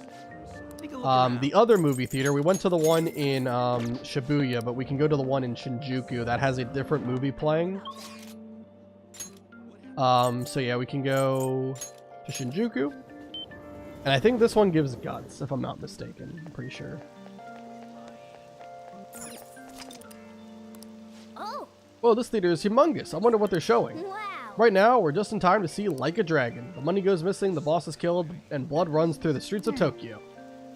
the other movie theater. We went to the one in Shibuya, but we can go to the one in Shinjuku that has a different movie playing. So yeah, we can go to Shinjuku. And I think this one gives guts, if I'm not mistaken. I'm pretty sure. Oh! Whoa, this theater is humongous. I wonder what they're showing. Wow! Right now, we're just in time to see Like a Dragon. The money goes missing, the boss is killed, and blood runs through the streets of Tokyo.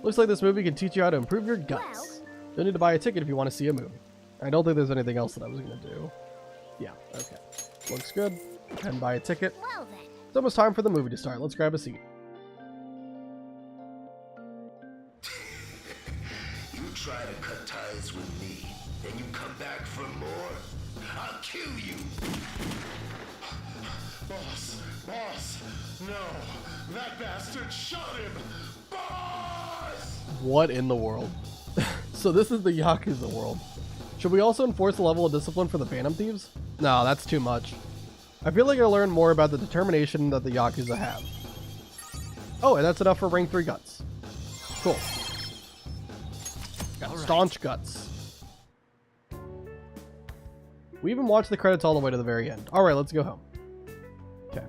Looks like this movie can teach you how to improve your guts. You'll need to buy a ticket if you want to see a movie. I don't think there's anything else that I was going to do. Yeah, okay. Looks good. And buy a ticket. Well then. It's almost time for the movie to start. Let's grab a seat. try to cut ties with me, and you come back for more, I'll kill you! Boss! No! That bastard shot him! Boss! What in the world? So this is the Yakuza world. Should we also enforce a level of discipline for the Phantom Thieves? No, that's too much. I feel like I learned more about the determination that the Yakuza have. Oh, and that's enough for rank 3 guts. Cool. Got staunch guts. We even watched the credits all the way to the very end. Alright, let's go home. Okay.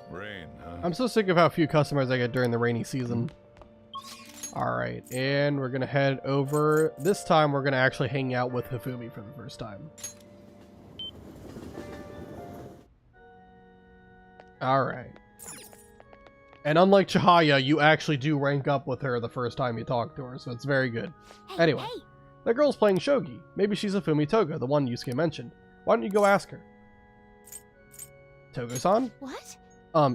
Rain, huh? I'm so sick of how few customers I get during the rainy season. Alright, and we're gonna head over. This time we're gonna actually hang out with Hifumi for the first time. Alright. And unlike Chihaya, you actually do rank up with her the first time you talk to her, so it's very good. Anyway, that girl's playing shogi. Maybe she's Hifumi Toga, the one Yusuke mentioned. Why don't you go ask her? Togo-san? What?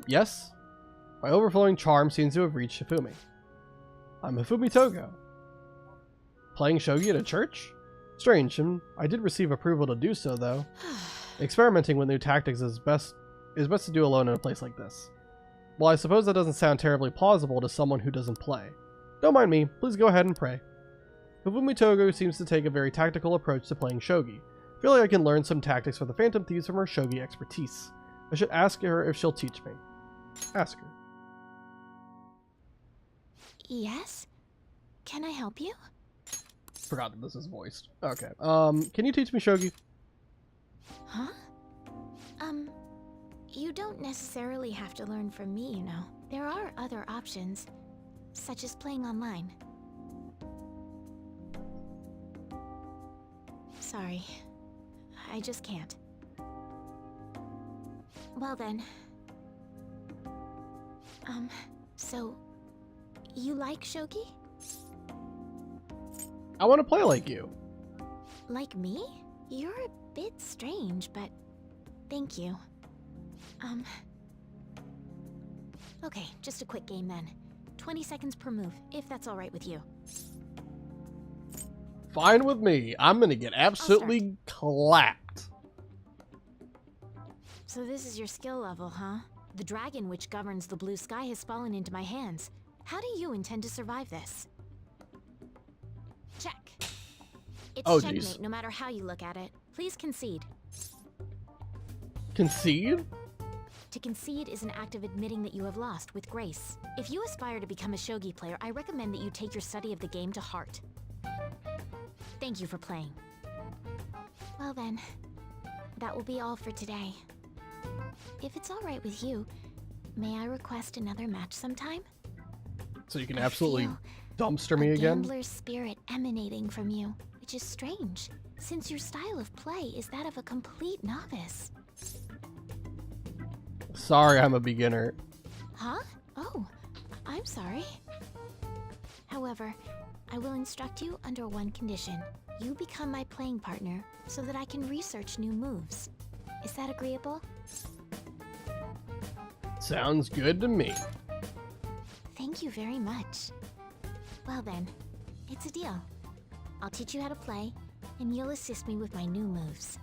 Yes? My overflowing charm seems to have reached Hifumi. I'm Hifumi Togo. Playing shogi at a church? Strange, and I did receive approval to do so, though. Experimenting with new tactics is best to do alone in a place like this. Well, I suppose that doesn't sound terribly plausible to someone who doesn't play. Don't mind me, please go ahead and pray. Hifumi Togo seems to take a very tactical approach to playing shogi. I feel like I can learn some tactics for the Phantom Thieves from her shogi expertise. I should ask her if she'll teach me. Ask her. Yes? Can I help you? Forgot that this is voiced. Okay. Can you teach me shogi? Huh? You don't necessarily have to learn from me, you know. There are other options, such as playing online. Sorry. I just can't. Well then. So, you like shogi? I want to play like you. Like me? You're a bit strange, but thank you. Okay, just a quick game then. 20 seconds per move, if that's alright with you. Fine with me. I'm gonna get absolutely clapped. So this is your skill level, huh? The dragon which governs the blue sky has fallen into my hands. How do you intend to survive this? Check. It's checkmate no matter how you look at it. Please concede. Concede? To concede is an act of admitting that you have lost with grace. If you aspire to become a shogi player, I recommend that you take your study of the game to heart. Thank you for playing. Well then, that will be all for today. If it's alright with you, may I request another match sometime? So you can absolutely dumpster me again? Gambler's spirit emanating from you, which is strange, since your style of play is that of a complete novice. Sorry, I'm a beginner. Huh? Oh, I'm sorry. However, I will instruct you under one condition. You become my playing partner so that I can research new moves. Is that agreeable? Sounds good to me. Thank you very much. Well then, it's a deal. I'll teach you how to play, and you'll assist me with my new moves.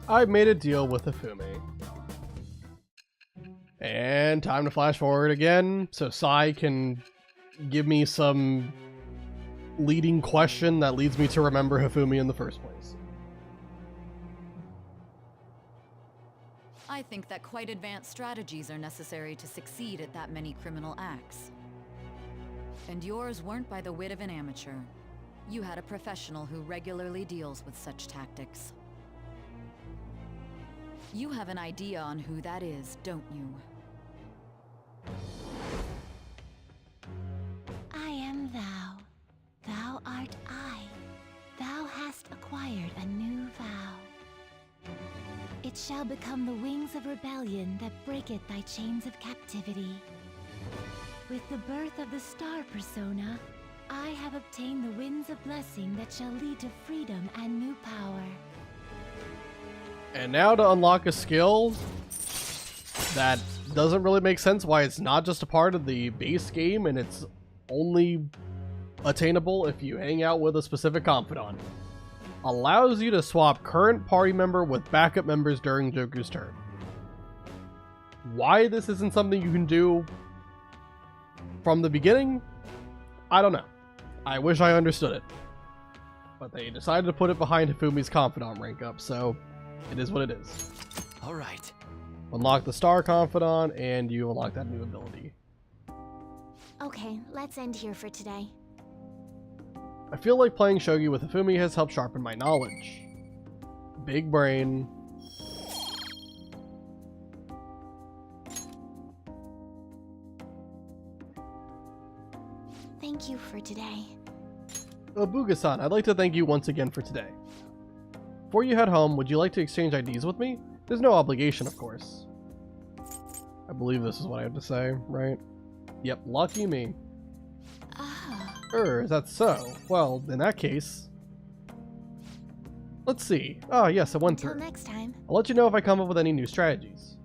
I've made a deal with Hifumi. And time to flash forward again, so Sai can give me some leading question that leads me to remember Hifumi in the first place. I think that quite advanced strategies are necessary to succeed at that many criminal acts. And yours weren't by the wit of an amateur. You had a professional who regularly deals with such tactics. You have an idea on who that is, don't you? I am thou. Thou art I. Thou hast acquired a new vow. It shall become the wings of rebellion that breaketh thy chains of captivity. With the birth of the star persona, I have obtained the winds of blessing that shall lead to freedom and new power. And now to unlock a skill, that doesn't really make sense why it's not just a part of the base game and it's only attainable if you hang out with a specific confidant. Allows you to swap current party member with backup members during Joker's turn. Why this isn't something you can do from the beginning, I don't know. I wish I understood it. But they decided to put it behind Hifumi's confidant rank up, so it is what it is. Alright. Unlock the Star Confidant, and you unlock that new ability. Okay, let's end here for today. I feel like playing shogi with Hifumi has helped sharpen my knowledge. Big brain. Thank you for today. Abuga-san, I'd like to thank you once again for today. Before you head home, would you like to exchange IDs with me? There's no obligation, of course. I believe this is what I have to say, right? Yep, lucky me. Is that so? Well, in that case... Let's see. Oh, yes, it went through. Until next time. I'll let you know if I come up with any new strategies.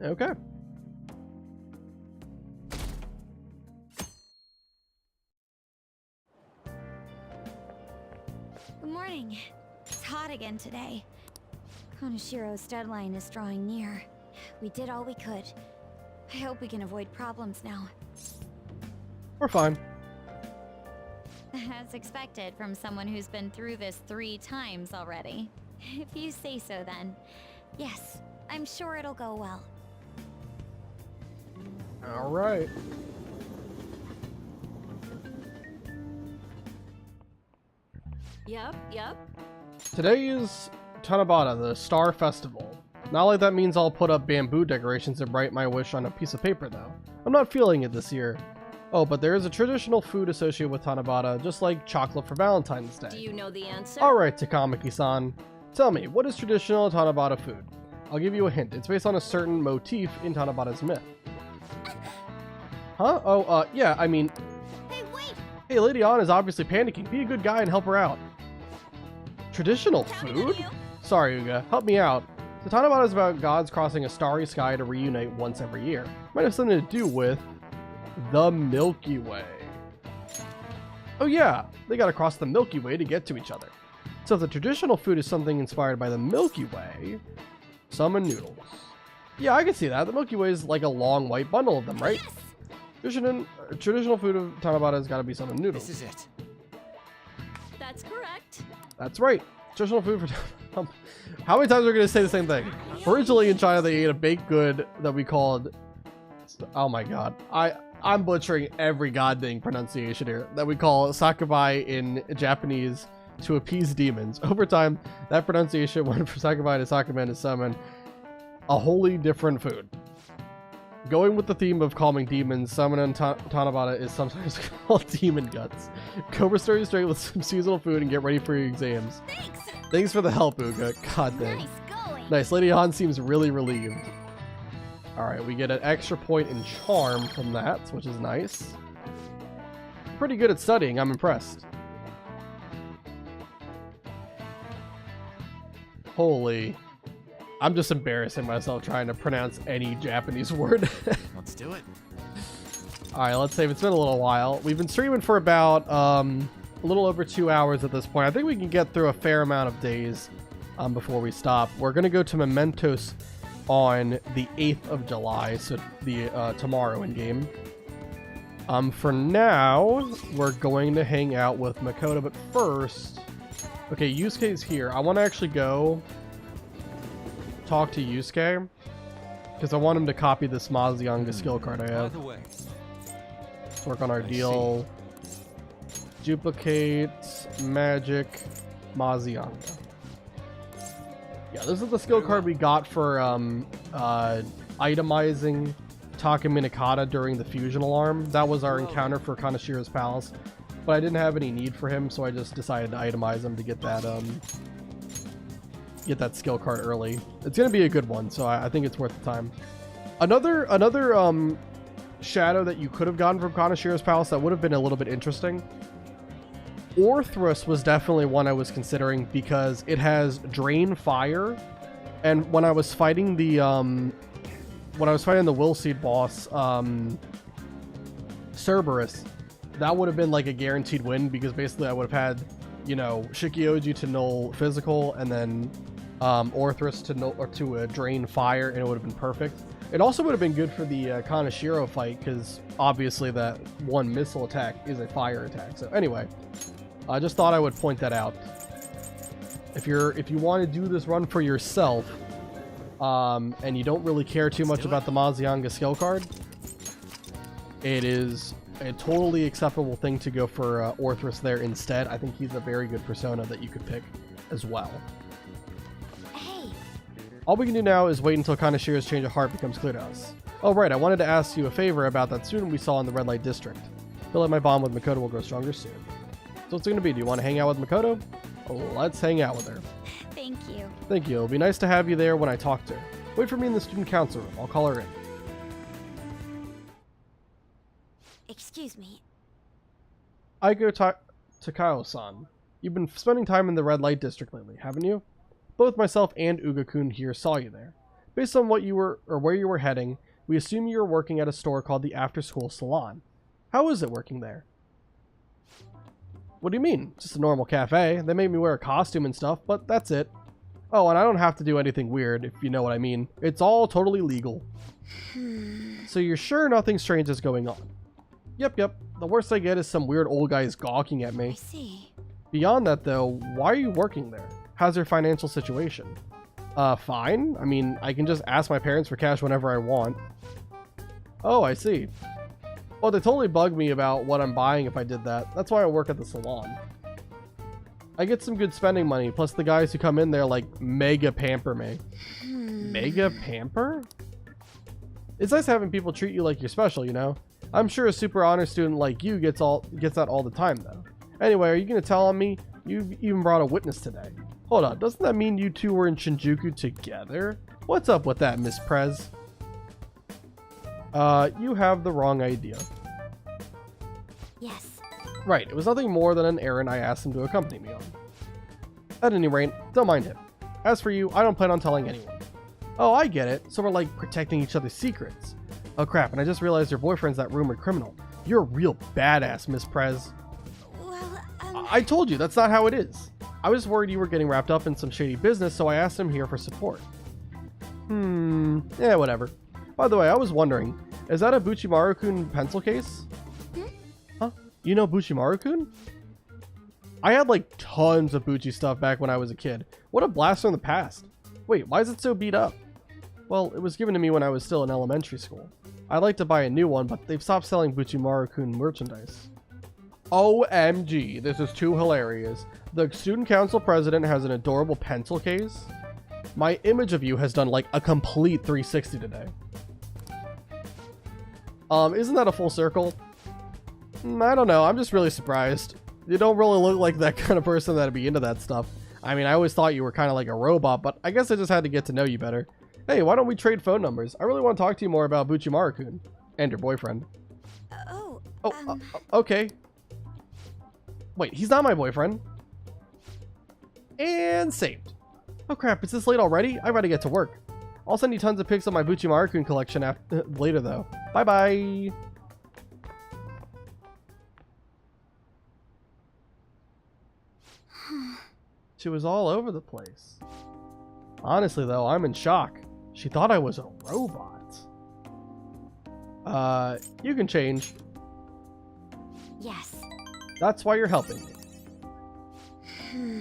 Okay. Good morning. It's hot again today. Konoshiro's deadline is drawing near. We did all we could. I hope we can avoid problems now. We're fine. As expected from someone who's been through this 3 times already. If you say so then. Yes, I'm sure it'll go well. Alright. Yep. Today is Tanabata, the Star Festival. Not like that means I'll put up bamboo decorations and write my wish on a piece of paper, though. I'm not feeling it this year. Oh, but there is a traditional food associated with Tanabata, just like chocolate for Valentine's Day. Do you know the answer? Alright, Takamaki-san. Tell me, what is traditional Tanabata food? I'll give you a hint. It's based on a certain motif in Tanabata's myth. Huh? Oh, yeah, I mean... Hey, wait! Hey, Lady Ann is obviously panicking. Be a good guy and help her out. Traditional food? Sorry, Uga. Help me out. So Tanabata is about gods crossing a starry sky to reunite once every year. Might have something to do with the Milky Way. Oh yeah, they gotta cross the Milky Way to get to each other. So if the traditional food is something inspired by the Milky Way, summon noodles. Yeah, I can see that. The Milky Way is like a long white bundle of them, right? Yes! Traditional food of Tanabata has gotta be summon noodles. This is it. That's correct. That's right. Traditional food for... How many times are we going to say the same thing? Originally in China, they ate a baked good that we called... Oh my god. I'm butchering every goddamn pronunciation here. That we call sakubai in Japanese to appease demons. Over time, that pronunciation went from sakubai to sakumen to summon a wholly different food. Going with the theme of calming demons, summoning Tanabata is sometimes called demon guts. Go restore straight with some seasonal food and get ready for your exams. Thanks for the help, Uga. God dang. Nice. Lady Han seems really relieved. Alright, we get an extra point in charm from that, which is nice. Pretty good at studying. I'm impressed. Holy... I'm just embarrassing myself trying to pronounce any Japanese word. Let's do it. Alright, let's save. It's been a little while. We've been streaming for about a little over 2 hours at this point. I think we can get through a fair amount of days before we stop. We're going to go to Mementos on the 8th of July, so the tomorrow in game. For now, we're going to hang out with Makoto, but first... Okay, Yusuke's here. I want to actually go talk to Yusuke, because I want him to copy this Mazianga skill card I have. Let's work on our deal. Duplicate, magic, Mazianga. Yeah, this is the skill card we got for itemizing Taka Minakata during the fusion alarm. That was our encounter for Kanashiro's Palace, but I didn't have any need for him, so I just decided to itemize him to get that skill card early. It's gonna be a good one, so I think it's worth the time. Another shadow that you could have gotten from Kanashiro's Palace that would have been a little bit interesting. Orthrus was definitely one I was considering because it has Drain Fire, and when I was fighting the when I was fighting the Will Seed boss, Cerberus, that would have been like a guaranteed win because basically I would have had, you know, Shikioji to null physical and then Orthrus to null or to drain fire, and it would have been perfect. It also would have been good for the Kaneshiro fight because obviously that one missile attack is a fire attack. So anyway, I just thought I would point that out. If you want to do this run for yourself, and you don't really care too much about the Mazianga skill card, it is a totally acceptable thing to go for Orthrus there instead. I think he's a very good persona that you could pick as well. Hey. All we can do now is wait until Kaneshiro's change of heart becomes clear to us. Oh right, I wanted to ask you a favor about that student we saw in the red light district. Feel like my bond with Makoto will grow stronger soon. So what's it going to be? Do you want to hang out with Makoto? Let's hang out with her. Thank you. Thank you. It'll be nice to have you there when I talk to her. Wait for me in the student council room. I'll call her in. Excuse me. Aiko Takao-san. You've been spending time in the red light district lately, haven't you? Both myself and Uga-kun here saw you there. Based on what you were or where you were heading, we assume you were working at a store called the After School Salon. How is it working there? What do you mean? Just a normal cafe. They made me wear a costume and stuff, but that's it. Oh, and I don't have to do anything weird, if you know what I mean. It's all totally legal. So you're sure nothing strange is going on? Yep. The worst I get is some weird old guys gawking at me. I see. Beyond that, though, why are you working there? How's your financial situation? Fine. I mean, I can just ask my parents for cash whenever I want. Oh, I see. Well, they totally bug me about what I'm buying if I did that. That's why I work at the salon. I get some good spending money, plus the guys who come in there like mega pamper me. Mega pamper? It's nice having people treat you like you're special, you know? I'm sure a super honor student like you gets that all the time, though. Anyway, are you going to tell on me? You've even brought a witness today. Hold on, doesn't that mean you two were in Shinjuku together? What's up with that, Miss Prez? You have the wrong idea. Yes. Right, it was nothing more than an errand I asked him to accompany me on. At any rate, don't mind him. As for you, I don't plan on telling anyone. Oh, I get it. So we're like protecting each other's secrets. Oh crap, and I just realized your boyfriend's that rumored criminal. You're a real badass, Miss Prez. Well, I told you, that's not how it is. I was worried you were getting wrapped up in some shady business, so I asked him here for support. Yeah, whatever. By the way, I was wondering, is that a Buchimaru-kun pencil case? Huh? You know Buchimaru-kun? I had like tons of Buchi stuff back when I was a kid. What a blast from the past. Wait, why is it so beat up? Well, it was given to me when I was still in elementary school. I'd like to buy a new one, but they've stopped selling Buchimaru-kun merchandise. OMG, this is too hilarious. The student council president has an adorable pencil case. My image of you has done like a complete 360 today. Isn't that a full circle? I don't know, I'm just really surprised. You don't really look like that kind of person that'd be into that stuff. I mean, I always thought you were kind of like a robot, but I guess I just had to get to know you better. Hey, why don't we trade phone numbers? I really want to talk to you more about Buchimaru-kun. And your boyfriend. Okay. Wait, he's not my boyfriend. And saved. Oh crap, it's this late already? I gotta get to work. I'll send you tons of pics of my Buchimaru-kun collection later though. Bye bye. She was all over the place. Honestly though, I'm in shock. She thought I was a robot. You can change. Yes. That's why you're helping me.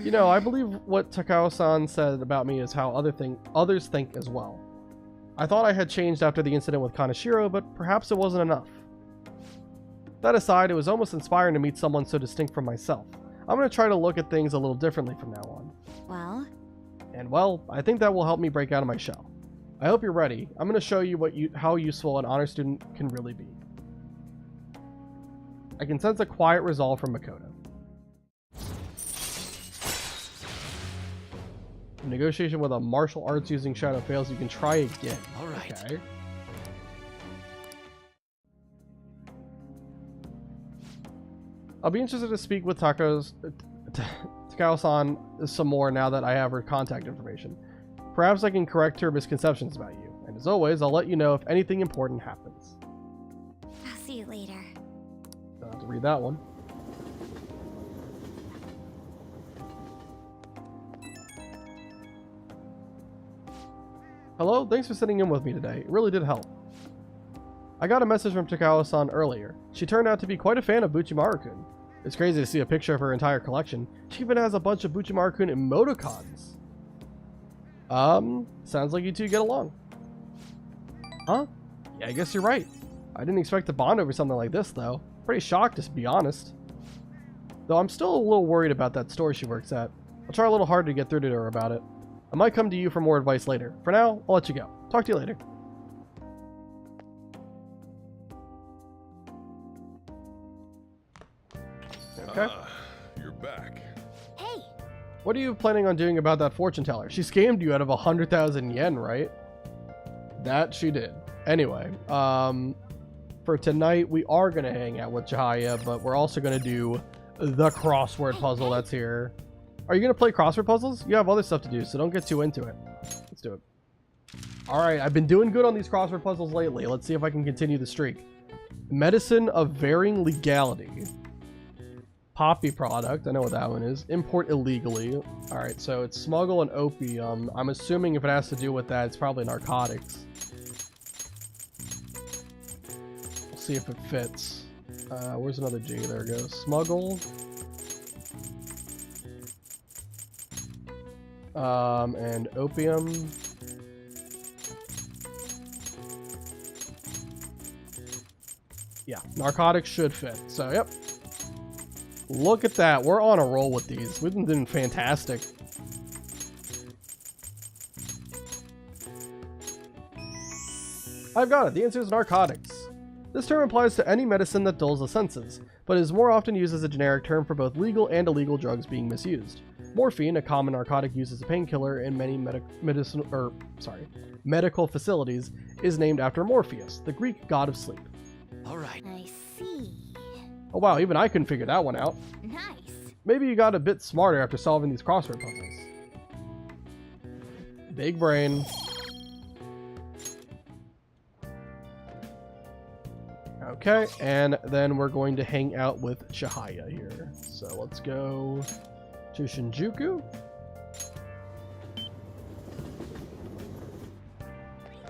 You know, I believe what Takao-san said about me is how others think as well. I thought I had changed after the incident with Kaneshiro, but perhaps it wasn't enough. That aside, it was almost inspiring to meet someone so distinct from myself. I'm going to try to look at things a little differently from now on. Well? And well, I think that will help me break out of my shell. I hope you're ready. I'm going to show you how useful an honor student can really be. I can sense a quiet resolve from Makoto. If negotiation with a martial arts using shadow fails, you can try again. All right. Okay. I'll be interested to speak with Takao-san some more now that I have her contact information. Perhaps I can correct her misconceptions about you. And as always, I'll let you know if anything important happens. I'll see you later. Don't have to read that one. Hello, thanks for sitting in with me today. It really did help. I got a message from Takao-san earlier. She turned out to be quite a fan of Buchimaru-kun. It's crazy to see a picture of her entire collection. She even has a bunch of Buchimaru-kun emoticons. Sounds like you two get along. Huh? Yeah, I guess you're right. I didn't expect to bond over something like this, though. Pretty shocked, to be honest. Though I'm still a little worried about that store she works at. I'll try a little harder to get through to her about it. I might come to you for more advice later. For now, I'll let you go. Talk to you later. Okay. You're back. Hey! What are you planning on doing about that fortune teller? She scammed you out of 100,000 yen, right? That she did. Anyway, for tonight, we are going to hang out with Chihaya, but we're also going to do the crossword puzzle that's here. Are you going to play crossword puzzles? You have other stuff to do, so don't get too into it. Let's do it. Alright, I've been doing good on these crossword puzzles lately. Let's see if I can continue the streak. Medicine of varying legality. Poppy product, I know what that one is. Import illegally. Alright, so it's smuggle and opium. I'm assuming if it has to do with that, it's probably narcotics. We'll see if it fits. Where's another G? There it goes. Smuggle. And opium. Yeah, narcotics should fit. So, yep. Look at that. We're on a roll with these. We've been doing fantastic. I've got it. The answer is narcotics. This term applies to any medicine that dulls the senses, but is more often used as a generic term for both legal and illegal drugs being misused. Morphine, a common narcotic used as a painkiller in many medical facilities, is named after Morpheus, the Greek god of sleep. All right. I see. Oh wow, even I couldn't figure that one out. Nice. Maybe you got a bit smarter after solving these crossword puzzles. Big brain. Okay, and then we're going to hang out with Chihaya here. So let's go to Shinjuku.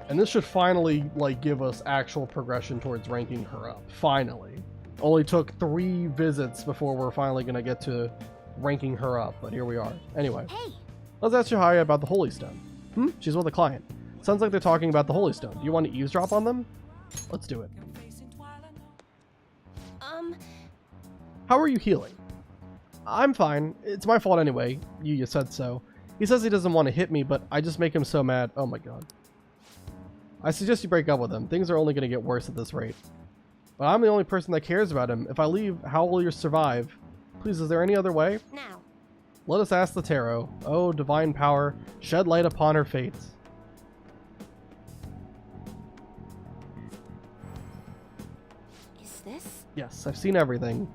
And this should finally, like, give us actual progression towards ranking her up. Finally. Only took 3 visits before we're finally going to get to ranking her up, but here we are. Anyway, let's ask Chihaya about the Holy Stone. She's with a client. Sounds like they're talking about the Holy Stone. Do you want to eavesdrop on them? Let's do it. How are you healing? I'm fine. It's my fault anyway. You said so. He says he doesn't want to hit me, but I just make him so mad. Oh my god. I suggest you break up with him. Things are only going to get worse at this rate. But I'm the only person that cares about him. If I leave, how will you survive? Please, is there any other way? Now. Let us ask the tarot. Oh, divine power, shed light upon her fates. Is this? Yes, I've seen everything.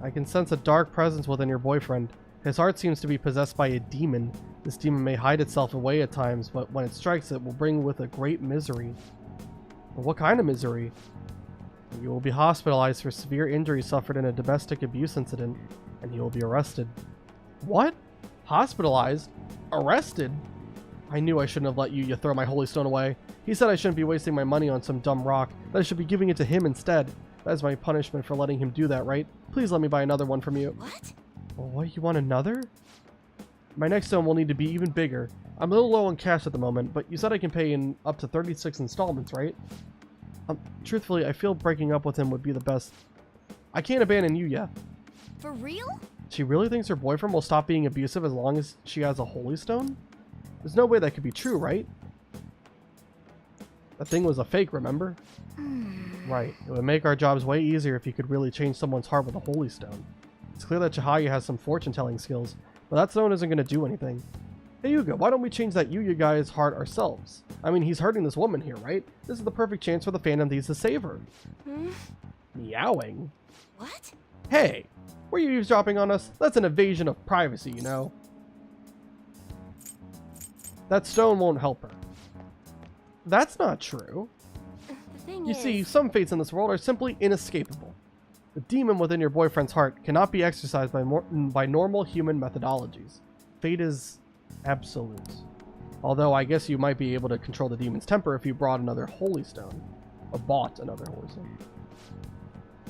I can sense a dark presence within your boyfriend. His heart seems to be possessed by a demon. This demon may hide itself away at times, but when it strikes, it will bring with it great misery. But what kind of misery? You will be hospitalized for severe injuries suffered in a domestic abuse incident, and you will be arrested. What? Hospitalized? Arrested? I knew I shouldn't have let you throw my holy stone away. He said I shouldn't be wasting my money on some dumb rock, that I should be giving it to him instead. That is my punishment for letting him do that, right? Please let me buy another one from you. What? What? You want another? My next stone will need to be even bigger. I'm a little low on cash at the moment, but you said I can pay in up to 36 installments, right? Truthfully, I feel breaking up with him would be the best. I can't abandon you yet. For real? She really thinks her boyfriend will stop being abusive as long as she has a holy stone? There's no way that could be true, right? That thing was a fake, remember? Right. It would make our jobs way easier if you could really change someone's heart with a holy stone. It's clear that Chihaya has some fortune-telling skills, but that stone isn't going to do anything. Hey Yuga, why don't we change that Yuya guy's heart ourselves? I mean, he's hurting this woman here, right? This is the perfect chance for the Phantom Thieves to save her. Meowing? What? Hey! Were you eavesdropping on us? That's an invasion of privacy, you know? That stone won't help her. That's not true. The thing You is... see, some fates in this world are simply inescapable. The demon within your boyfriend's heart cannot be exercised by normal human methodologies. Fate is absolute. Although I guess you might be able to control the demon's temper if you brought another holy stone. Or bought another holy stone.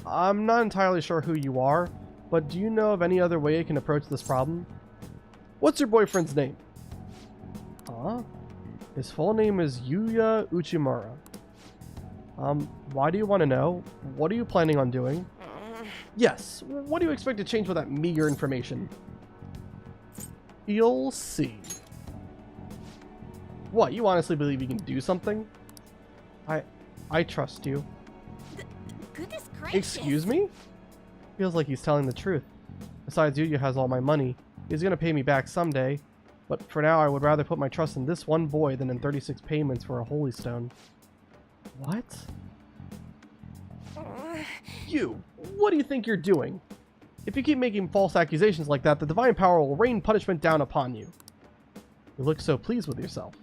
I'm not entirely sure who you are, but do you know of any other way I can approach this problem? What's your boyfriend's name? Huh? His full name is Yuya Uchimura. Why do you want to know? What are you planning on doing? Yes, what do you expect to change with that meager information? You'll see. What, you honestly believe you can do something? I trust you. Goodness gracious. Excuse me? Feels like he's telling the truth. Besides, Yuya has all my money. He's gonna pay me back someday. But for now, I would rather put my trust in this one boy than in 36 payments for a holy stone. What? You! What do you think you're doing? If you keep making false accusations like that, the divine power will rain punishment down upon you. You look so pleased with yourself.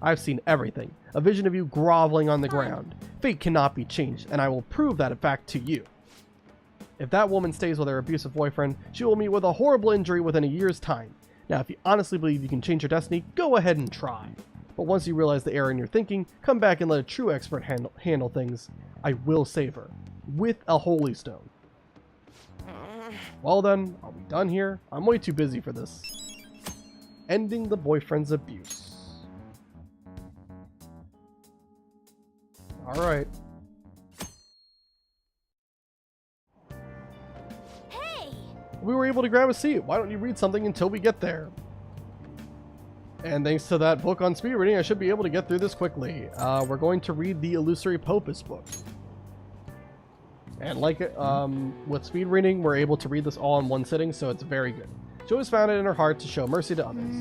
I've seen everything. A vision of you groveling on the ground. Fate cannot be changed, and I will prove that fact to you. If that woman stays with her abusive boyfriend, she will meet with a horrible injury within a year's time. Now, if you honestly believe you can change your destiny, go ahead and try. But once you realize the error in your thinking, come back and let a true expert handle things. I will save her. With a holy stone. Well then, are we done here? I'm way too busy for this. Ending the boyfriend's abuse. Alright. Hey! We were able to grab a seat. Why don't you read something until we get there? And thanks to that book on speed reading, I should be able to get through this quickly. We're going to read the Illusory Popus book. And like it, with speed reading, we're able to read this all in one sitting, so it's very good. She always found it in her heart to show mercy to others.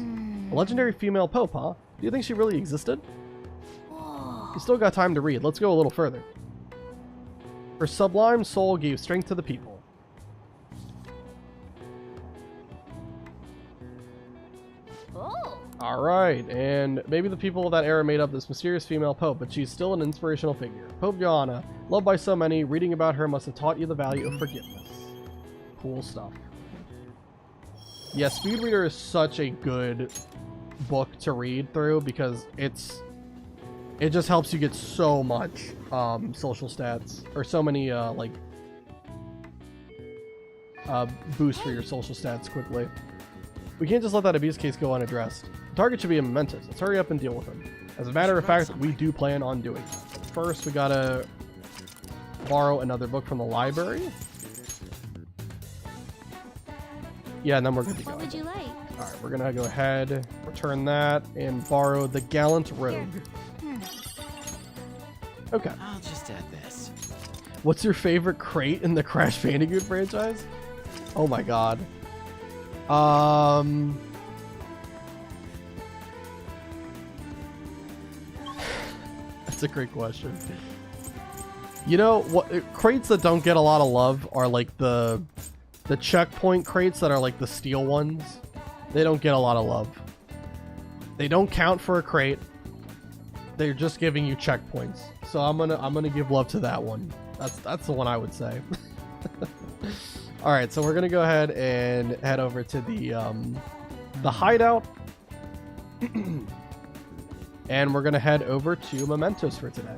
A legendary female Pope, huh? Do you think she really existed? You still got time to read. Let's go a little further. Her sublime soul gave strength to the people. Alright, and maybe the people of that era made up this mysterious female pope, but she's still an inspirational figure. Pope Joanna, loved by so many, reading about her must have taught you the value of forgiveness. Cool stuff. Yeah, Speed Reader is such a good book to read through because it just helps you get so much social stats, or so many boosts for your social stats quickly. We can't just let that abuse case go unaddressed. The target should be a Mementos. Let's hurry up and deal with him. As a matter of fact, we do plan on doing that. First, we gotta borrow another book from the library. Yeah, and then we're good to go. What would you like? Alright, we're gonna go ahead, return that, and borrow The Gallant Rogue. Okay. I'll just add this. What's your favorite crate in the Crash Bandicoot franchise? Oh my god. That's a great question. You know what? Crates that don't get a lot of love are like the checkpoint crates that are like the steel ones. They don't get a lot of love. They don't count for a crate. They're just giving you checkpoints. So I'm gonna give love to that one. That's the one I would say. All right, so we're gonna go ahead and head over to the hideout, and we're gonna head over to Mementos for today.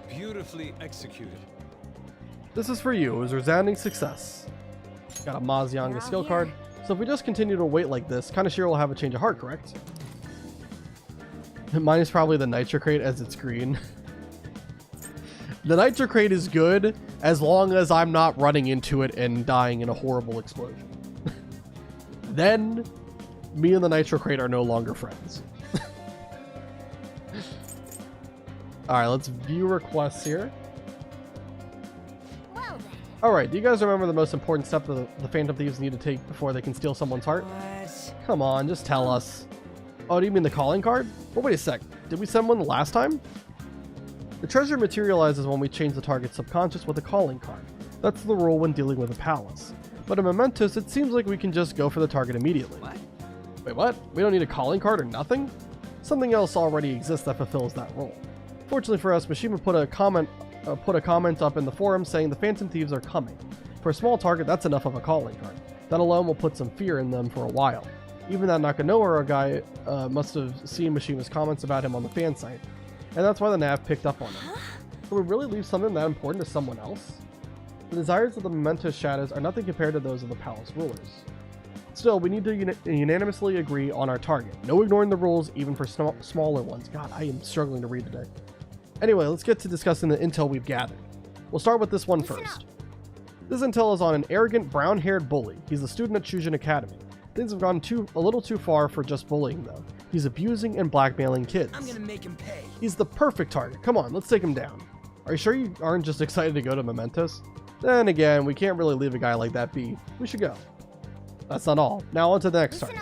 Beautifully executed. This is for you. It was a resounding success. Got a Mazianga skill card. So if we just continue to wait like this, Kaneshiro will have a change of heart, correct? Mine is probably the Nitro Crate as it's green. The Nitro Crate is good as long as I'm not running into it and dying in a horrible explosion. Then, me and the Nitro Crate are no longer friends. Alright, let's view requests here. Alright, do you guys remember the most important step that the Phantom Thieves need to take before they can steal someone's heart? What? Come on, just tell us. Oh, do you mean the calling card? But wait a sec, did we send one last time? The treasure materializes when we change the target's subconscious with a calling card. That's the rule when dealing with a palace. But in Mementos, it seems like we can just go for the target immediately. What? Wait, what? We don't need a calling card or nothing? Something else already exists that fulfills that role. Fortunately for us, Mishima put a comment up in the forum saying the Phantom Thieves are coming. For a small target, that's enough of a calling card. That alone will put some fear in them for a while. Even that Nakanoura guy must have seen Mishima's comments about him on the fan site, and that's why the nav picked up on him. Can we really leave something that important to someone else? The desires of the Mementos Shadows are nothing compared to those of the Palace Rulers. Still, we need to unanimously agree on our target. No ignoring the rules, even for smaller ones. God, I am struggling to read today. Anyway, let's get to discussing the intel we've gathered. We'll start with this one first. This intel is on an arrogant, brown-haired bully. He's a student at Chujin Academy. Things have gone a little too far for just bullying, though. He's abusing and blackmailing kids. I'm gonna make him pay. He's the perfect target. Come on, let's take him down. Are you sure you aren't just excited to go to Mementos? Then again, we can't really leave a guy like that be. We should go. That's not all. Now on to the next target.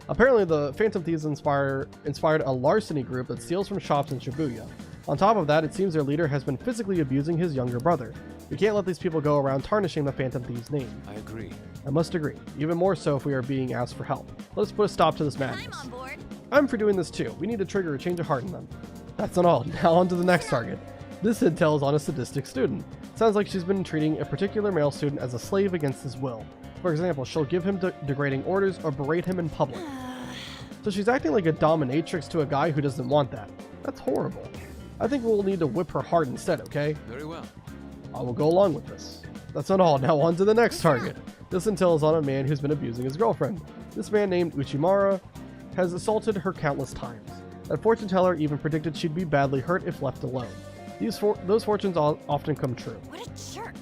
Apparently, the Phantom Thieves inspired a larceny group that steals from shops in Shibuya. On top of that, it seems their leader has been physically abusing his younger brother. We can't let these people go around tarnishing the Phantom Thieves' name. I agree. I must agree. Even more so if we are being asked for help. Let's put a stop to this madness. I'm on board. I'm for doing this too. We need to trigger a change of heart in them. That's not all. Now on to the next target. This intel is on a sadistic student. Sounds like she's been treating a particular male student as a slave against his will. For example, she'll give him degrading orders or berate him in public. So she's acting like a dominatrix to a guy who doesn't want that. That's horrible. I think we'll need to whip her hard instead, okay? Very well. I will go along with this. That's not all. Now on to the next target. This intel is on a man who's been abusing his girlfriend. This man named Uchimara has assaulted her countless times. That fortune teller even predicted she'd be badly hurt if left alone. Those fortunes often come true. What a jerk.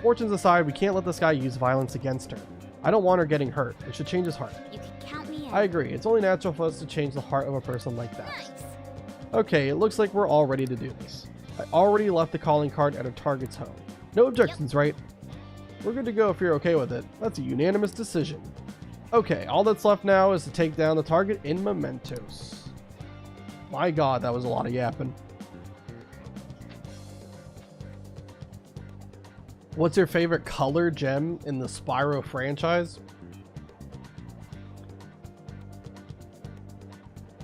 Fortunes aside, we can't let this guy use violence against her. I don't want her getting hurt. It should change his heart. You can count me in. I agree. It's only natural for us to change the heart of a person like that. Okay, it looks like we're all ready to do this. I already left the calling card at our target's home. No objections, right? We're good to go if you're okay with it. That's a unanimous decision. Okay, all that's left now is to take down the target in Mementos. My god, that was a lot of yapping. What's your favorite color gem in the Spyro franchise?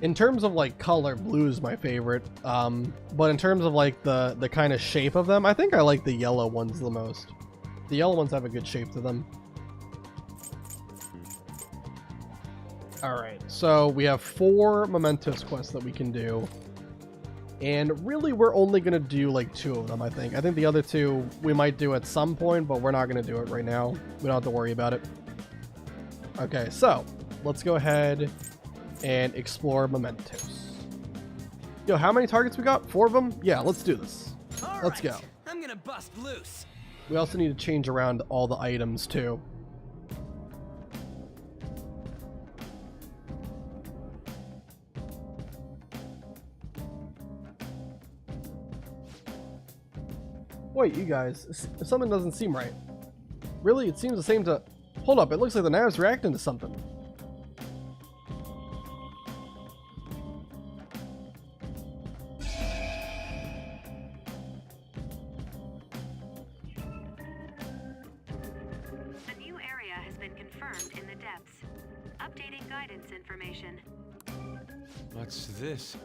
In terms of like color, blue is my favorite. But in terms of like the kind of shape of them, I think I like the yellow ones the most. The yellow ones have a good shape to them. Alright, so we have 4 Mementos quests that we can do. And really, we're only going to do like 2 of them, I think. I think the other 2 we might do at some point, but we're not going to do it right now. We don't have to worry about it. Okay, so let's go ahead and explore Mementos. Yo, how many targets we got? 4 of them? Yeah, let's do this. Let's go. I'm gonna bust loose. We also need to change around all the items too. Wait, you guys, something doesn't seem right. Really? It seems the same to... Hold up, it looks like the nav's reacting to something. A new area has been confirmed in the depths. Updating guidance information. What's this?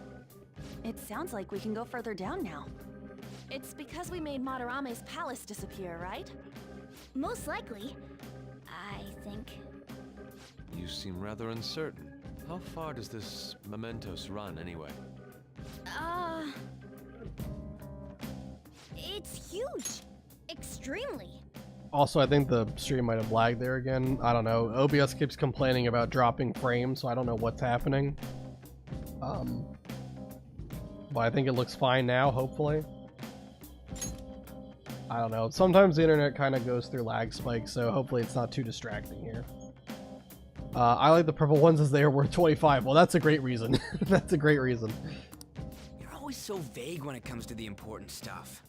It sounds like we can go further down now. It's because we made Madarame's palace disappear, right? Most likely, I think. You seem rather uncertain. How far does this Mementos run, anyway? It's huge. Extremely. Also, I think the stream might have lagged there again. I don't know. OBS keeps complaining about dropping frames, so I don't know what's happening. But I think it looks fine now, hopefully. I don't know. Sometimes the internet kind of goes through lag spikes, so hopefully it's not too distracting here. I like the purple ones as they are worth 25. Well, that's a great reason. That's a great reason. You're always so vague when it comes to the important stuff.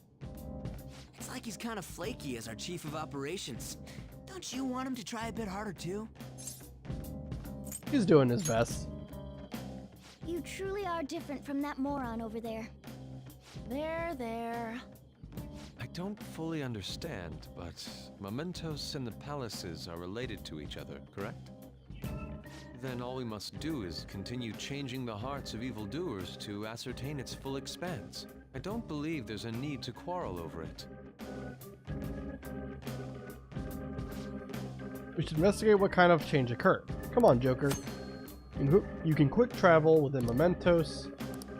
It's like he's kind of flaky as our chief of operations. Don't you want him to try a bit harder too? He's doing his best. You truly are different from that moron over there. There. I don't fully understand, but mementos and the palaces are related to each other, correct? Then all we must do is continue changing the hearts of evildoers to ascertain its full expanse. I don't believe there's a need to quarrel over it. We should investigate what kind of change occurred. Come on, Joker. You can quick travel within mementos.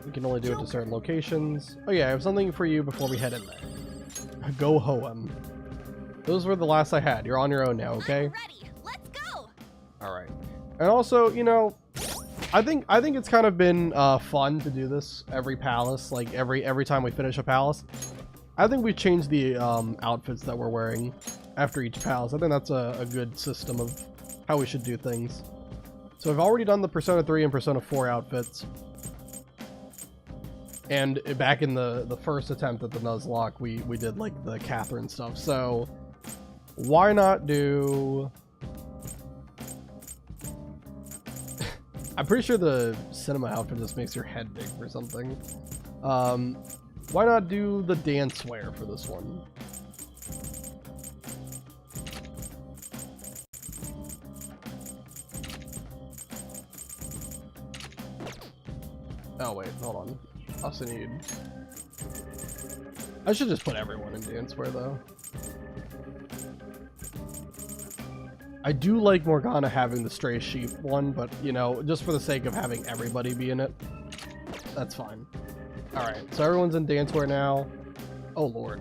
You can only do it to certain locations. Oh yeah, I have something for you before we head in there. Go Hoem. Those were the last I had. You're on your own now, okay? I'm ready. Let's go. Alright. And also, you know, I think it's kind of been fun to do this every palace, like every time we finish a palace. I think we've changed the outfits that we're wearing after each palace. I think that's a good system of how we should do things. So I've already done the Persona 3 and Persona 4 outfits. And back in the first attempt at the Nuzlocke, we did like the Catherine stuff. So why not do... I'm pretty sure the cinema outfit just makes your head big or something. Why not do the dance wear for this one? Oh wait, hold on. I also need... I should just put everyone in dance wear though. I do like Morgana having the stray sheep one, but you know, just for the sake of having everybody be in it, that's fine. Alright, so everyone's in dance wear now. Oh lord.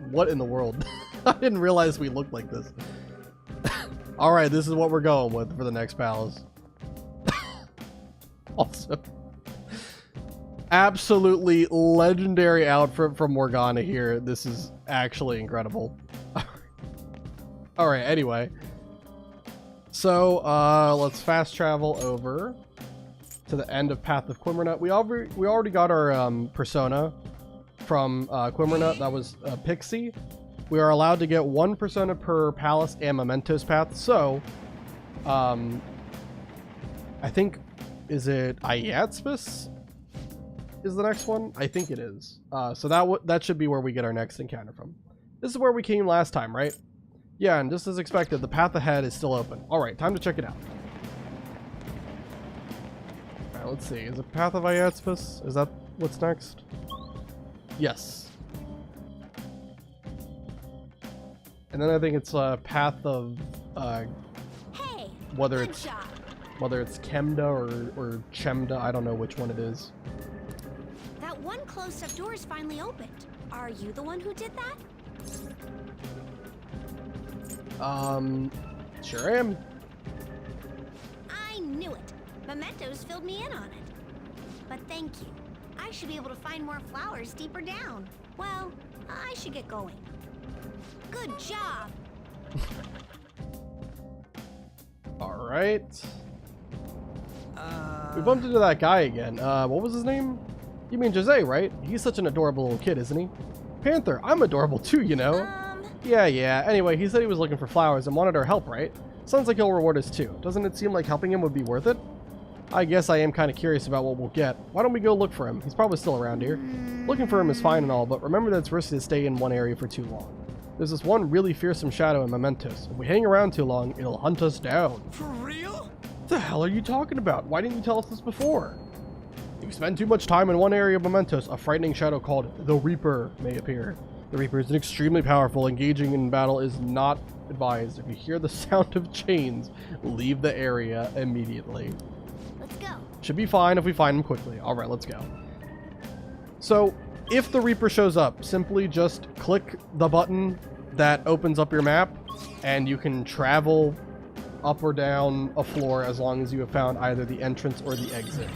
What in the world? I didn't realize we looked like this. Alright, this is what we're going with for the next palace. Also, absolutely legendary outfit from Morgana here. This is actually incredible. Alright, anyway. So, let's fast travel over to the end of Path of Quimmernut. We already got our persona from Quimmernut. That was Pixie. We are allowed to get one persona per palace and mementos path. So, I think, is it Iatzpis is the next one? I think it is. So that should be where we get our next encounter from. This is where we came last time, right? Yeah, and just as expected, the path ahead is still open. Alright, time to check it out. Alright, let's see. Is it Path of Iatzpis? Is that what's next? Yes. And then I think it's Path of... Hey, whether it's Chemda or Chemda, I don't know which one it is. That one closed-up door is finally opened. Are you the one who did that? Sure am. I knew it. Mementos filled me in on it. But thank you. I should be able to find more flowers deeper down. Well, I should get going. Good job. Alright. We bumped into that guy again. What was his name? You mean Jose, right? He's such an adorable little kid, isn't he? Panther, I'm adorable too, you know? Yeah. Anyway, he said he was looking for flowers and wanted our help, right? Sounds like he'll reward us too. Doesn't it seem like helping him would be worth it? I guess I am kind of curious about what we'll get. Why don't we go look for him? He's probably still around here. Looking for him is fine and all, but remember that it's risky to stay in one area for too long. There's this one really fearsome shadow in mementos. If we hang around too long, it'll hunt us down. For real? What the hell are you talking about? Why didn't you tell us this before? If you spend too much time in one area of mementos, a frightening shadow called the Reaper may appear. The Reaper is extremely powerful. Engaging in battle is not advised. If you hear the sound of chains, leave the area immediately. Let's go. Should be fine if we find him quickly. Alright, let's go. So, if the Reaper shows up, simply just click the button that opens up your map, and you can travel up or down a floor as long as you have found either the entrance or the exit.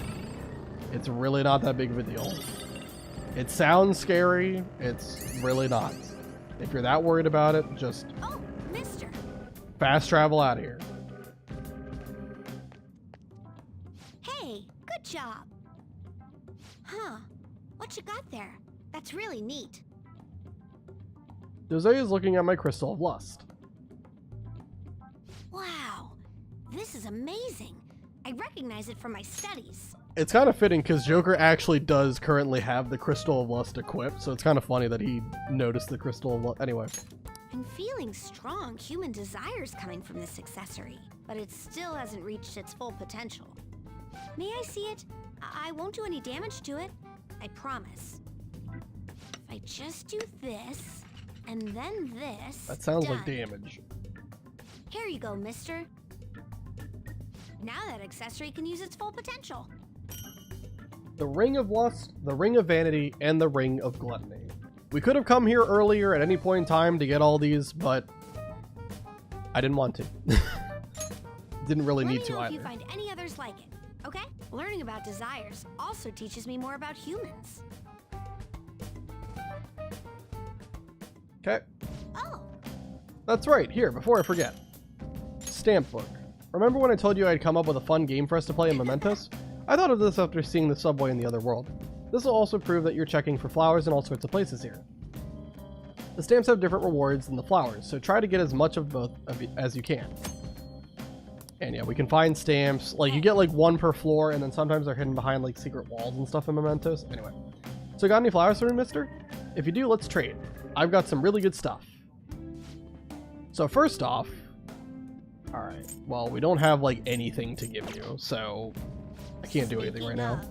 It's really not that big of a deal. It sounds scary, it's really not. If you're that worried about it, just Mister. fast travel out of here. Hey, good job. Huh. What you got there? That's really neat. Jose is looking at my crystal of lust. Wow. This is amazing. I recognize it from my studies. It's kind of fitting because Joker actually does currently have the Crystal of Lust equipped, so it's kind of funny that he noticed the Crystal of Lust. Anyway. I'm feeling strong human desires coming from this accessory, but it still hasn't reached its full potential. May I see it? I won't do any damage to it. I promise. If I just do this, and then this... That sounds done. like damage. Here you go, mister. Now that accessory can use its full potential. The Ring of Lust, the Ring of Vanity, and the Ring of Gluttony. We could have come here earlier at any point in time to get all these, but I didn't want to. Didn't really need to Let me know if either. you find any others like it, okay? Learning about desires also teaches me more about humans. Okay. Oh. That's right. Here, before I forget. Stamp book. Remember when I told you I'd come up with a fun game for us to play in Mementos? I thought of this after seeing the subway in the other world. This will also prove that you're checking for flowers in all sorts of places here. The stamps have different rewards than the flowers, so try to get as much of both as you can. And yeah, we can find stamps. Like, you get like one per floor, and then sometimes they're hidden behind like secret walls and stuff in Mementos. Anyway. So got any flowers for me, mister? If you do, let's trade. I've got some really good stuff. So first off... Alright, well, we don't have like anything to give you, so I can't do anything right now.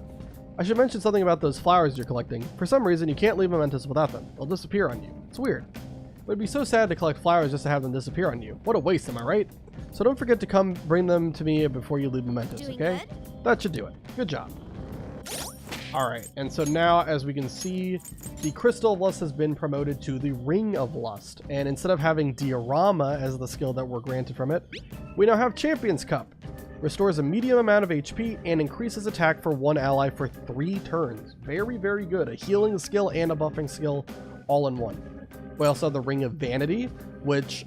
I should mention something about those flowers you're collecting. For some reason, you can't leave Mementos without them. They'll disappear on you. It's weird. It would be so sad to collect flowers just to have them disappear on you. What a waste, am I right? So don't forget to come bring them to me before you leave Mementos, okay? That should do it. Good job. Alright, and so now, as we can see, the Crystal of Lust has been promoted to the Ring of Lust. And instead of having Diorama as the skill that we're granted from it, we now have Champion's Cup. Restores a medium amount of HP and increases attack for one ally for 3 turns. Very, very good. A healing skill and a buffing skill all in one. We also have the Ring of Vanity, which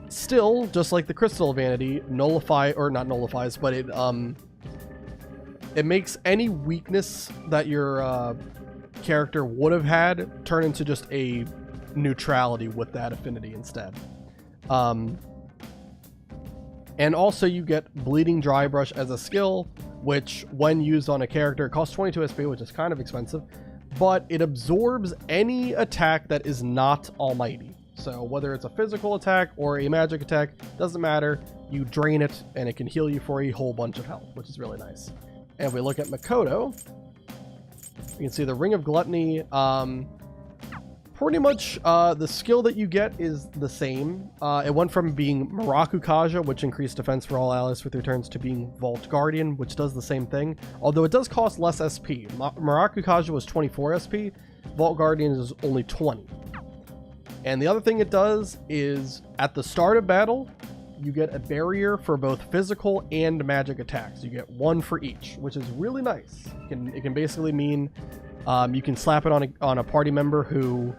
still, just like the Crystal of Vanity, nullifies, but it makes any weakness that your character would have had turn into just a neutrality with that affinity instead. And also you get Bleeding Dry Brush as a skill, which when used on a character, it costs 22 SP, which is kind of expensive, but it absorbs any attack that is not almighty. So whether it's a physical attack or a magic attack, doesn't matter. You drain it and it can heal you for a whole bunch of health, which is really nice. And if we look at Makoto, you can see the Ring of Gluttony. Pretty much the skill that you get is the same. It went from being Marakukaja, which increased defense for all allies for 3 turns, to being Vault Guardian, which does the same thing. Although it does cost less SP. Marakukaja was 24 SP. Vault Guardian is only 20. And the other thing it does is, at the start of battle, you get a barrier for both physical and magic attacks. You get 1 for each, which is really nice. It can basically mean you can slap it on a party member who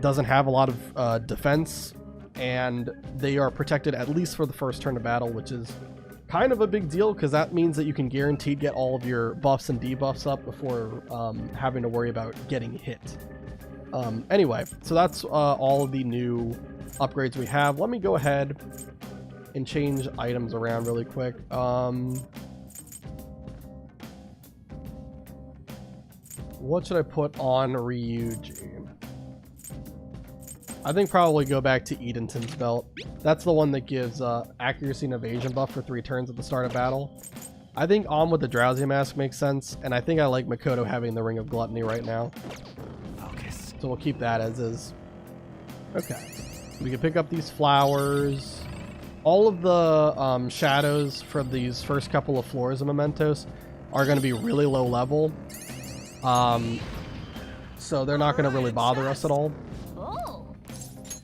doesn't have a lot of defense, and they are protected at least for the first turn of battle, which is kind of a big deal because that means that you can guaranteed get all of your buffs and debuffs up before having to worry about getting hit. Anyway, so that's all of the new upgrades we have. Let me go ahead and change items around really quick. What should I put on Ryuji? I think probably go back to Edenton's belt. That's the one that gives accuracy and evasion buff for 3 turns at the start of battle. I think on with the Drowsy Mask makes sense, and I think I like Makoto having the Ring of Gluttony right now. Focus. So we'll keep that as is. Okay. We can pick up these flowers. All of the shadows for these first couple of floors of Mementos are going to be really low level. So they're not going to really bother us at all.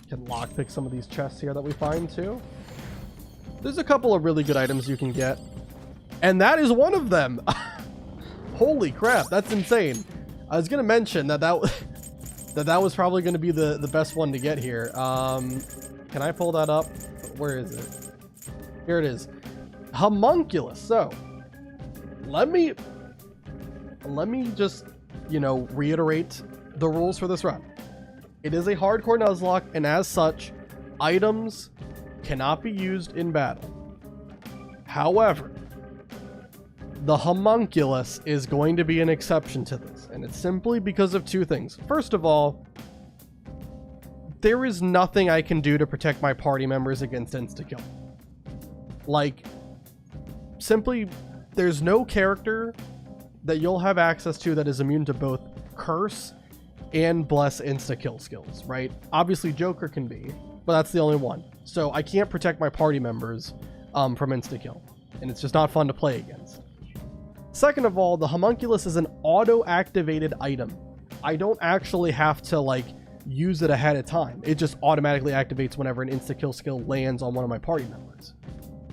Can lockpick some of these chests here that we find too. There's a couple of really good items you can get. And that is one of them. Holy crap, that's insane. I was going to mention that that was probably going to be the best one to get here. Can I pull that up? Where is it? Here it is. Homunculus. So, let me just, reiterate the rules for this run. It is a hardcore Nuzlocke, and as such, items cannot be used in battle. However, The homunculus is going to be an exception to this, and it's simply because of two things. First of all, there is nothing I can do to protect my party members against insta-kill. Like, simply, there's no character that you'll have access to that is immune to both curse and bless insta-kill skills, right? Obviously Joker can be, but that's the only one. So I can't protect my party members from insta-kill, and it's just not fun to play against. Second of all, the homunculus is an auto-activated item. I don't actually have to, like, use it ahead of time. It just automatically activates whenever an insta-kill skill lands on one of my party members.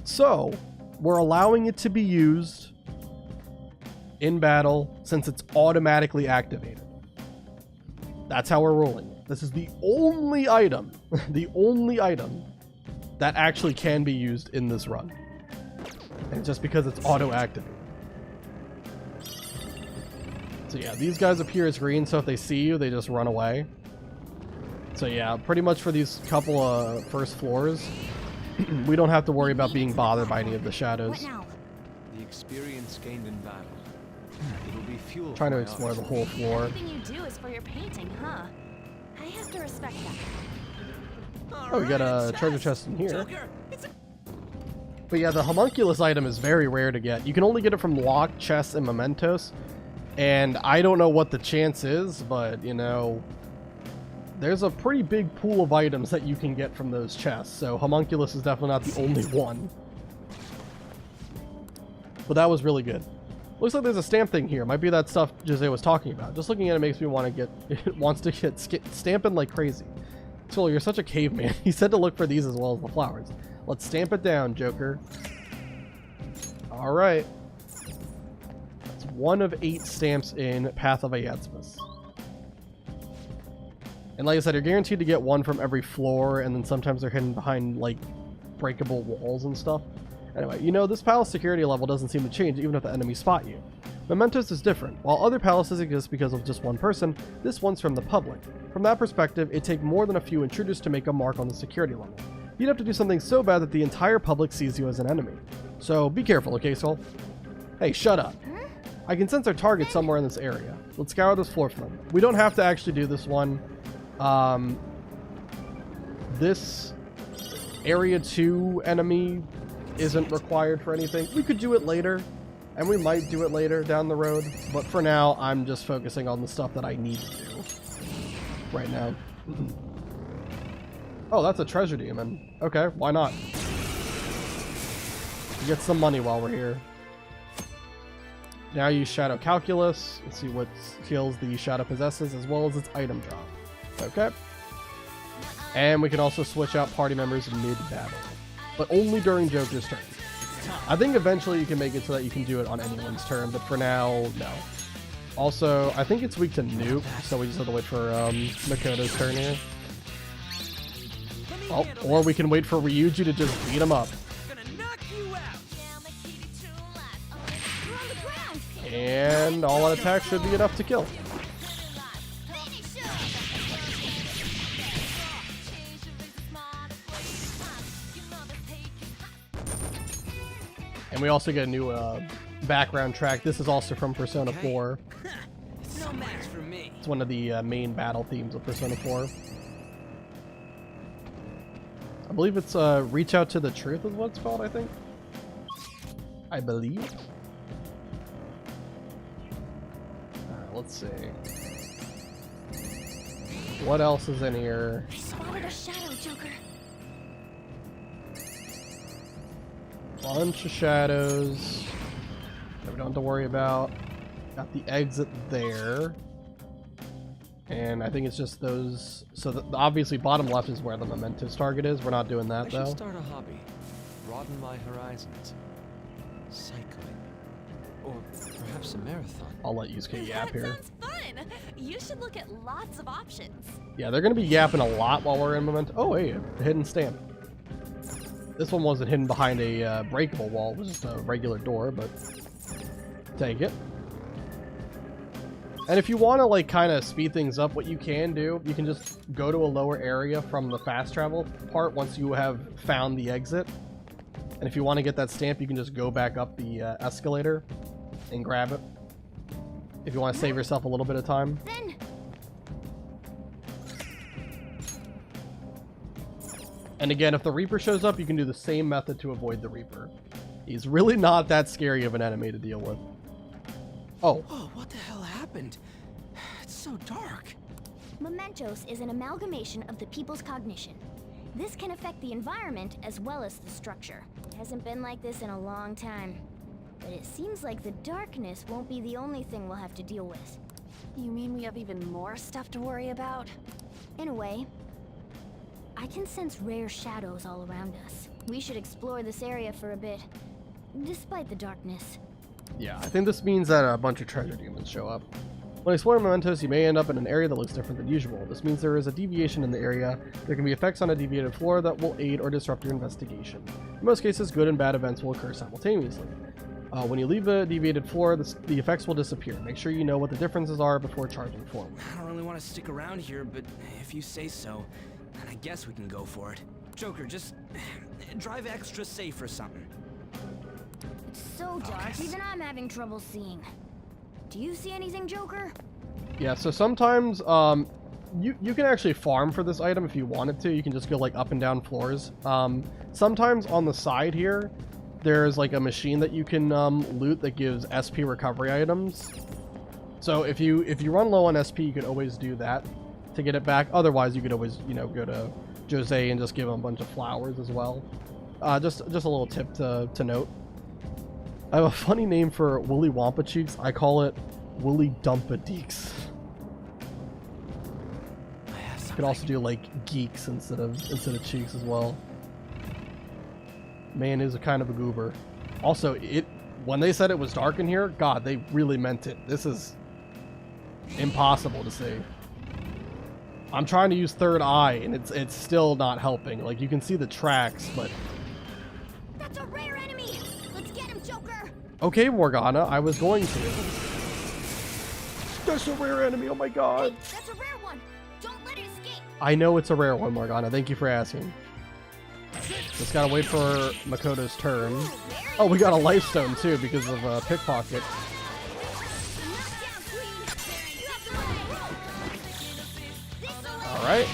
So, we're allowing it to be used in battle since it's automatically activated. That's how we're rolling it. This is the only item, that actually can be used in this run. And just because it's auto-activated. So yeah, these guys appear as green, so if they see you, they just run away. So yeah, pretty much for these couple of first floors, we don't have to worry about being bothered by any of the shadows. The experience gained in battle. It'll be fuel. Trying to explore the whole floor. Everything you do is for your painting, huh? I have to respect that. Oh, we got a treasure chest in here. But yeah, the homunculus item is very rare to get. You can only get it from locked chests and mementos. And I don't know what the chance is, but, you know, there's a pretty big pool of items that you can get from those chests. So homunculus is definitely not the only one. But that was really good. Looks like there's a stamp thing here. Might be that stuff Jose was talking about. Just looking at it makes me want to get... It wants to get stamping like crazy. Soul, you're such a caveman. He said to look for these as well as the flowers. Let's stamp it down, Joker. Alright. That's 1 of 8 stamps in Path of Ayatsmus. And like I said, you're guaranteed to get 1 from every floor, and then sometimes they're hidden behind, like, breakable walls and stuff. Anyway, you know, this palace security level doesn't seem to change even if the enemies spot you. Mementos is different. While other palaces exist because of just one person, this one's from the public. From that perspective, it'd take more than a few intruders to make a mark on the security level. You'd have to do something so bad that the entire public sees you as an enemy. So be careful, okay, Soul? Hey, shut up. I can sense our target somewhere in this area. Let's scour this floor for them. We don't have to actually do this one. This area 2 enemy isn't required for anything. We could do it later, and we might do it later down the road, but for now, I'm just focusing on the stuff that I need to do right now. Oh, that's a treasure demon. Okay, why not? Get some money while we're here. Now use Shadow Calculus. Let's see what skills the Shadow possesses, as well as its item drop. Okay. And we can also switch out party members mid-battle, but only during Joker's turn. I think eventually you can make it so that you can do it on anyone's turn, but for now, no. Also, I think it's weak to nuke, so we just have to wait for Makoto's turn here. Oh, or we can wait for Ryuji to just beat him up. And all out attacks should be enough to kill. And we also get a new background track. This is also from Persona 4. It's no match for me. It's one of the main battle themes of Persona 4. I believe it's Reach Out to the Truth is what it's called, I think. I believe. Alright, let's see. What else is in here? I spotted a shadow, Joker. Bunch of shadows that we don't have to worry about. Got the exit there. And I think it's just those. So obviously bottom left is where the Mementos target is. We're not doing that though. I should start a hobby. Broaden my horizons. Cycling. Or perhaps a marathon. I'll let Yusuke yap here. Sounds fun. You should look at lots of options. Yeah, they're going to be yapping a lot while we're in Memento. Oh, hey, a hidden stamp. This one wasn't hidden behind a breakable wall. It was just a regular door, but take it. And if you want to, like, kind of speed things up, what you can do, you can just go to a lower area from the fast travel part once you have found the exit. And if you want to get that stamp, you can just go back up the escalator and grab it. If you want to save yourself a little bit of time. Then And again, if the Reaper shows up, you can do the same method to avoid the Reaper. He's really not that scary of an enemy to deal with. Oh. Whoa, what the hell happened? It's so dark. mementos is an amalgamation of the people's cognition. This can affect the environment as well as the structure. It hasn't been like this in a long time. But it seems like the darkness won't be the only thing we'll have to deal with. You mean we have even more stuff to worry about? In a way. I can sense rare shadows all around us. We should explore this area for a bit, despite the darkness. Yeah, I think this means that a bunch of treasure demons show up. When exploring mementos, you may end up in an area that looks different than usual. This means there is a deviation in the area. There can be effects on a deviated floor that will aid or disrupt your investigation. In most cases, good and bad events will occur simultaneously. When you leave a deviated floor, the effects will disappear. Make sure you know what the differences are before charging forward. I don't really want to stick around here, but if you say so, then I guess we can go for it. Joker, just drive extra safe or something. It's so dark, even I'm having trouble seeing. Do you see anything, Joker? Yeah, so sometimes you can actually farm for this item if you wanted to. You can just go like up and down floors. Sometimes on the side here, there's like a machine that you can loot that gives SP recovery items. So if you run low on SP, you could always do that to get it back. Otherwise, you could always, you know, go to Jose and just give him a bunch of flowers as well. Just a little tip to note. I have a funny name for Woolly Wampa Cheeks. I call it Woolly Dumpa-Deeks. You could also do like geeks instead of cheeks as well. Man is a kind of a goober. Also, when they said it was dark in here, God, they really meant it. This is impossible to see. I'm trying to use third eye, and it's still not helping. Like, you can see the tracks, but... That's a rare enemy! Let's get him, Joker! Okay, Morgana, I was going to. That's a rare enemy, oh my god! Hey, that's a rare one! Don't let it escape! I know it's a rare one, Morgana. Thank you for asking. Just gotta wait for Makoto's turn. Oh, we got a life stone, too, because of pickpocket. Alright.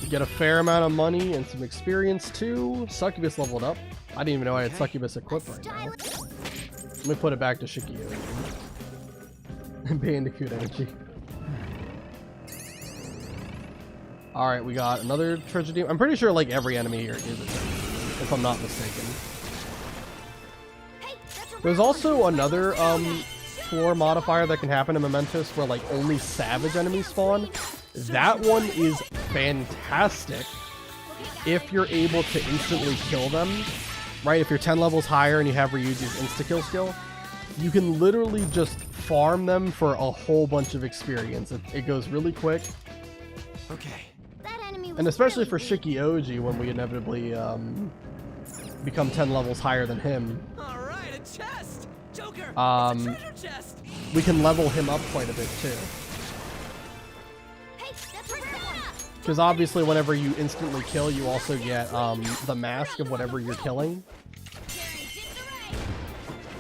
You get a fair amount of money and some experience too. Succubus leveled up. I didn't even know I had Succubus equipped right now. Let me put it back to Shikio. Bandicoot energy. Alright, we got another treasure demon. I'm pretty sure like every enemy here is a treasure demon, if I'm not mistaken. There's also another floor modifier that can happen in Mementos where like only savage enemies spawn. That one is fantastic if you're able to instantly kill them, right? If you're 10 levels higher and you have Ryuji's insta-kill skill, you can literally just farm them for a whole bunch of experience. It goes really quick. Okay. And especially for Shikioji when we inevitably become 10 levels higher than him. Alright, a chest! Joker! It's a treasure chest! We can level him up quite a bit too. Because obviously whenever you instantly kill, you also get the mask of whatever you're killing,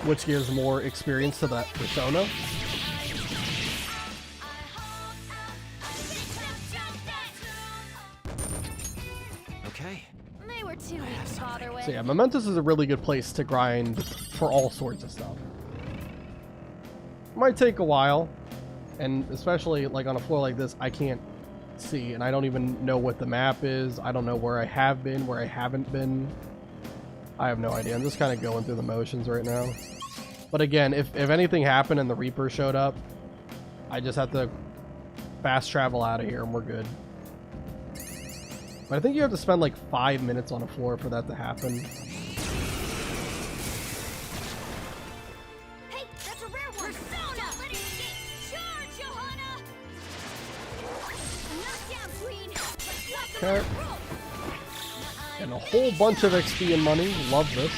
which gives more experience to that persona. Okay. They were too weak to bother with. So yeah, Mementos is a really good place to grind for all sorts of stuff. Might take a while, and especially like on a floor like this, I can't see, and I don't even know what the map is. I don't know where I have been, where I haven't been. I have no idea. I'm just kind of going through the motions right now. But again, if anything happened and the Reaper showed up, I just have to fast travel out of here and we're good. But I think you have to spend like 5 minutes on a floor for that to happen. Hey, that's a rare one! Persona! Let it escape! Charge, Johanna! Knock down, Queen! Okay. And a whole bunch of XP and money. Love this.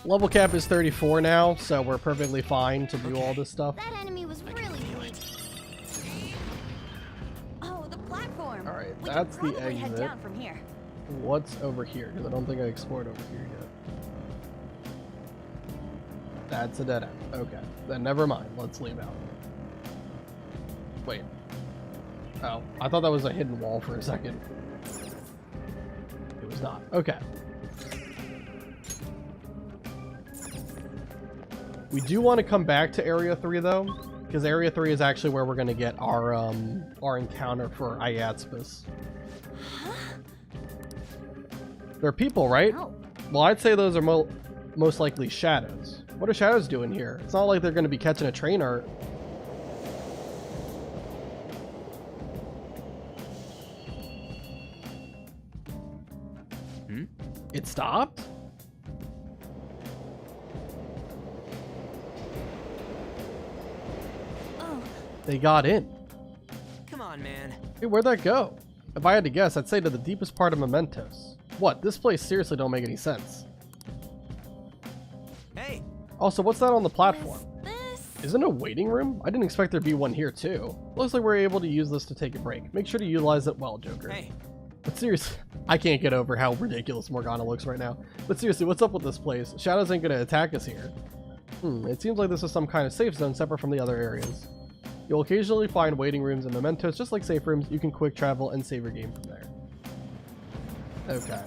Level cap is 34 now, so we're perfectly fine to do all this stuff. That enemy was really weak. Oh, the That's the Probably head exit. down from here. What's over here? Because I don't think I explored over here yet. That's a dead end. Okay. Then never mind. Let's leave out. Wait. Oh, I thought that was a hidden wall for a second. It was not. Okay. We do want to come back to Area 3 though, because Area 3 is actually where we're going to get our encounter for Iaspis. They're people, right? Well, I'd say those are most likely shadows. What are shadows doing here? It's not like they're going to be catching a train or... It stopped? Oh. They got in. Come on, man. Hey, where'd that go? If I had to guess, I'd say to the deepest part of Mementos. What? This place seriously don't make any sense. Hey. Also, what's that on the platform? Isn't it a waiting room? I didn't expect there'd be one here too. Looks like we're able to use this to take a break. Make sure to utilize it well, Joker. Hey. But seriously, I can't get over how ridiculous Morgana looks right now. But seriously, what's up with this place? Shadows ain't gonna attack us here. It seems like this is some kind of safe zone separate from the other areas. You'll occasionally find waiting rooms and mementos, just like safe rooms. You can quick travel and save your game from there. Okay.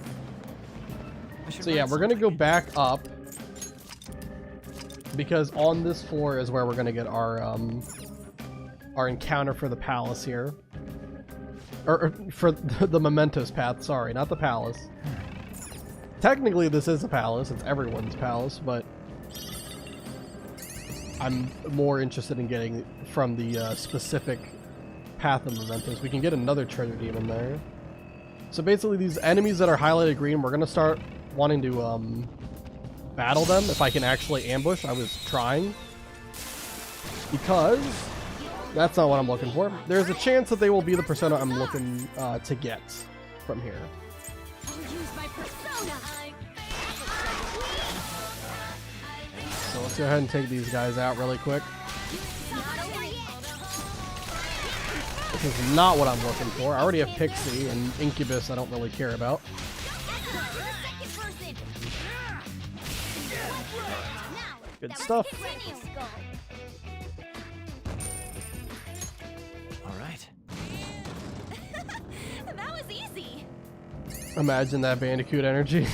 So yeah, we're gonna go back up, because on this floor is where we're gonna get our encounter for the palace here. Or for the Mementos path, sorry, not the palace. Technically this is a palace, it's everyone's palace, but I'm more interested in getting from the specific path of Mementos. We can get another treasure demon there. So basically these enemies that are highlighted green, we're gonna start wanting to battle them if I can actually ambush. I was trying, because that's not what I'm looking for. There's a chance that they will be the persona I'm looking to get from here. So let's go ahead and take these guys out really quick. This is not what I'm looking for. I already have Pixie and Incubus I don't really care about. Good stuff. Alright. That was easy. Imagine that Bandicoot energy.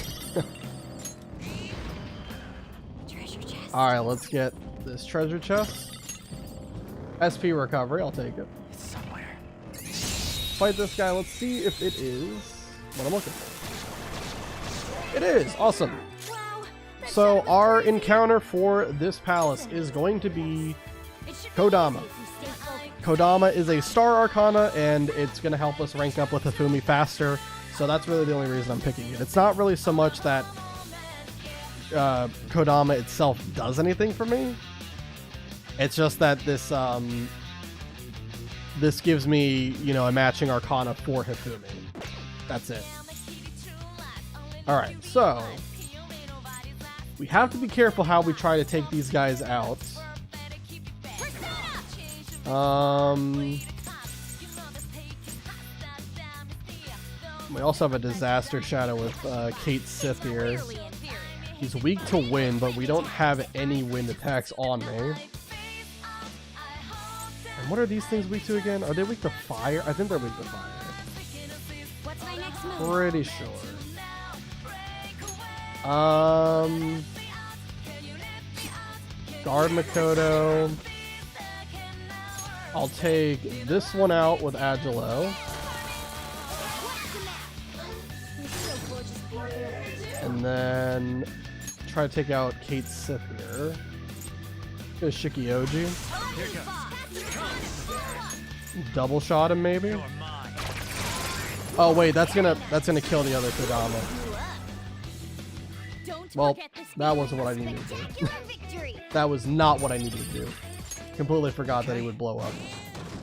Alright, let's get this treasure chest. SP recovery, I'll take it. It's somewhere. Fight this guy, let's see if it is what I'm looking for. It is! Awesome! So our encounter for this palace is going to be Kodama. Kodama is a star arcana, and it's going to help us rank up with Hifumi faster, so that's really the only reason I'm picking it. It's not really so much that Kodama itself does anything for me. It's just that this this gives me, you know, a matching arcana for Hifumi. That's it. Alright, so we have to be careful how we try to take these guys out. We also have a disaster shadow with Kate Sith here. He's weak to wind, but we don't have any wind attacks on me. And what are these things weak to again? Are they weak to fire? I think they're weak to fire. Pretty sure. Guard Makoto. I'll take this one out with Agilo. And then try to take out Kate Sith here. Go Shikioji. Double shot him maybe? Oh wait, that's gonna kill the other Kodama. Well, that wasn't what I needed to do. That was not what I needed to do. Completely forgot that he would blow up.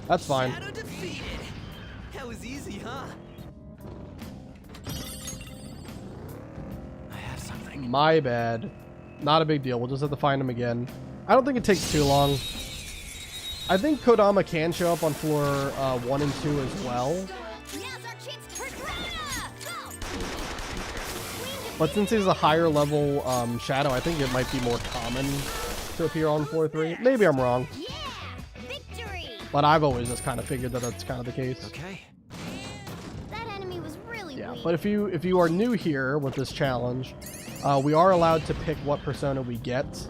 That's fine. That was easy, huh? I have something. My bad. Not a big deal. We'll just have to find him again. I don't think it takes too long. I think Kodama can show up on floor 1 and 2 as well. But since he's a higher level shadow, I think it might be more common to appear on floor 3. Maybe I'm wrong. But I've always just kind of figured that that's kind of the case. Okay. That enemy was really weak. But if you are new here with this challenge, we are allowed to pick what persona we get.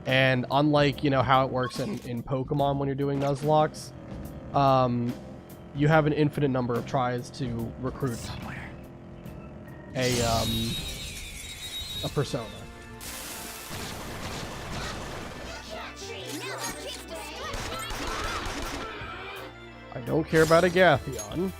And unlike, you know, how it works in Pokemon when you're doing Nuzlocks, you have an infinite number of tries to recruit a persona. I don't care about a Gathion.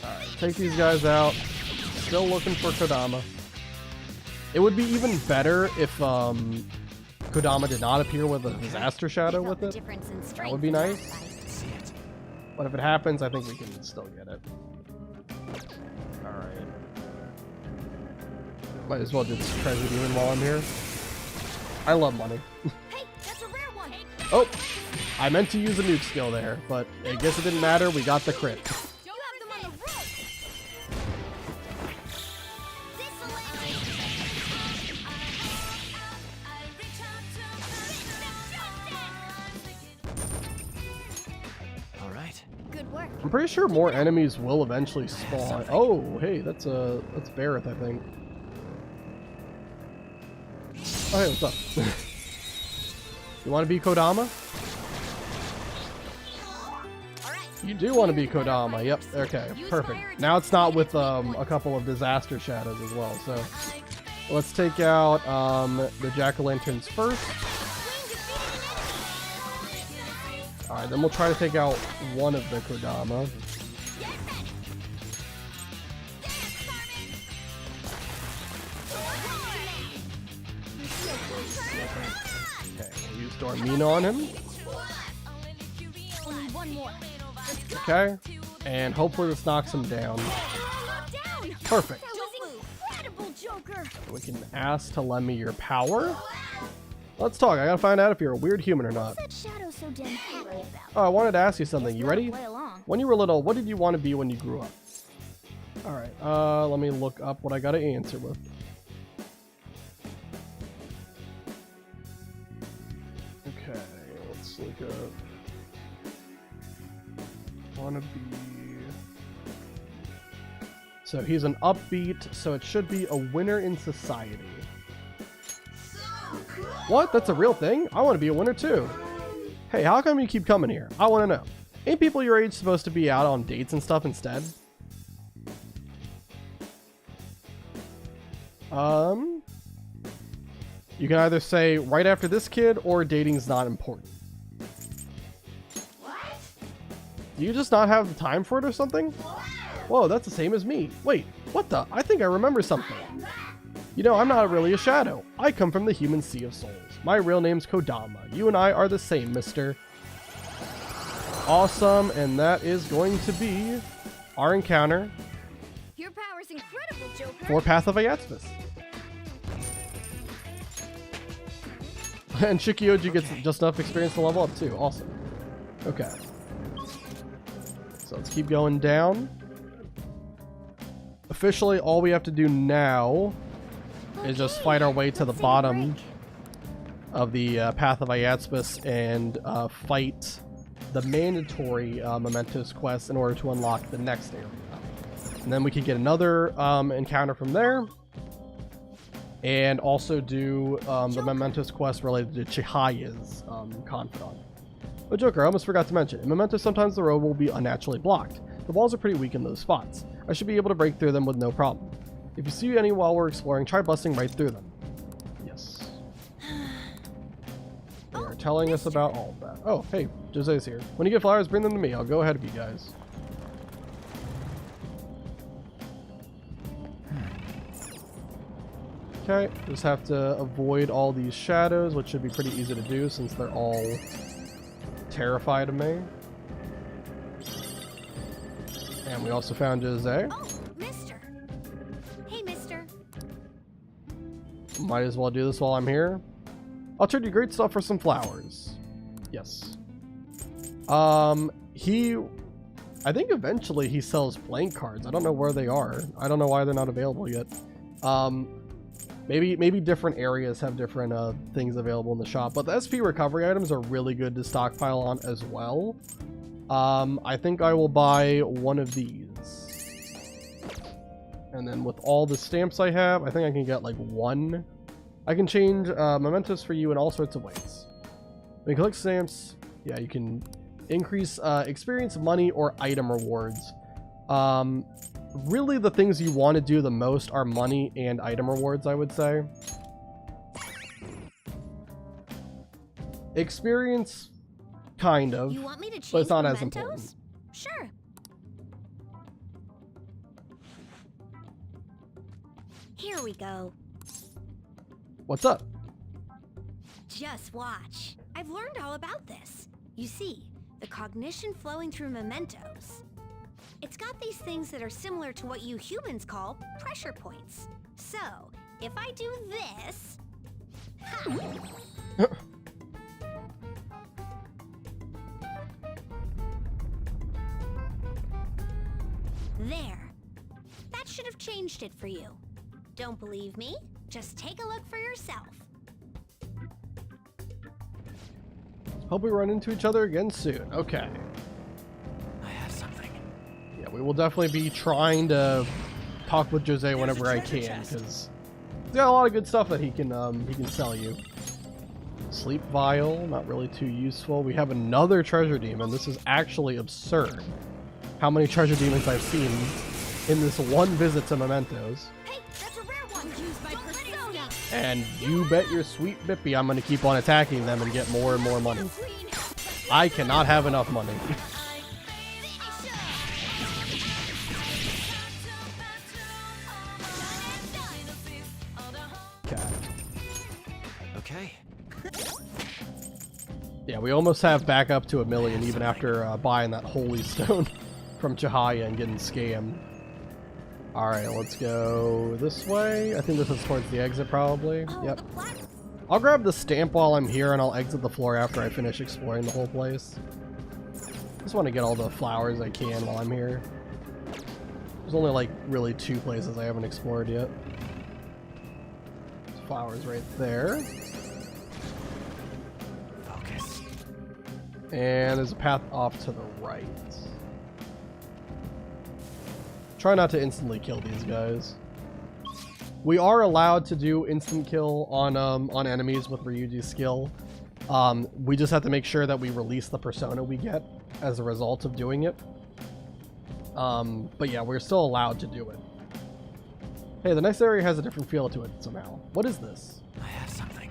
Alright, take these guys out. Still looking for Kodama. It would be even better if Kodama did not appear with a disaster shadow with it. That would be nice. But if it happens, I think we can still get it. Alright. Might as well do this treasure demon while I'm here. I love money. Hey, that's a rare one. Oh! I meant to use a nuke skill there, but I guess it didn't matter. We got the crit. You have them on the rope. Alright. Good work. I'm pretty sure more enemies will eventually spawn. Oh, hey, that's Barrett, I think. Oh, hey, what's up? You want to be Kodama? You do want to be Kodama. Yep. Okay. Perfect. Now it's not with a couple of disaster shadows as well. So let's take out the jack-o'-lanterns first. All right. Then we'll try to take out one of the Kodama. Okay. We'll use Dormina on him. Only one more. Okay, and hopefully this knocks him down. Perfect. We can ask to lend me your power. Let's talk. I gotta find out if you're a weird human or not. Oh, I wanted to ask you something. You ready? When you were little, what did you want to be when you grew up? Alright, let me look up what I gotta answer with. Okay, let's look up. Wanna be... So he's an upbeat, so it should be a winner in society. What? That's a real thing? I want to be a winner too. Hey, how come you keep coming here? I want to know. Ain't people your age supposed to be out on dates and stuff instead? You can either say right after this kid or dating's not important. Do you just not have the time for it or something? Whoa, that's the same as me. Wait, what the? I think I remember something. You know, I'm not really a shadow. I come from the human sea of souls. My real name's Kodama. You and I are the same, mister. Awesome, and that is going to be our encounter Your power's incredible, Joker. for Path of Ayatsvis. And Shikioji gets just enough experience to level up too. Awesome. Okay. So let's keep going down. Officially, all we have to do now is just fight our way to the bottom of the Path of Ayatsvis and fight the mandatory Mementos quest in order to unlock the next area. And then we can get another encounter from there. And also do the Mementos quest related to Chihaya's confidant. But Joker, I almost forgot to mention, in Mementos sometimes the road will be unnaturally blocked. The walls are pretty weak in those spots. I should be able to break through them with no problem. If you see any while we're exploring, try busting right through them. Yes. They are telling us about all of that. Oh, hey, Jose's here. When you get flowers, bring them to me. I'll go ahead of you guys. Okay, just have to avoid all these shadows, which should be pretty easy to do since they're all terrified of me. And we also found Jose. Oh, mister. Hey, mister. Might as well do this while I'm here. I'll trade you great stuff for some flowers. Yes. I think eventually he sells blank cards. I don't know where they are. I don't know why they're not available yet. Maybe different areas have different things available in the shop, but the SP recovery items are really good to stockpile on as well. I think I will buy one of these. And then with all the stamps I have, I think I can get like one. I can change mementos for you in all sorts of ways. When you collect stamps, yeah, you can increase experience, money, or item rewards. Really the things you want to do the most are money and item rewards, I would say. Experience, kind of, You want me to change but it's not as mementos? important. Sure. Here we go. What's up? Just watch. I've learned all about this. You see, the cognition flowing through mementos. It's got these things that are similar to what you humans call pressure points. So, if I do this... Ha! There. That should have changed it for you. Don't believe me? Just take a look for yourself. Hope we run into each other again soon. Okay. I have something. Yeah, we will definitely be trying to talk with Jose whenever I can, because he's got a lot of good stuff that he can sell you. Sleep vial, not really too useful. We have another treasure demon. This is actually absurd. How many treasure demons I've seen in this one visit to Mementos. Hey, that's a rare one. Use my persona. And you bet your sweet bippy I'm going to keep on attacking them and get more and more money. I cannot have enough money. Okay. Yeah, we almost have back up to 1 million even after buying that holy stone from Chihaya and getting scammed. Alright, let's go this way. I think this is towards the exit probably. Yep. I'll grab the stamp while I'm here and I'll exit the floor after I finish exploring the whole place. Just want to get all the flowers I can while I'm here. There's only like really 2 places I haven't explored yet. There's flowers right there. Focus. And there's a path off to the right. Try not to instantly kill these guys. We are allowed to do instant kill on enemies with Ryuji's skill. We just have to make sure that we release the persona we get as a result of doing it. But yeah, we're still allowed to do it. Hey, the next area has a different feel to it somehow. What is this? I have something.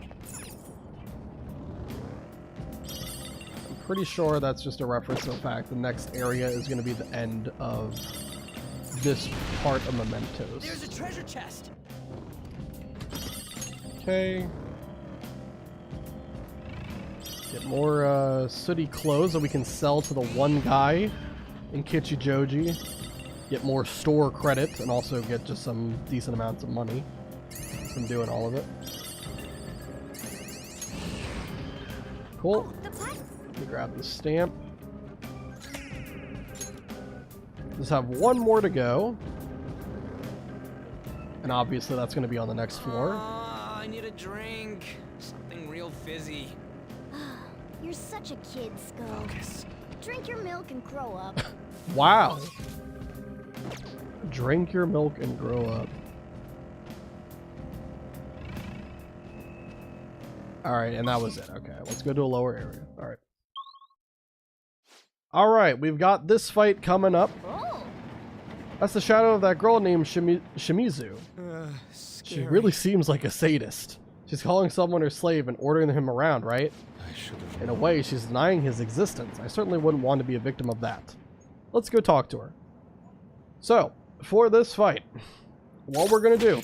I'm pretty sure that's just a reference to the fact the next area is going to be the end of this part of Mementos. There's a treasure chest. Okay. Get more sooty clothes that we can sell to the one guy in Kichijoji. Get more store credit and also get just some decent amounts of money from doing all of it. Cool. Let me grab the stamp. Just have one more to go. And obviously that's going to be on the next floor. I need a drink. Something real fizzy. You're such a kid, Skull. Drink your milk and grow up. Wow. Drink your milk and grow up. Alright, and that was it. Okay, let's go to a lower area. Alright. Alright, we've got this fight coming up. Oh. That's the shadow of that girl named Shimizu. She really seems like a sadist. She's calling someone her slave and ordering him around, right? In a way, she's denying his existence. I certainly wouldn't want to be a victim of that. Let's go talk to her. So, for this fight, what we're going to do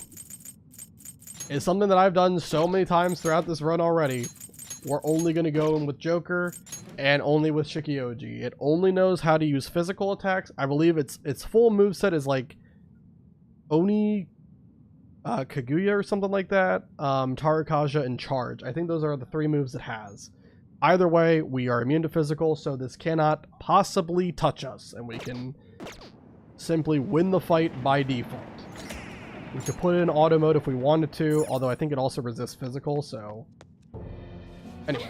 is something that I've done so many times throughout this run already. We're only going to go in with Joker and only with Shikioji. It only knows how to use physical attacks. I believe its full moveset is like Oni Kaguya or something like that, Tarakaja, and Charge. I think those are the 3 moves it has. Either way, we are immune to physical, so this cannot possibly touch us, and we can simply win the fight by default. We could put it in auto mode if we wanted to, although I think it also resists physical, so... Anyway.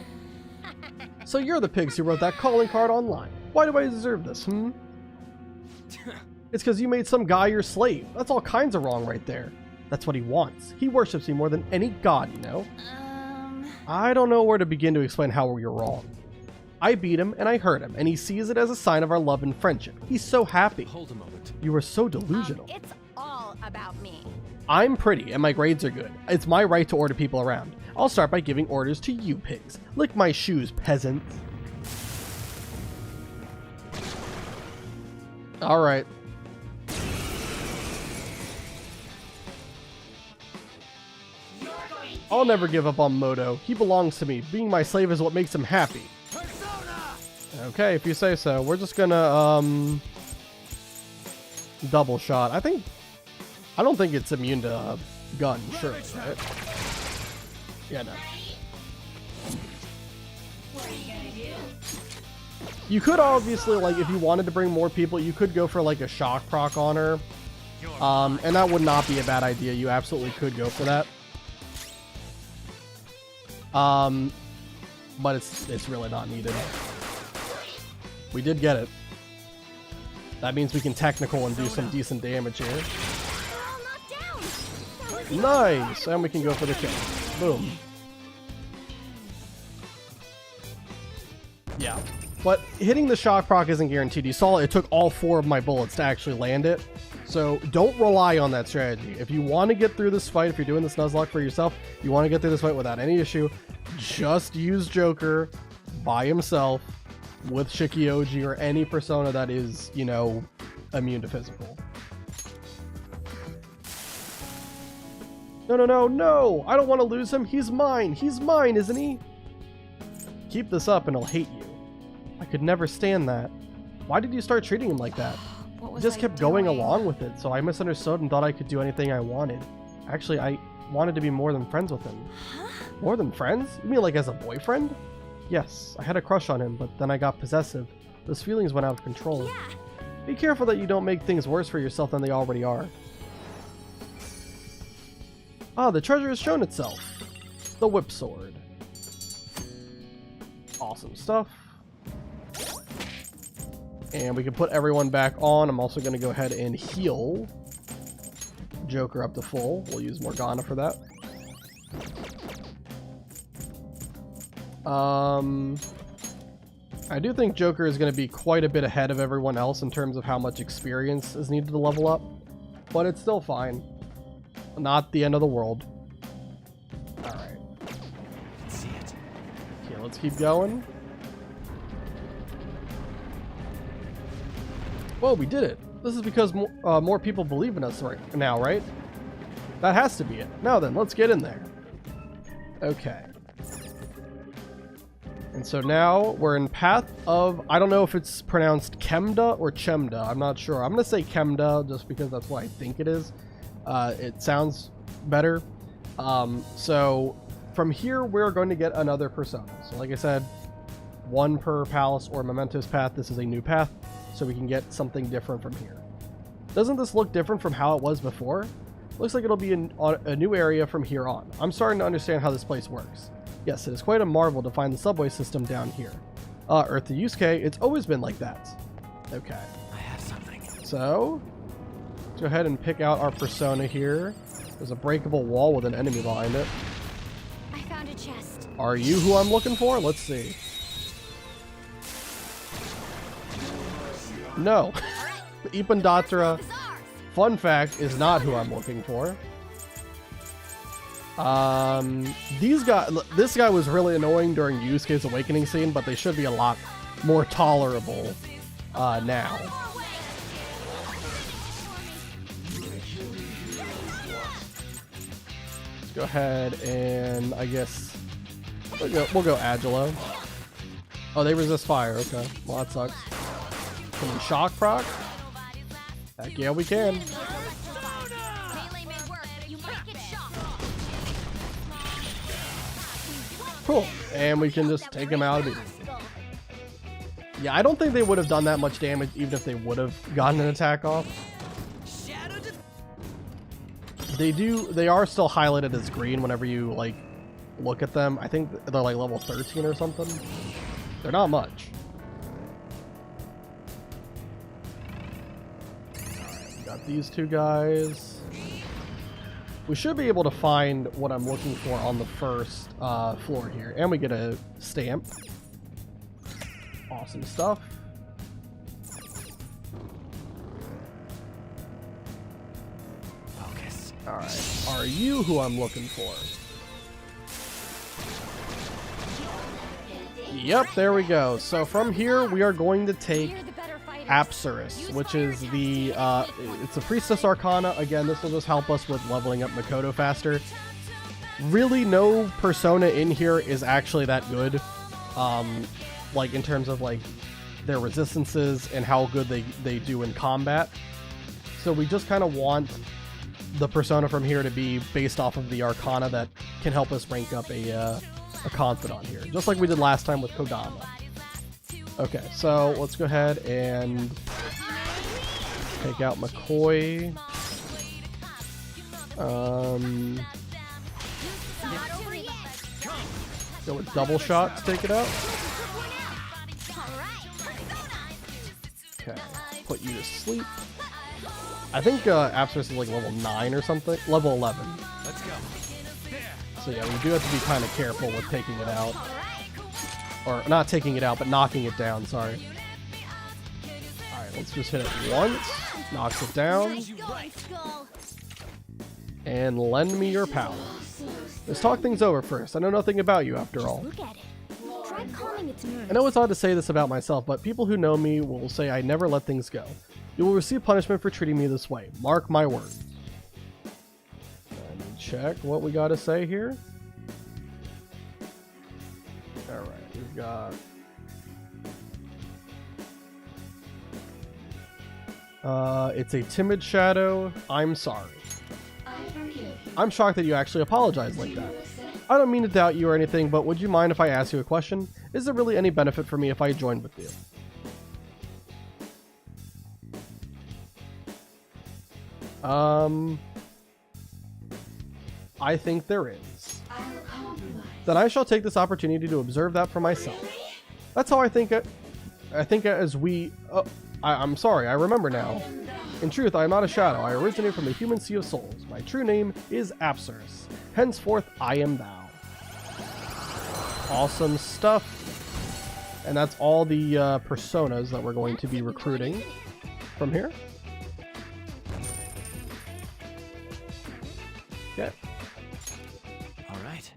So you're the pigs who wrote that calling card online. Why do I deserve this, It's because you made some guy your slave. That's all kinds of wrong right there. That's what he wants. He worships me more than any god, you know? I don't know where to begin to explain how you're wrong. I beat him and I hurt him, and he sees it as a sign of our love and friendship. He's so happy. Hold a moment. You are so delusional. It's all about me. I'm pretty and my grades are good. It's my right to order people around. I'll start by giving orders to you pigs. Lick my shoes, peasants. Alright. I'll never give up on Moto. He belongs to me. Being my slave is what makes him happy. Okay, if you say so. We're just gonna, double shot. I don't think it's immune to gun, sure, right? Yeah, no. You could obviously, like, if you wanted to bring more people, you could go for, like, a shock proc on her. And that would not be a bad idea. You absolutely could go for that. But it's really not needed. We did get it. That means we can technical and do some decent damage here. Nice! And we can go for the kill. Boom. Yeah. But hitting the shock proc isn't guaranteed. You saw it took all 4 of my bullets to actually land it. So don't rely on that strategy. If you want to get through this fight, if you're doing this Nuzlocke for yourself, you want to get through this fight without any issue, just use Joker by himself with Shikioji or any persona that is, you know, immune to physical. No, no, no, no! I don't want to lose him. He's mine. He's mine, isn't he? Keep this up and he'll hate you. I could never stand that. Why did you start treating him like that? He just kept going along with it, so I misunderstood and thought I could do anything I wanted. Actually, I wanted to be more than friends with him. More than friends? You mean like as a boyfriend? Yes, I had a crush on him, but then I got possessive. Those feelings went out of control. Yeah. Be careful that you don't make things worse for yourself than they already are. Ah, the treasure has shown itself. The whip sword. Awesome stuff. And we can put everyone back on. I'm also going to go ahead and heal Joker up to full. We'll use Morgana for that. I do think Joker is going to be quite a bit ahead of everyone else in terms of how much experience is needed to level up. But it's still fine. Not the end of the world. Alright. Okay, let's keep going. Whoa, we did it. This is because more people believe in us right now, right? That has to be it. Now then, let's get in there. Okay. And so now we're in path of, I don't know if it's pronounced Chemda or Chemda. I'm not sure. I'm going to say Chemda just because that's what I think it is. It sounds better. So from here, we're going to get another persona. So like I said, 1 per palace or mementos path. This is a new path, so we can get something different from here. Doesn't this look different from how it was before? Looks like it'll be a new area from here on. I'm starting to understand how this place works. Yes, it is quite a marvel to find the subway system down here. Earth to Yusuke, it's always been like that. Okay. I have something. So, let's go ahead and pick out our persona here. There's a breakable wall with an enemy behind it. I found a chest. Are you who I'm looking for? Let's see. No. Ipandatra, fun fact, is not who I'm looking for. This guy was really annoying during Yusuke's awakening scene, but they should be a lot more tolerable now. Let's go ahead and I guess we'll go Agilo. Oh, they resist fire. Okay, well that sucks. Can we shock proc? Heck yeah, we can. Cool. And we can just take him out immediately. Yeah, I don't think they would have done that much damage even if they would have gotten an attack off. They are still highlighted as green whenever you like look at them. I think they're like level 13 or something. They're not much. Alright, we got these two guys. We should be able to find what I'm looking for on the first floor here. And we get a stamp. Awesome stuff. Focus. Alright, are you who I'm looking for? Yep, there we go. So from here, we are going to take Apsaris, which is the, it's a Priestess Arcana. Again, this will just help us with leveling up Makoto faster. Really, no persona in here is actually that good. Like in terms of like their resistances and how good they do in combat. So we just kind of want the persona from here to be based off of the Arcana that can help us rank up a Confidant here, just like we did last time with Kodama. Okay, so let's go ahead and take out McCoy. Go with double shot to take it out. Okay, put you to sleep. I think Apsaris is like level 9 or something. Level 11. Let's go. So yeah, we do have to be kind of careful with taking it out. Or not taking it out, but knocking it down, sorry. Alright, let's just hit it once. Knocks it down. And lend me your power. Let's talk things over first. I know nothing about you after all. I know it's odd to say this about myself, but people who know me will say I never let things go. You will receive punishment for treating me this way. Mark my words. Let me check what we got to say here. Alright, we've got... it's a timid shadow. I'm sorry. I'm shocked that you actually apologized like that. I don't mean to doubt you or anything, but would you mind if I ask you a question? Is there really any benefit for me if I joined with you? I think there is. Then I shall take this opportunity to observe that for myself. That's how I think it. I think as we... I'm sorry, I remember now. In truth, I am not a shadow. I originate from the human sea of souls. My true name is Apsaris. Henceforth, I am thou. Awesome stuff. And that's all the personas that we're going to be recruiting from here. Okay. All right.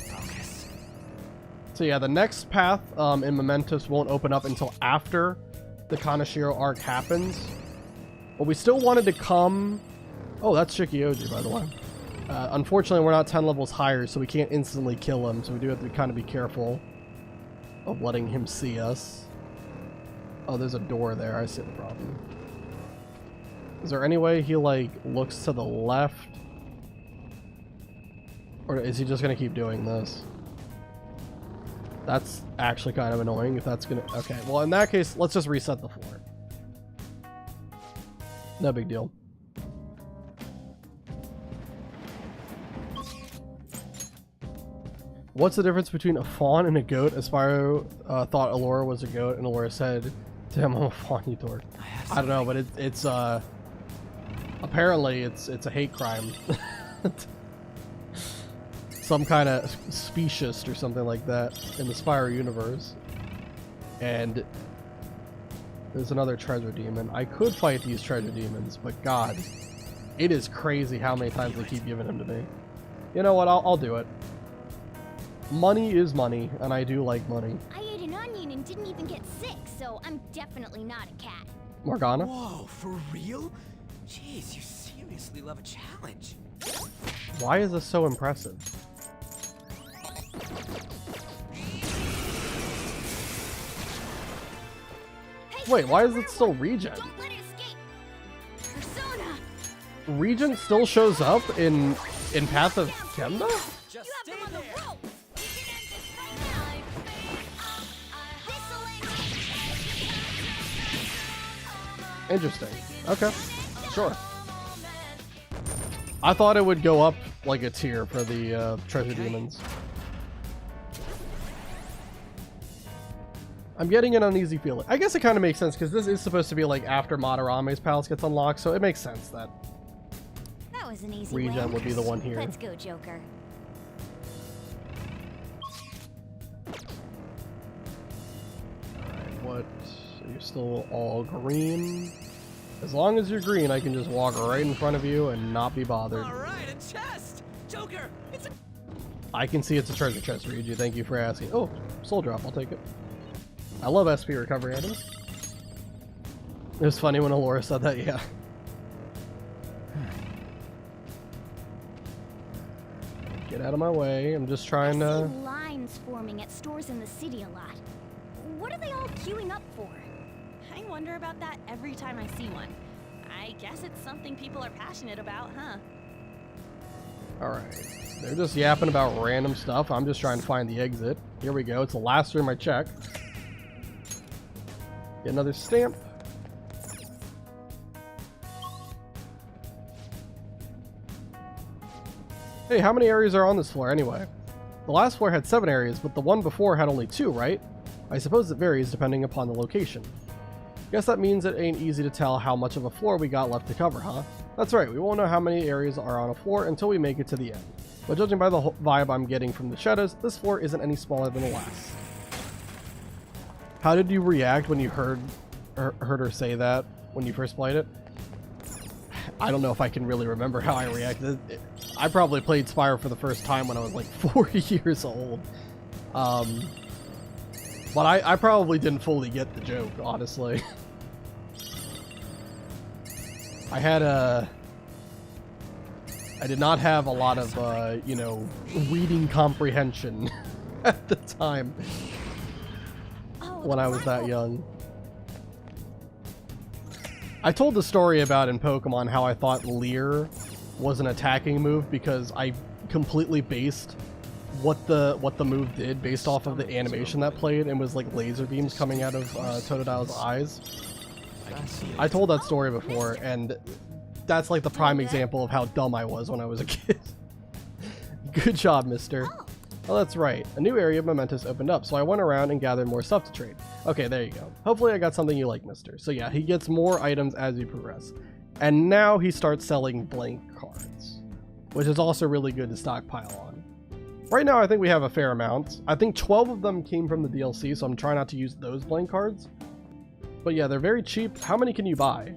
Focus. So yeah, the next path in Mementos won't open up until after the Kaneshiro arc happens. But we still wanted to come... Oh, that's Shikioji, by the way. Unfortunately, we're not 10 levels higher, so we can't instantly kill him. So we do have to kind of be careful of letting him see us. Oh, there's a door there. I see the problem. Is there any way he, like, looks to the left? Or is he just going to keep doing this? That's actually kind of annoying if that's going to... Okay, well, in that case, let's just reset the floor. No big deal. What's the difference between a fawn and a goat? Aspiro thought Allura was a goat, and Allura said, "Damn, I'm a fawn, you dork." I don't know, but it's apparently it's a hate crime. Some kind of speciest or something like that in the Spyro universe. And there's another treasure demon. I could fight these treasure demons, but God, it is crazy how many times they keep giving them to me. You know what? I'll do it. Money is money, and I do like money. I ate an onion and didn't even get sick, so I'm definitely not a cat. Morgana? Whoa, for real? Jeez, you seriously love a challenge. Why is this so impressive? Wait, why is it still regen? Persona. Regen still shows up in In Path of Kemna? Just stay there. Interesting. Okay. Sure. I thought it would go up like a tier for the treasure demons. I'm getting an uneasy feeling. I guess it kind of makes sense because this is supposed to be like after Madarame's palace gets unlocked, so it makes sense that That was an easy Regen win. would be the one here. Let's go, Joker. Alright, what? You're still all green. As long as you're green, I can just walk right in front of you and not be bothered. All right, a chest. Joker, it's a... I can see it's a treasure chest, Ryuji. Thank you for asking. Oh, soul drop. I'll take it. I love SP recovery items. It was funny when Alora said that, yeah. Get out of my way. I'm just trying I to... see lines forming at stores in the city a lot. What are they all queuing up for? I wonder about that every time I see one. I guess it's something people are passionate about, huh? Alright. They're just yapping about random stuff. I'm just trying to find the exit. Here we go. It's the last room I checked. Get another stamp. Hey, how many areas are on this floor anyway? The last floor had 7 areas, but the one before had only 2, right? I suppose it varies depending upon the location. Guess that means it ain't easy to tell how much of a floor we got left to cover, huh? That's right, we won't know how many areas are on a floor until we make it to the end. But judging by the vibe I'm getting from the shadows, this floor isn't any smaller than the last. How did you react when you heard her say that when you first played it? I don't know if I can really remember how I reacted. I probably played Spyro for the first time when I was like 4 years old. But I probably didn't fully get the joke, honestly. I did not have a lot of, you know, reading comprehension at the time when I was that young. I told the story about in Pokemon how I thought Leer was an attacking move because I completely based what the move did based off of the animation that played and was like laser beams coming out of Totodile's eyes. I told that story before, and that's like the prime example of how dumb I was when I was a kid. Good job, mister. Oh, that's right. A new area of mementos opened up, so I went around and gathered more stuff to trade. Okay, there you go. Hopefully I got something you like, mister. So yeah, he gets more items as you progress. And now he starts selling blank cards, which is also really good to stockpile on. Right now, I think we have a fair amount. I think 12 of them came from the DLC, so I'm trying not to use those blank cards. But yeah, they're very cheap. How many can you buy?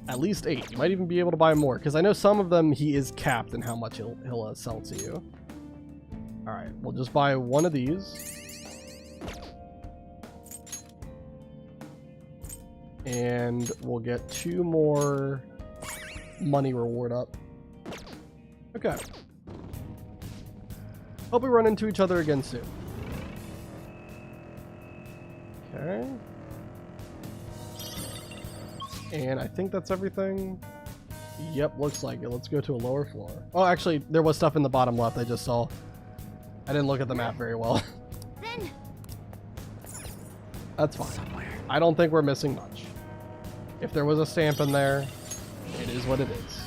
At least 8. You might even be able to buy more, because I know some of them he is capped in how much he'll sell to you. Alright, we'll just buy one of these. And we'll get 2 more money reward up. Okay. Hope we run into each other again soon. Okay. And I think that's everything. Yep, looks like it. Let's go to a lower floor. Oh, actually, there was stuff in the bottom left I just saw. I didn't look at the map very well. Then that's fine. I don't think we're missing much. If there was a stamp in there, it is what it is.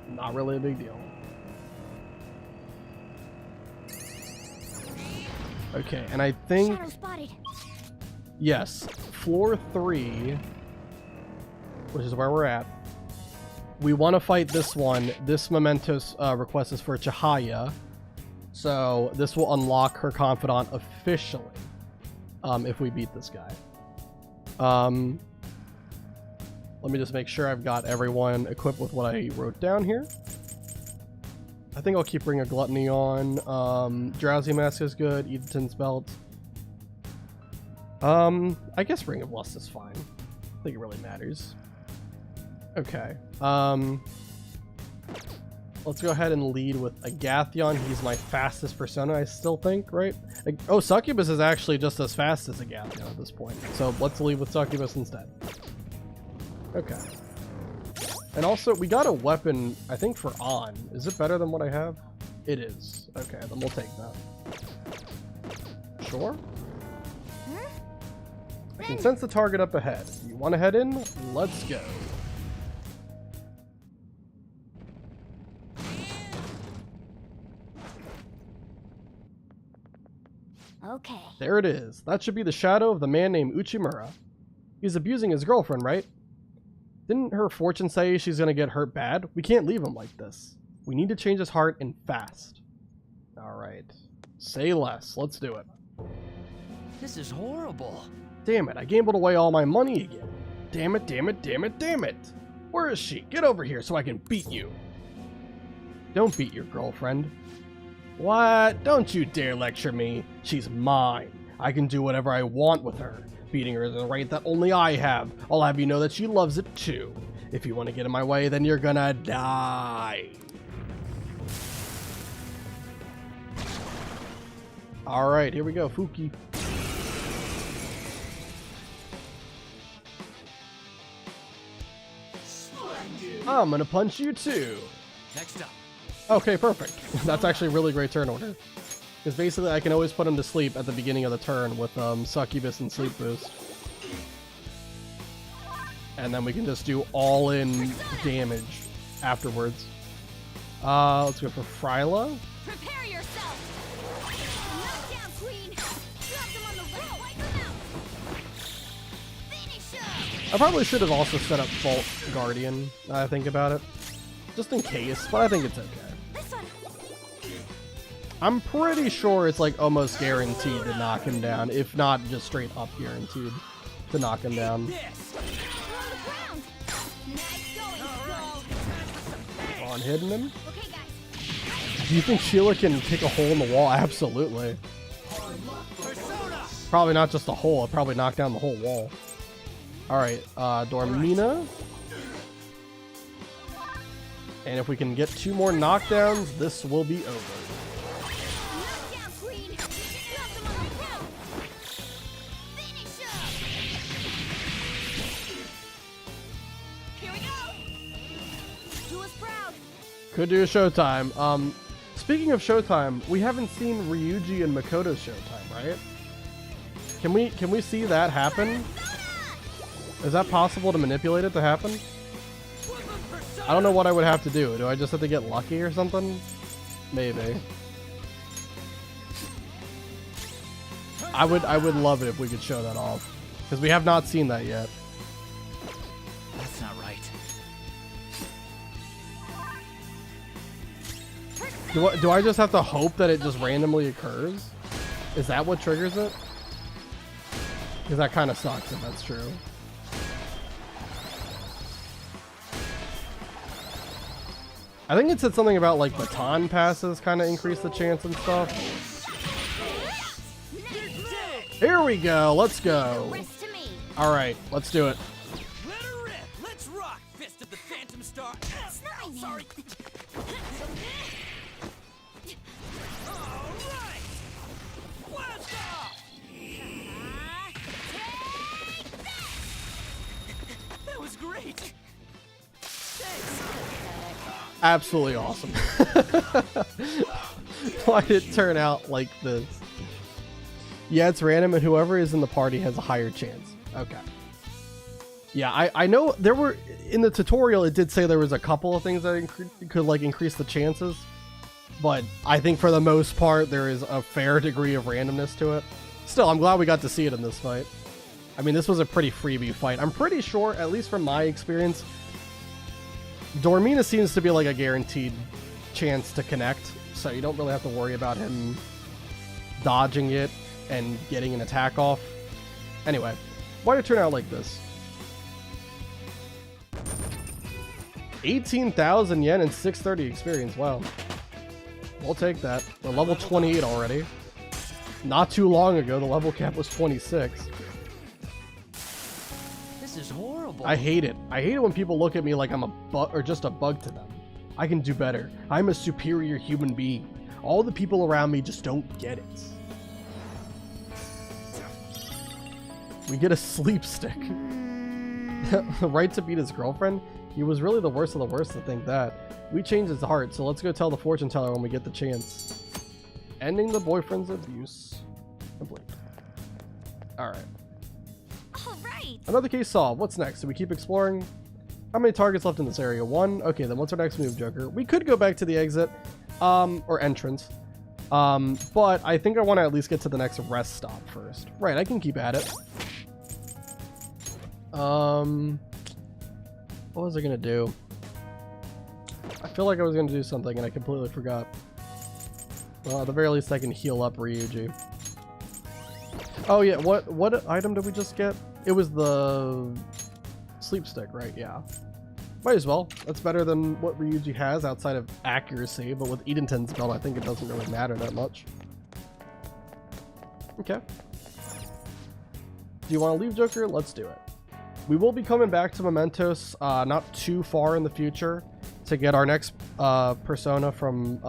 Not really a big deal. Okay, and I think... Shadow spotted. Yes, floor 3, which is where we're at. We want to fight this one. This mementos request is for Chihaya. So this will unlock her confidant officially if we beat this guy. Let me just make sure I've got everyone equipped with what I wrote down here. I think I'll keep Ring of Gluttony on. Drowsy Mask is good. Eden's Belt. I guess Ring of Lust is fine. I think it really matters. Okay. Let's go ahead and lead with Agathion. He's my fastest persona, I still think, right? Oh, Succubus is actually just as fast as Agathion at this point. So let's lead with Succubus instead. Okay. And also, we got a weapon, I think, for on. Is it better than what I have? It is. Okay, then we'll take that. Sure. I can sense the target up ahead. You want to head in? Let's go. Okay. There it is. That should be the shadow of the man named Uchimura. He's abusing his girlfriend, right? Didn't her fortune say she's gonna get hurt bad? We can't leave him like this. We need to change his heart and fast. Alright. Say less. Let's do it. This is horrible. Damn it, I gambled away all my money again. Damn it, damn it, damn it, damn it. Where is she? Get over here so I can beat you. Don't beat your girlfriend. What? Don't you dare lecture me. She's mine. I can do whatever I want with her. Beating her is a right that only I have. I'll have you know that she loves it too. If you want to get in my way, then you're gonna die. Alright, here we go, Fuki. I'm gonna punch you too. Next up. Okay, perfect. That's actually a really great turn order. Because basically I can always put him to sleep at the beginning of the turn with Succubus and Sleep Boost. And then we can just do all-in damage afterwards. Let's go for Fryla. Prepare yourself. Knockdown, queen. Drop them on the rope. Wipe them out. Finish up. I probably should have also set up Vault Guardian, now I think about it. Just in case, but I think it's okay. I'm pretty sure it's like almost guaranteed to knock him down, if not just straight up guaranteed to knock him down. On hitting him. Do you think Sheila can kick a hole in the wall? Absolutely. Probably not just a hole, it'll probably knock down the whole wall. Alright, Dormina. And if we can get 2 more knockdowns, this will be over. Could do a showtime. Speaking of showtime, we haven't seen Ryuji and Makoto's showtime, right? Can we see that happen? Is that possible to manipulate it to happen? I don't know what I would have to do. Do I just have to get lucky or something? Maybe. I would love it if we could show that off, because we have not seen that yet. That's not right. Do I just have to hope that it just randomly occurs? Is that what triggers it? Because that kind of sucks if that's true. I think it said something about like baton passes kind of increase the chance and stuff. Here we go. Let's go. All right, let's do it. Let her rip. Let's rock. Fist of the Phantom Star. Oh, sorry. All right. Blast off. That was great. Absolutely awesome. Why did it turn out like this? Yeah, it's random, and whoever is in the party has a higher chance. Okay. Yeah, I know there were in the tutorial. It did say there was a couple of things that could like increase the chances, but I think for the most part there is a fair degree of randomness to it. Still, I'm glad we got to see it in this fight. I mean, this was a pretty freebie fight. I'm pretty sure, at least from my experience, Dormina seems to be like a guaranteed chance to connect, so you don't really have to worry about him dodging it and getting an attack off. Anyway, why did it turn out like this? 18,000 yen and 630 experience. Wow. We'll take that. We're level 28 already. Not too long ago, the level cap was 26. This is horrible. I hate it. I hate it when people look at me like I'm a bug or just a bug to them. I can do better. I'm a superior human being. All the people around me just don't get it. We get a sleep stick. The right to beat his girlfriend? He was really the worst of the worst to think that. We changed his heart, so let's go tell the fortune teller when we get the chance. Ending the boyfriend's abuse. Complete. Alright. Alright! Another case solved. What's next? Do we keep exploring? How many targets left in this area? 1? Okay, then what's our next move, Joker? We could go back to the exit. Or entrance. But I think I want to at least get to the next rest stop first. Right, I can keep at it. What was I gonna do? I feel like I was gonna do something and I completely forgot. Well, at the very least I can heal up Ryuji. Oh yeah, what item did we just get? It was the sleep stick, right? Yeah. Might as well. That's better than what Ryuji has outside of accuracy, but with Edenton's belt I think it doesn't really matter that much. Okay. Do you want to leave, Joker? Let's do it. We will be coming back to Mementos not too far in the future to get our next persona from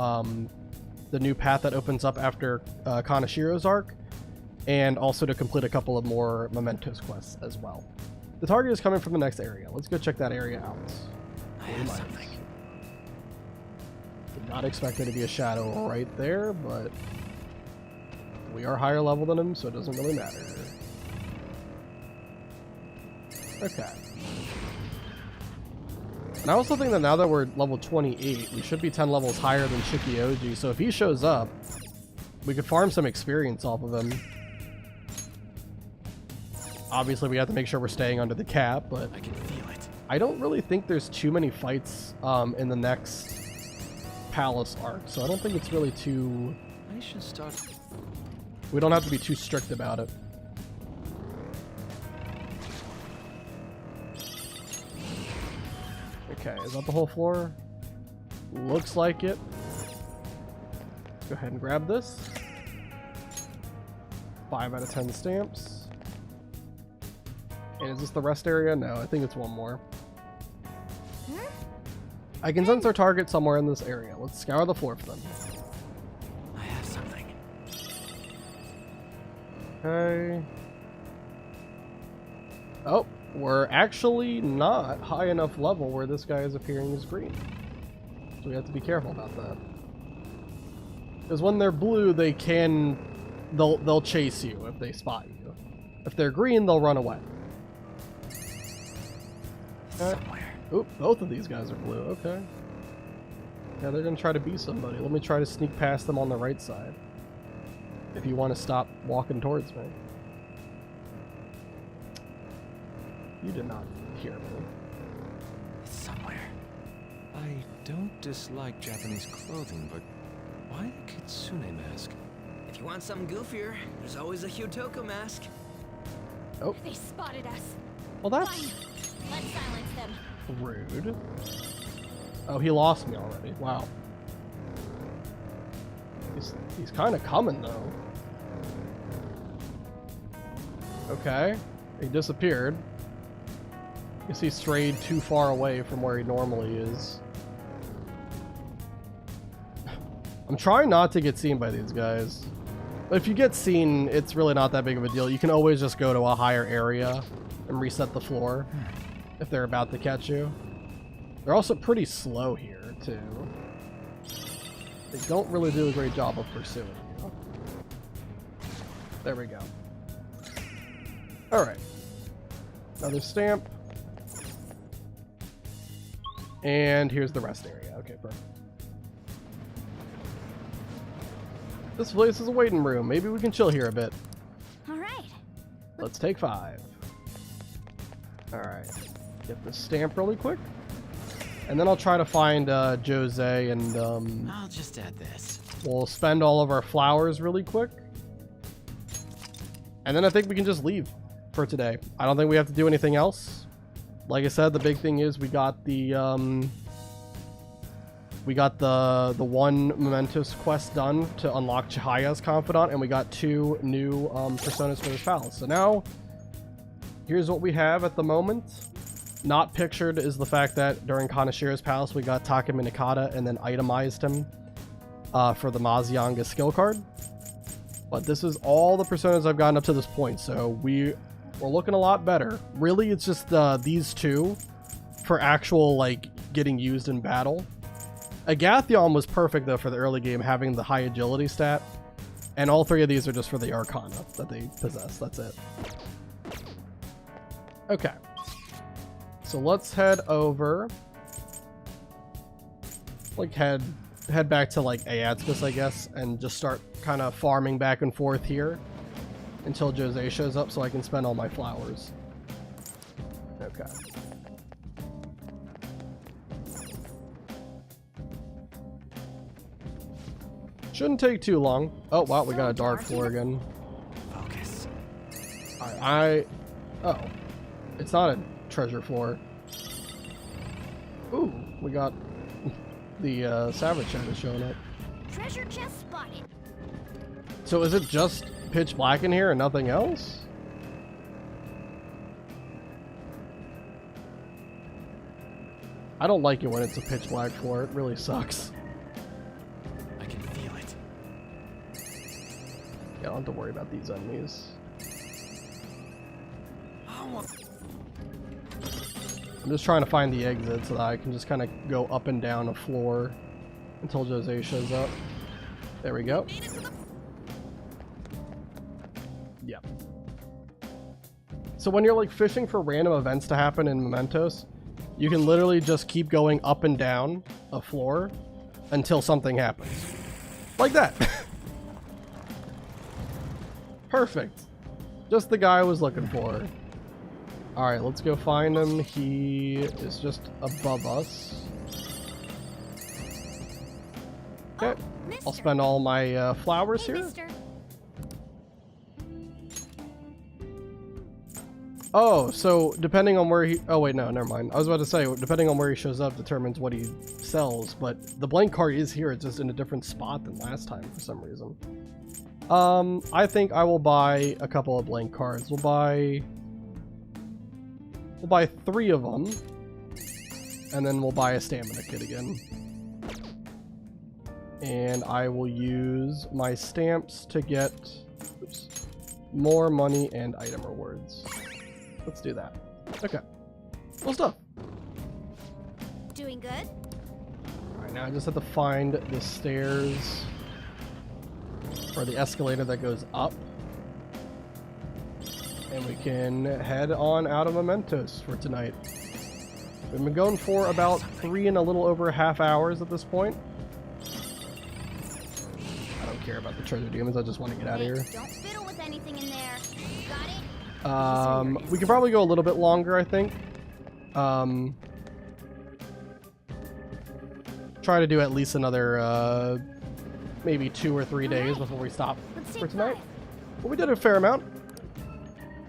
the new path that opens up after Kanashiro's arc, and also to complete a couple of more Mementos quests as well. The target is coming from the next area. Let's go check that area out. I have something. Did not expect there to be a shadow right there, but we are higher level than him, so it doesn't really matter. Okay. And I also think that now that we're level 28, we should be 10 levels higher than Shikioji, so if he shows up, we could farm some experience off of him. Obviously, we have to make sure we're staying under the cap, but I can feel it. I don't really think there's too many fights in the next palace arc, so I don't think it's really too... I should start... We don't have to be too strict about it. Okay, is that the whole floor? Looks like it. Let's go ahead and grab this. 5 out of 10 stamps. And is this the rest area? No, I think it's one more. I can sense our target somewhere in this area. Let's scour the floor for them. I have something. Okay. Oh, we're actually not high enough level where this guy is appearing as green. So we have to be careful about that. Because when they're blue, they can... They'll chase you if they spot you. If they're green, they'll run away. Okay. Somewhere. Oop, both of these guys are blue. Okay. Yeah, they're gonna try to be somebody. Let me try to sneak past them on the right side. If you want to stop walking towards me. You did not hear me. It's somewhere. I don't dislike Japanese clothing, but why a kitsune mask? If you want something goofier, there's always a Hyotoko mask. Oh. They spotted us. Well, that's Fine. Let's silence them. rude. Oh, he lost me already. Wow. He's kind of coming, though. Okay. He disappeared. I guess he strayed too far away from where he normally is. I'm trying not to get seen by these guys. But if you get seen, it's really not that big of a deal. You can always just go to a higher area and reset the floor if they're about to catch you. They're also pretty slow here, too. They don't really do a great job of pursuing you. There we go. Alright. Another stamp. And here's the rest area. Okay, perfect. This place is a waiting room. Maybe we can chill here a bit. Alright. Let's take 5. Alright. Get this stamp really quick. And then I'll try to find Jose and I'll just add this. we'll spend all of our flowers really quick. And then I think we can just leave for today. I don't think we have to do anything else. Like I said, the big thing is we got the one Mementos quest done to unlock Chihaya's Confidant, and we got 2 new personas for this palace. So now, here's what we have at the moment. Not pictured is the fact that during Kanashiro's palace we got Takemi Nakata and then itemized him for the Mazuyanga skill card. But this is all the personas I've gotten up to this point, so we're looking a lot better. Really, it's just these 2 for actual, like, getting used in battle. Agathion was perfect, though, for the early game, having the high agility stat. And all three of these are just for the Arcana that they possess. That's it. Okay. So let's head over. Like, head back to, like, Aeatsbus, I guess, and just start kind of farming back and forth here until Jose shows up so I can spend all my flowers. Okay. Shouldn't take too long. Oh, wow, we got a dark floor again. Focus. Oh. It's not a treasure floor. Ooh, we got the Savage Shadow showing up. Treasure chest spotted. So is it just pitch black in here and nothing else? I don't like it when it's a pitch black floor. It really sucks. I can feel it. Yeah, I don't have to worry about these enemies. I'm just trying to find the exit so that I can just kind of go up and down a floor until Jose shows up. There we go. Yep. So when you're like fishing for random events to happen in Mementos, you can literally just keep going up and down a floor until something happens. Like that. Perfect. Just the guy I was looking for. Alright, let's go find him. He is just above us. Okay. I'll spend all my flowers here. Oh, so depending on where he... Oh, wait, no, never mind. I was about to say, depending on where he shows up determines what he sells, but the blank card is here. It's just in a different spot than last time for some reason. I think I will buy a couple of blank cards. We'll buy 3 of them, and then we'll buy a stamina kit again. And I will use my stamps to get more money and item rewards. Let's do that. Okay. Cool stuff. Doing good? Alright, now I just have to find the stairs or the escalator that goes up. And we can head on out of Mementos for tonight. We've been going for about 3 and a little over half hours at this point. I don't care about the treasure demons, I just want to get out of here. Don't fiddle with anything in there. Got it? We can probably go a little bit longer, I think. Try to do at least another, maybe 2 or 3 days before we stop for tonight. But we did a fair amount.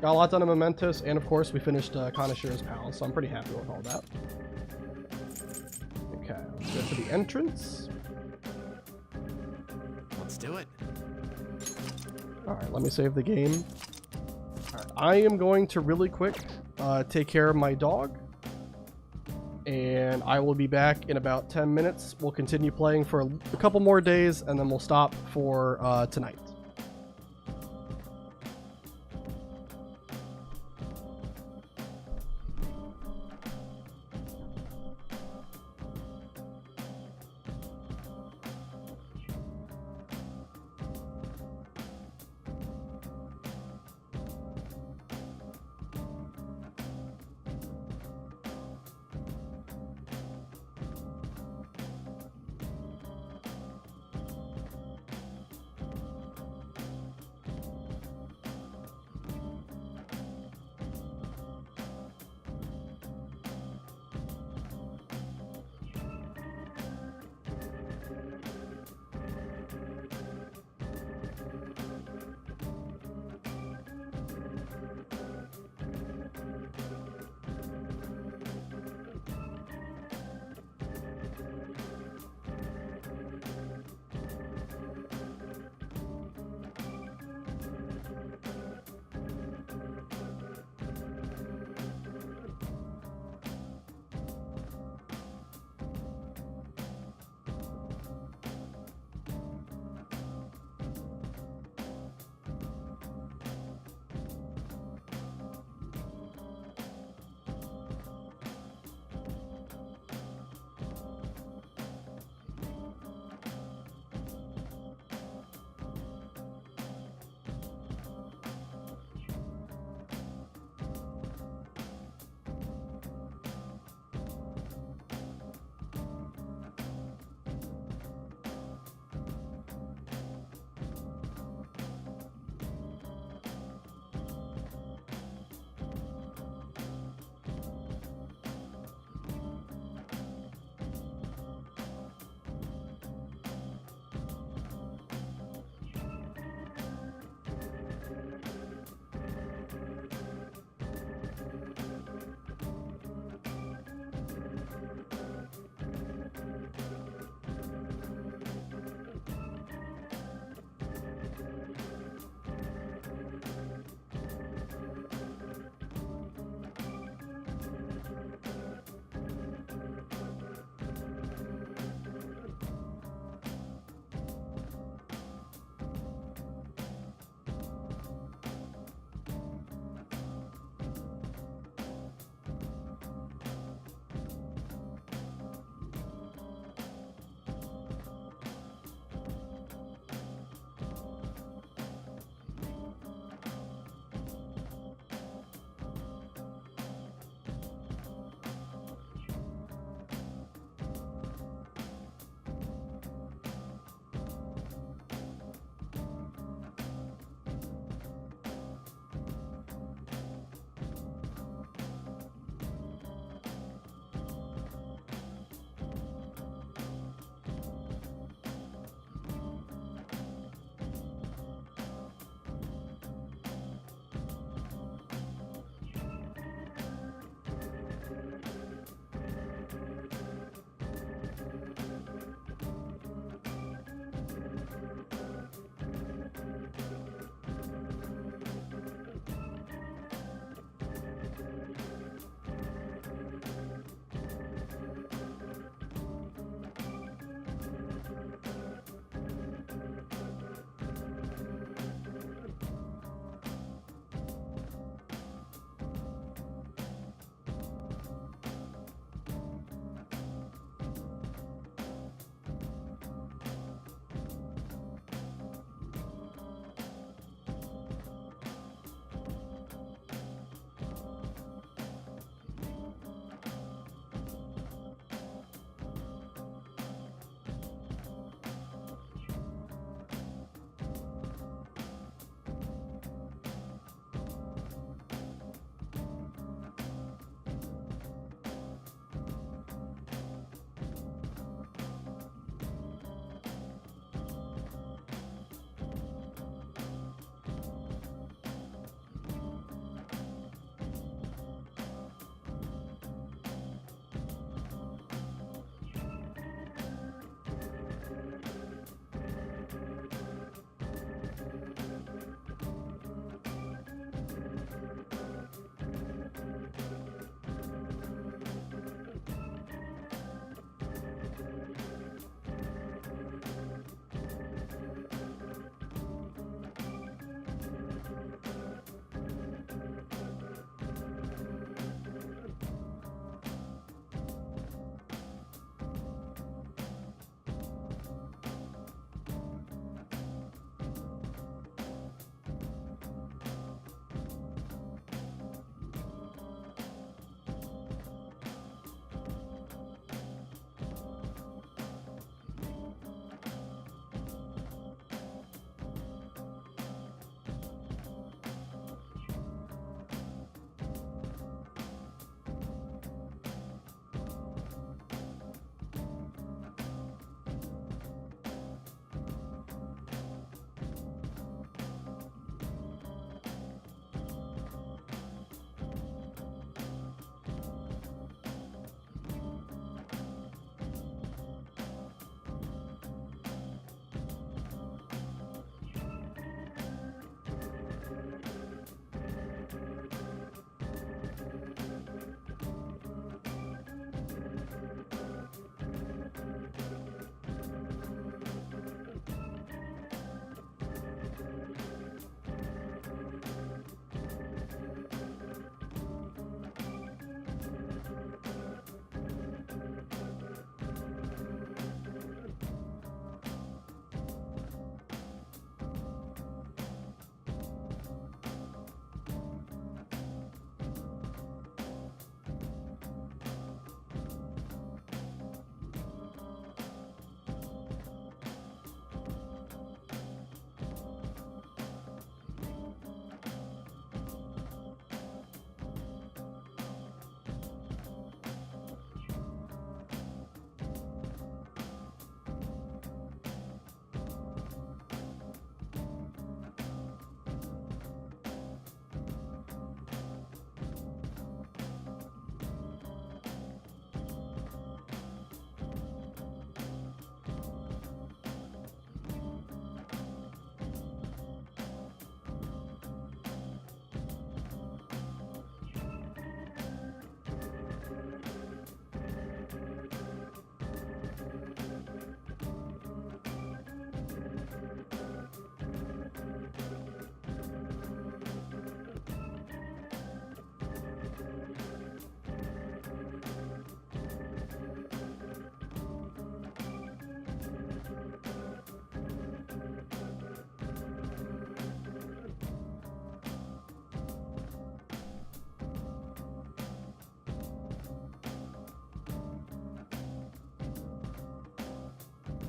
Got a lot done in Mementos, and of course we finished Kanashira's Palace, so I'm pretty happy with all that. Okay, let's go to the entrance. Let's do it. Alright, let me save the game. Alright, I am going to really quick take care of my dog. And I will be back in about 10 minutes. We'll continue playing for a couple more days, and then we'll stop for tonight.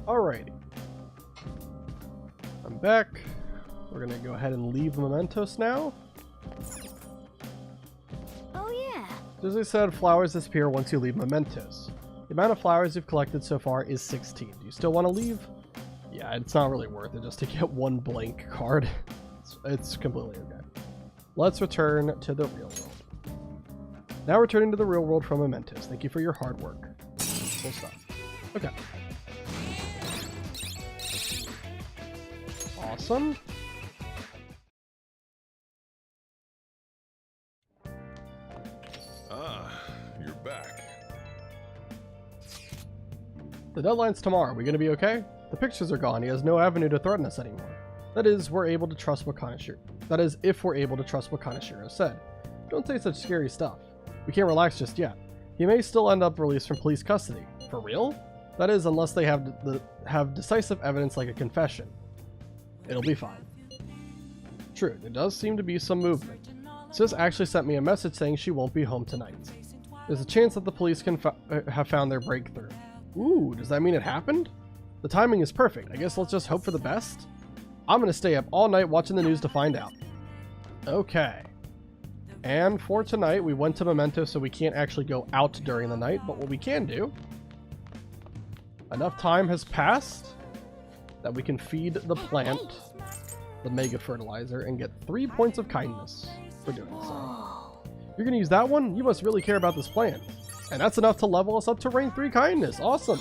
Alrighty. I'm back. We're gonna go ahead and leave Mementos now. Oh yeah. As I said, flowers disappear once you leave Mementos. The amount of flowers you've collected so far is 16. Do you still want to leave? Yeah, it's not really worth it just to get one blank card. It's completely okay. Let's return to the real world. Now returning to the real world from Mementos. Thank you for your hard work. Full stop. Okay. Awesome. Ah, you're back. The deadline's tomorrow. Are we gonna be okay? The pictures are gone. He has no avenue to threaten us anymore. That is, we're able to trust what Kaneshiro. That is, if we're able to trust what Kaneshiro said. Don't say such scary stuff. We can't relax just yet. He may still end up released from police custody. For real? That is, unless they have decisive evidence like a confession. It'll be fine. True, there does seem to be some movement. Sis actually sent me a message saying she won't be home tonight. There's a chance that the police can have found their breakthrough. Ooh, does that mean it happened? The timing is perfect. I guess let's just hope for the best. I'm gonna stay up all night watching the news to find out. Okay. And for tonight, we went to Memento, so we can't actually go out during the night, but what we can do, enough time has passed that we can feed the plant the mega fertilizer and get 3 points of kindness for doing so. You're gonna use that one? You must really care about this plant. And that's enough to level us up to rank 3 kindness. Awesome.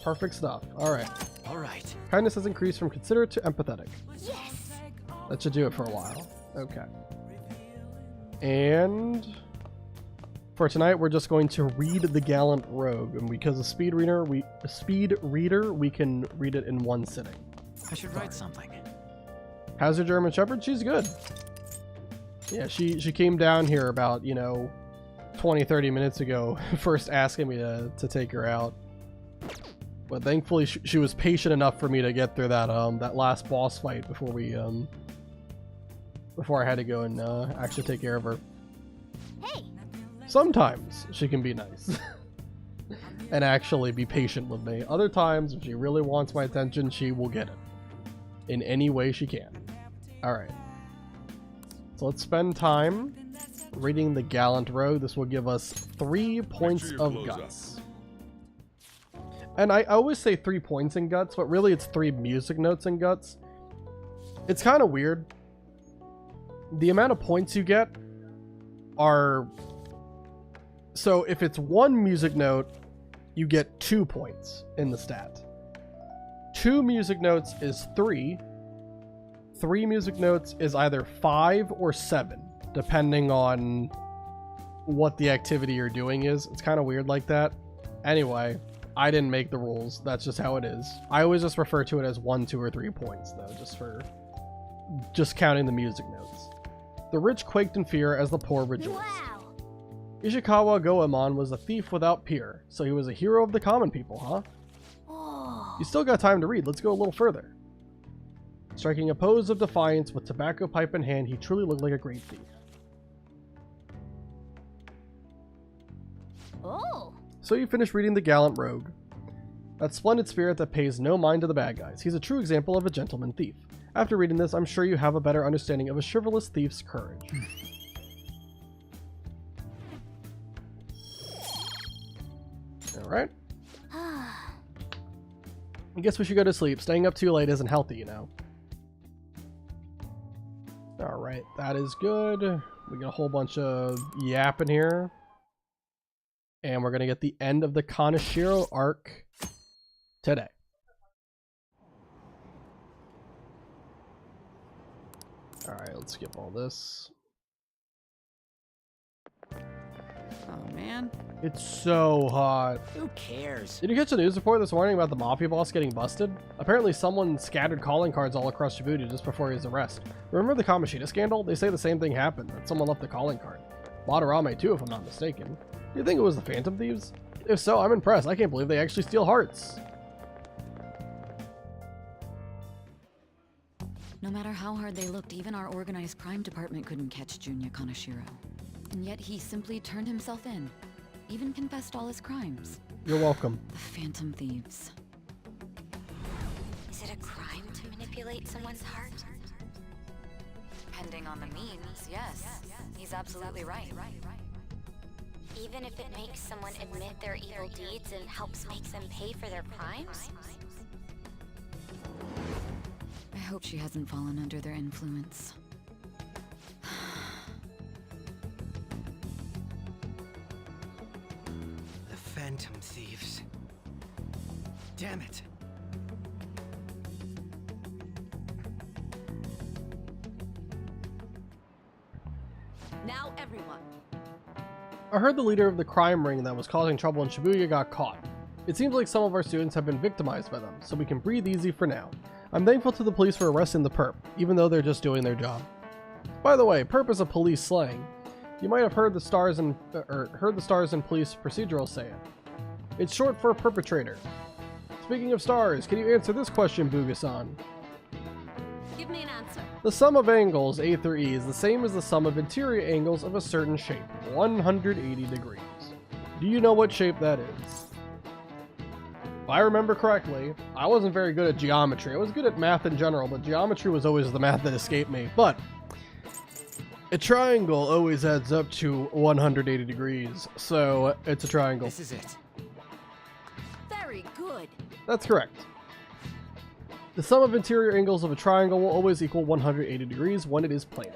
Perfect stuff. Alright. Alright. Kindness has increased from considerate to empathetic. Yes! That should do it for a while. Okay. And for tonight, we're just going to read the Gallant Rogue, and because of speed reader, we can read it in one sitting. I should write something. How's your German Shepherd? She's good. Yeah, she came down here about, 20-30 minutes ago, first asking me to take her out. But thankfully, she was patient enough for me to get through that last boss fight before I had to go and actually take care of her. Hey. Sometimes she can be nice and actually be patient with me. Other times, if she really wants my attention, she will get it in any way she can. All right. So let's spend time reading the Gallant Rogue. This will give us 3 points of guts. And I always say 3 points in guts, but really it's 3 music notes in guts. It's kind of weird. The amount of points you get are... So if it's 1 music note, you get 2 points in the stat. 2 music notes is 3. 3 music notes is either 5 or 7, depending on what the activity you're doing is. It's kind of weird like that. Anyway, I didn't make the rules. That's just how it is. I always just refer to it as 1, 2, or 3 points, though, just counting the music notes. The rich quaked in fear as the poor rejoiced. Wow. Ishikawa Goemon was a thief without peer, so he was a hero of the common people, huh? Oh. You still got time to read. Let's go a little further. Striking a pose of defiance with tobacco pipe in hand, he truly looked like a great thief. Oh. So you finished reading The Gallant Rogue. That splendid spirit that pays no mind to the bad guys. He's a true example of a gentleman thief. After reading this, I'm sure you have a better understanding of a chivalrous thief's courage. Alright. I guess we should go to sleep. Staying up too late isn't healthy, you know. Alright, that is good. We got a whole bunch of yapping here. And we're going to get the end of the Kaneshiro arc today. Alright, let's skip all this. Oh, man. It's so hot. Who cares? Did you catch the news report this morning about the Mafia boss getting busted? Apparently someone scattered calling cards all across Djibouti just before his arrest. Remember the Kamoshida scandal? They say the same thing happened, that someone left the calling card. Madarame too, if I'm not mistaken. Do you think it was the Phantom Thieves? If so, I'm impressed. I can't believe they actually steal hearts. No matter how hard they looked, even our organized crime department couldn't catch Junya Kaneshiro. And yet he simply turned himself in. Even confessed all his crimes. You're welcome. The Phantom Thieves. it a crime to manipulate someone's heart? Depending on the means, yes. He's absolutely right. Even if it makes someone admit their evil deeds and helps make them pay for their crimes? I hope she hasn't fallen under their influence. The Phantom Thieves. Damn it. Now everyone. I heard the leader of the crime ring that was causing trouble in Shibuya got caught. It seems like some of our students have been victimized by them, so we can breathe easy for now. I'm thankful to the police for arresting the perp, even though they're just doing their job. By the way, perp is a police slang. You might have heard the stars in police procedural say it. It's short for perpetrator. Speaking of stars, can you answer this question, Booga-san? Give me an answer. The sum of angles, A through E, is the same as the sum of interior angles of a certain shape, 180 degrees. Do you know what shape that is? If I remember correctly, I wasn't very good at geometry. I was good at math in general, but geometry was always the math that escaped me. But a triangle always adds up to 180 degrees, so it's a triangle. This is it. Very good. That's correct. The sum of interior angles of a triangle will always equal 180 degrees when it is planar.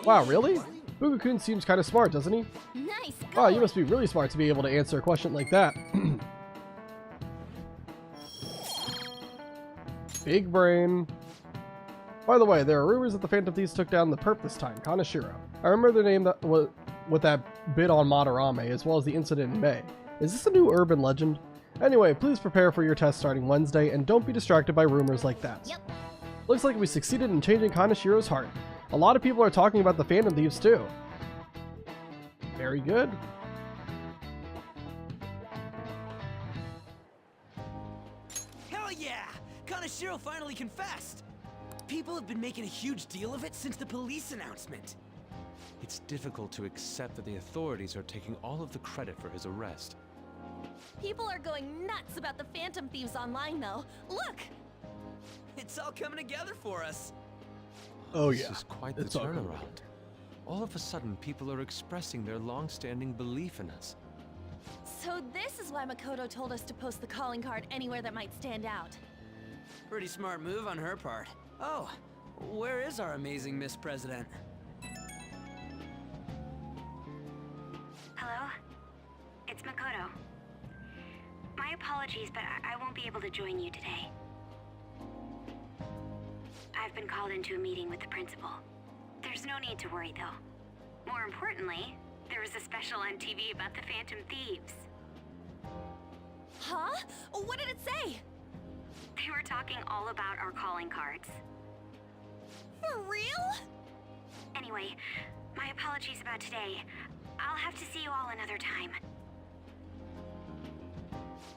Wow, really? Booga-kun seems kind of smart, doesn't he? Nice. Wow, you must be really smart to be able to answer a question like that. Big brain. By the way, there are rumors that the Phantom Thieves took down the perp this time, Kaneshiro. I remember their name that was with that bit on Madarame, as well as the incident in May. Is this a new urban legend? Anyway, please prepare for your test starting Wednesday, and don't be distracted by rumors like that. Yep. Looks like we succeeded in changing Kaneshiro's heart. A lot of people are talking about the Phantom Thieves too. Very good. Hell yeah! Kaneshiro finally confessed! People have been making a huge deal of it since the police announcement. It's difficult to accept that the authorities are taking all of the credit for his arrest. People are going nuts about the Phantom Thieves online, though. Look! It's all coming together for us. Oh yeah, This is quite the turnaround. All of a sudden, people are expressing their long-standing belief in us. So this is why Makoto told us to post the calling card anywhere that might stand out. Pretty smart move on her part. Oh, where is our amazing Miss President? Hello? It's Makoto. My apologies, but I won't be able to join you today. I've been called into a meeting with the principal. There's no need to worry, though. More importantly, there was a special on TV about the Phantom Thieves. Huh? What did it say? They were talking all about our calling cards. For real? Anyway, my apologies about today. I'll have to see you all another time.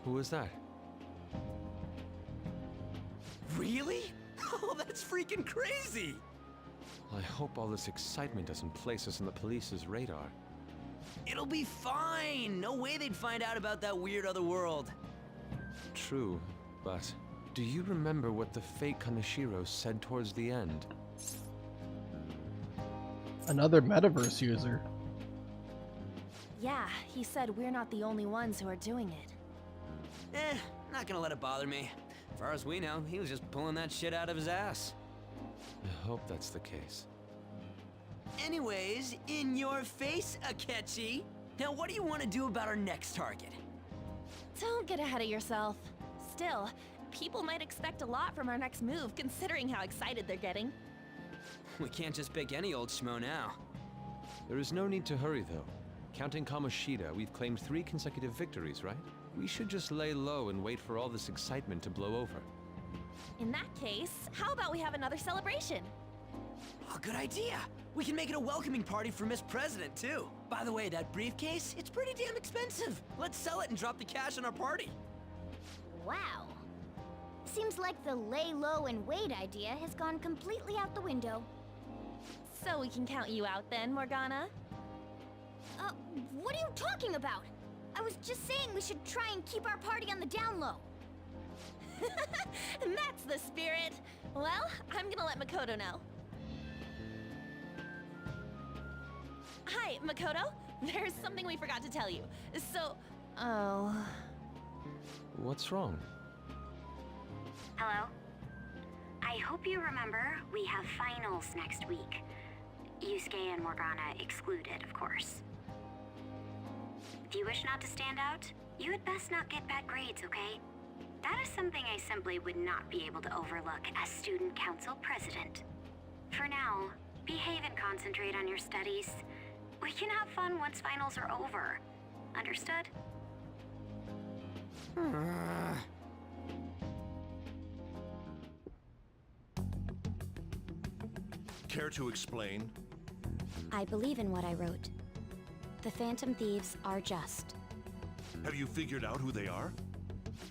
Who was that? Really? Oh, that's freaking crazy! I hope all this excitement doesn't place us on the police's radar. It'll be fine! No way they'd find out about that weird other world. True, but do you remember what the fake Kaneshiro said towards the end? Another metaverse user. Yeah, he said we're not the only ones who are doing it. Not gonna let it bother me. As far as we know, he was just pulling that shit out of his ass. I hope that's the case. Anyways, in your face, Akechi. Now what do you want to do about our next target? Don't get ahead of yourself. Still, people might expect a lot from our next move, considering how excited they're getting. We can't just pick any old schmo now. There is no need to hurry, though. Counting Kamoshida, we've claimed 3 consecutive victories, right? We should just lay low and wait for all this excitement to blow over. In that case, how about we have another celebration? Oh, good idea! We can make it a welcoming party for Miss President, too. By the way, that briefcase, it's pretty damn expensive. Let's sell it and drop the cash on our party. Wow. Seems like the lay low and wait idea has gone completely out the window. So we can count you out then, Morgana? What are you talking about? I was just saying we should try and keep our party on the down low. That's the spirit. Well, I'm gonna let Makoto know. Hi, Makoto. There's something we forgot to tell you. So, oh. What's wrong? Hello? I hope you remember we have finals next week. Yusuke and Morgana excluded, of course. If you wish not to stand out, you had best not get bad grades, okay? That is something I simply would not be able to overlook as student council president. For now, behave and concentrate on your studies. We can have fun once finals are over. Understood? Care to explain? I believe in what I wrote. The Phantom Thieves are just. Have you figured out who they are?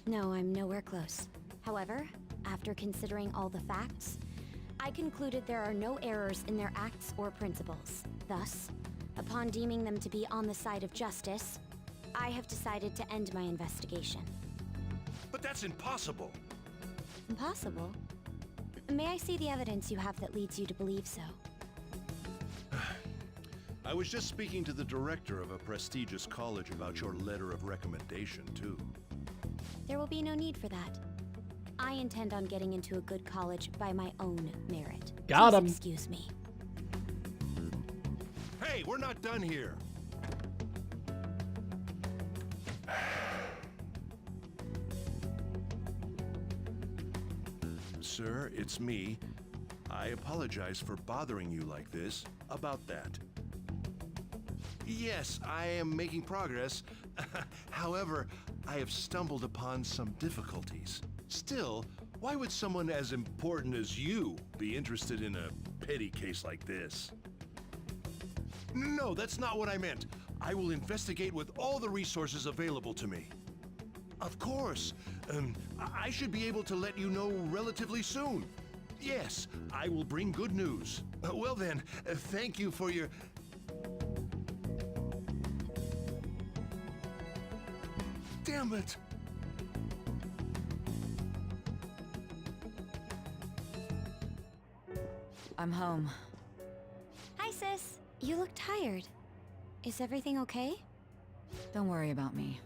No, I'm nowhere close. However, after considering all the facts, I concluded there are no errors in their acts or principles. Thus, upon deeming them to be on the side of justice, I have decided to end my investigation. But that's impossible! Impossible? May I see the evidence you have that leads you to believe so? I was just speaking to the director of a prestigious college about your letter of recommendation, too. There will be no need for that. I intend on getting into a good college by my own merit. Got him. Please excuse me. Hey, we're not done here! Sir, it's me. I apologize for bothering you like this. About that. Yes, I am making progress. However, I have stumbled upon some difficulties. Still, why would someone as important as you be interested in a petty case like this? No, that's not what I meant. I will investigate with all the resources available to me. Of course. I should be able to let you know relatively soon. Yes, I will bring good news. Well then, thank you for your... Damn it! I'm home. Hi, sis. You look tired. Is everything okay? Don't worry about me.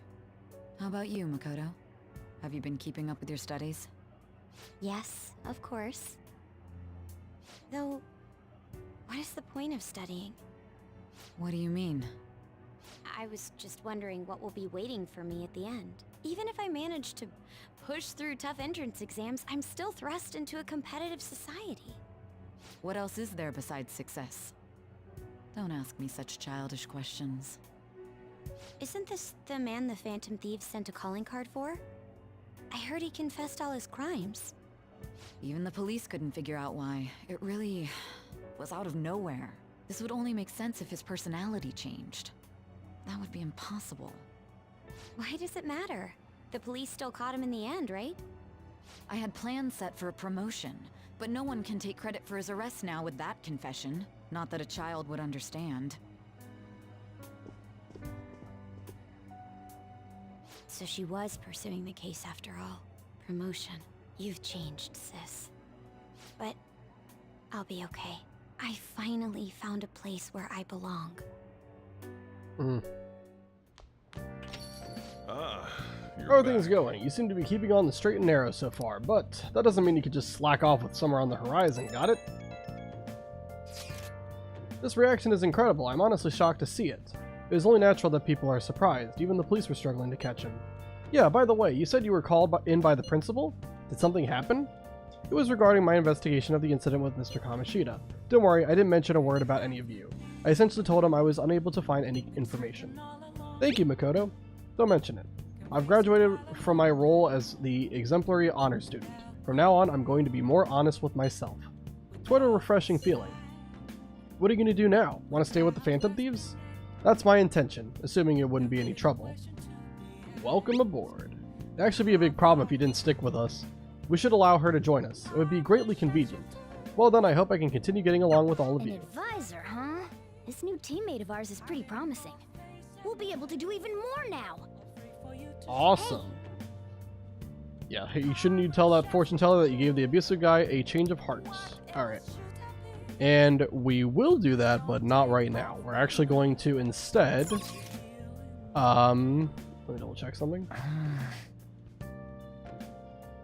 How about you, Makoto? Have you been keeping up with your studies? Yes, of course. Though, what is the point of studying? What do you mean? I was just wondering what will be waiting for me at the end. Even if I manage to push through tough entrance exams, I'm still thrust into a competitive society. What else is there besides success? Don't ask me such childish questions. Isn't this the man the Phantom Thieves sent a calling card for? I heard he confessed all his crimes. Even the police couldn't figure out why. It really was out of nowhere. This would only make sense if his personality changed. That would be impossible. Why does it matter? The police still caught him in the end, right? I had plans set for a promotion, but no one can take credit for his arrest now with that confession. Not that a child would understand. So she was pursuing the case after all. Promotion. You've changed, sis. But I'll be okay. I finally found a place where I belong. How are things going? You seem to be keeping on the straight and narrow so far, but that doesn't mean you could just slack off with somewhere on the horizon, got it? This reaction is incredible. I'm honestly shocked to see it. It is only natural that people are surprised. Even the police were struggling to catch him. Yeah, by the way, you said you were called in by the principal? Did something happen? It was regarding my investigation of the incident with Mr. Kamoshida. Don't worry, I didn't mention a word about any of you. I essentially told him I was unable to find any information. Thank you, Makoto. Don't mention it. I've graduated from my role as the exemplary honor student. From now on, I'm going to be more honest with myself. It's what a refreshing feeling. What are you going to do now? Want to stay with the Phantom Thieves? That's my intention, assuming it wouldn't be any trouble. Welcome aboard. It'd actually be a big problem if you didn't stick with us. We should allow her to join us. It would be greatly convenient. Well then, I hope I can continue getting along with all of you. An advisor, huh? This new teammate of ours is pretty promising. We'll be able to do even more now. Awesome. Yeah, you shouldn't you tell that fortune teller that you gave the abusive guy a change of hearts. Alright. And we will do that, but not right now. We're actually going to instead... let me double check something.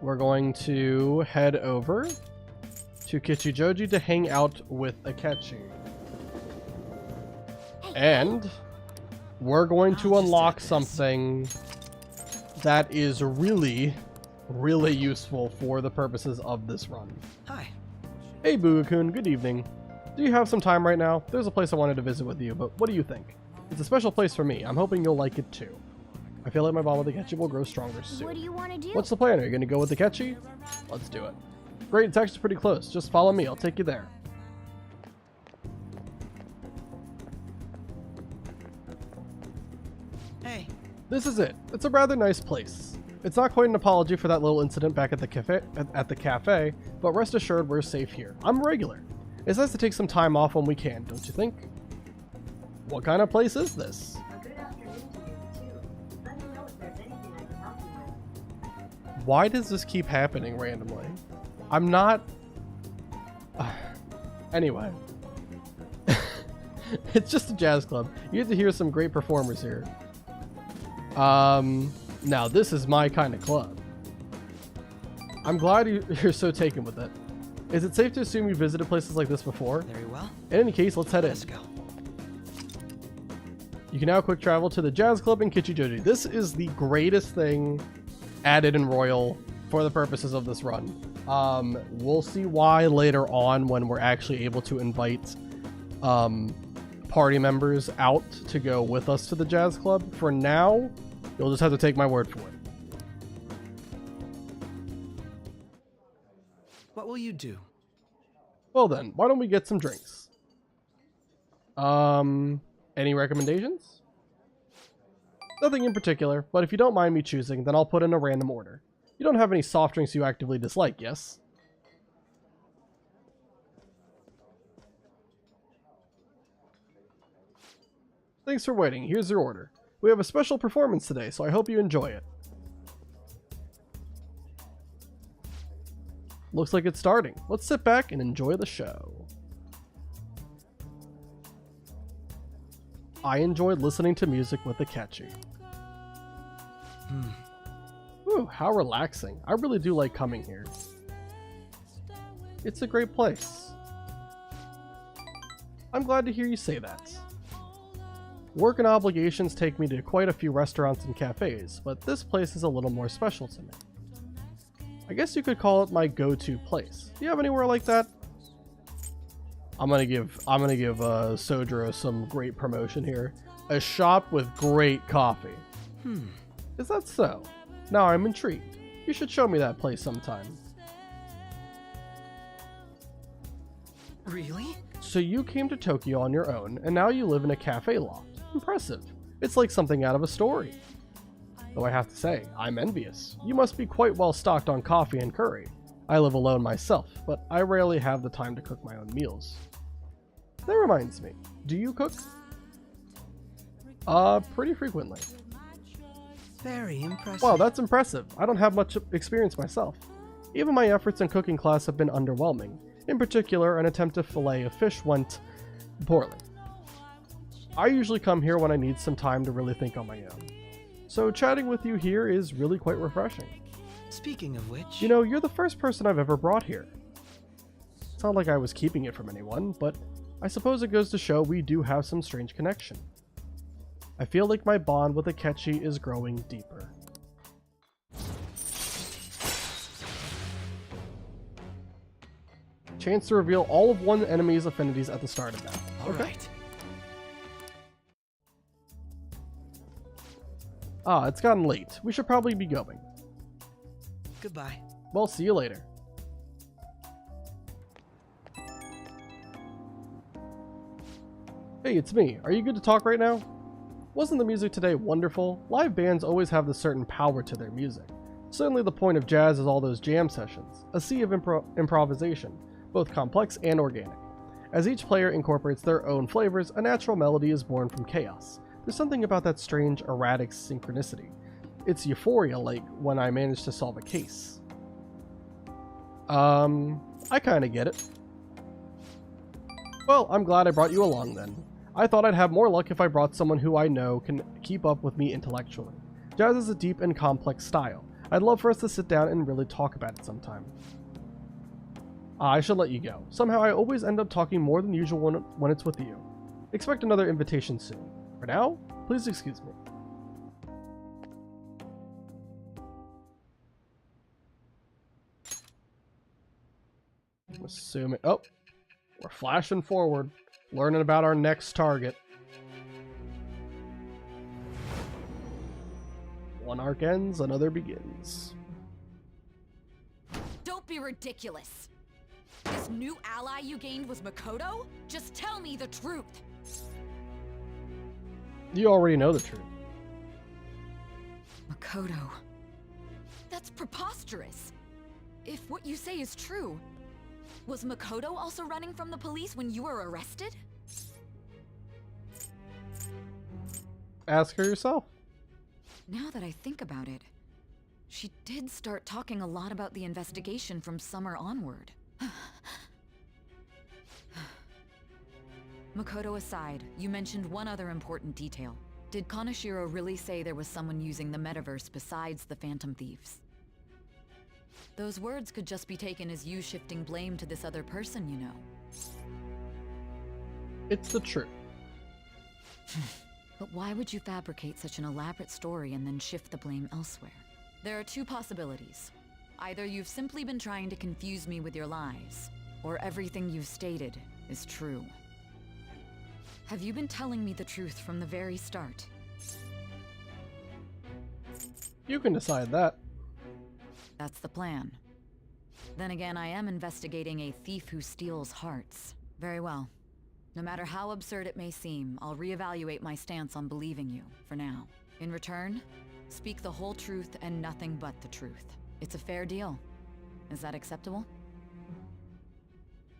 We're going to head over to Kichijoji to hang out with Akechi. And we're going to unlock something that is really, really useful for the purposes of this run. Hi. Hey Bugakun, good evening. Do you have some time right now? There's a place I wanted to visit with you, but what do you think? It's a special place for me. I'm hoping you'll like it too. I feel like my bond with Akechi will grow stronger soon. What do you want to do? What's the plan? Are you going to go with Akechi? Let's do it. Great, it's actually pretty close. Just follow me. I'll take you there. Hey. This is it. It's a rather nice place. It's not quite an apology for that little incident back at the cafe, but rest assured we're safe here. I'm a regular. It's nice to take some time off when we can, don't you think? What kind of place is this? Why does this keep happening randomly? I'm not... Anyway. It's just a jazz club. You get to hear some great performers here. Now this is my kind of club. I'm glad you're so taken with it. Is it safe to assume you visited places like this before? Very well. In any case, let's head in. Let's go. You can now quick travel to the jazz club in Kichijoji. This is the greatest thing added in Royal for the purposes of this run. We'll see why later on when we're actually able to invite party members out to go with us to the jazz club. For now, you'll just have to take my word for it. What will you do? Well then, why don't we get some drinks? Any recommendations? Nothing in particular, but if you don't mind me choosing, then I'll put in a random order. You don't have any soft drinks you actively dislike, yes? Thanks for waiting. Here's your order. We have a special performance today, so I hope you enjoy it. Looks like it's starting. Let's sit back and enjoy the show. I enjoyed listening to music with Akechi. Ooh, how relaxing. I really do like coming here. It's a great place. I'm glad to hear you say that. Work and obligations take me to quite a few restaurants and cafes, but this place is a little more special to me. I guess you could call it my go-to place. Do you have anywhere like that? I'm gonna give Sojiro some great promotion here. A shop with great coffee. Is that so? Now I'm intrigued. You should show me that place sometime. Really? So you came to Tokyo on your own, and now you live in a cafe loft. Impressive. It's like something out of a story. Though I have to say, I'm envious. You must be quite well stocked on coffee and curry. I live alone myself, but I rarely have the time to cook my own meals. That reminds me, do you cook? Pretty frequently. Very impressive. Wow, that's impressive. I don't have much experience myself. Even my efforts in cooking class have been underwhelming. In particular, an attempt to fillet a fish went poorly. I usually come here when I need some time to really think on my own. So chatting with you here is really quite refreshing. Speaking of which... You know, you're the first person I've ever brought here. It's not like I was keeping it from anyone, but I suppose it goes to show we do have some strange connection. I feel like my bond with Akechi is growing deeper. Chance to reveal all of one enemy's affinities at the start of that. Alright. Ah, it's gotten late. We should probably be going. Goodbye. Well, see you later. Hey, it's me. Are you good to talk right now? Wasn't the music today wonderful? Live bands always have this certain power to their music. Certainly the point of jazz is all those jam sessions, a sea of improvisation, both complex and organic. As each player incorporates their own flavors, a natural melody is born from chaos. There's something about that strange, erratic synchronicity. it's euphoria, like when I manage to solve a case. I kinda get it. Well, I'm glad I brought you along then. I thought I'd have more luck if I brought someone who I know can keep up with me intellectually. Jazz is a deep and complex style. I'd love for us to sit down and really talk about it sometime. I should let you go. Somehow I always end up talking more than usual when it's with you. Expect another invitation soon. For now, please excuse me. Assuming... Oh! We're flashing forward, learning about our next target. One arc ends, another begins. Don't be ridiculous. This new ally you gained was Makoto? Just tell me the truth. You already know the truth. Makoto. That's preposterous. If what you say is true, was Makoto also running from the police when you were arrested? Ask her yourself. Now that I think about it, she did start talking a lot about the investigation from summer onward. Makoto aside, you mentioned one other important detail. Did Kaneshiro really say there was someone using the metaverse besides the Phantom Thieves? Those words could just be taken as you shifting blame to this other person, you know. It's the truth. But why would you fabricate such an elaborate story and then shift the blame elsewhere? There are two possibilities. Either you've simply been trying to confuse me with your lies, or everything you've stated is true. Have you been telling me the truth from the very start? You can decide that. That's the plan. Then again, I am investigating a thief who steals hearts. Very well. No matter how absurd it may seem, I'll reevaluate my stance on believing you, for now. In return, speak the whole truth and nothing but the truth. It's a fair deal. Is that acceptable?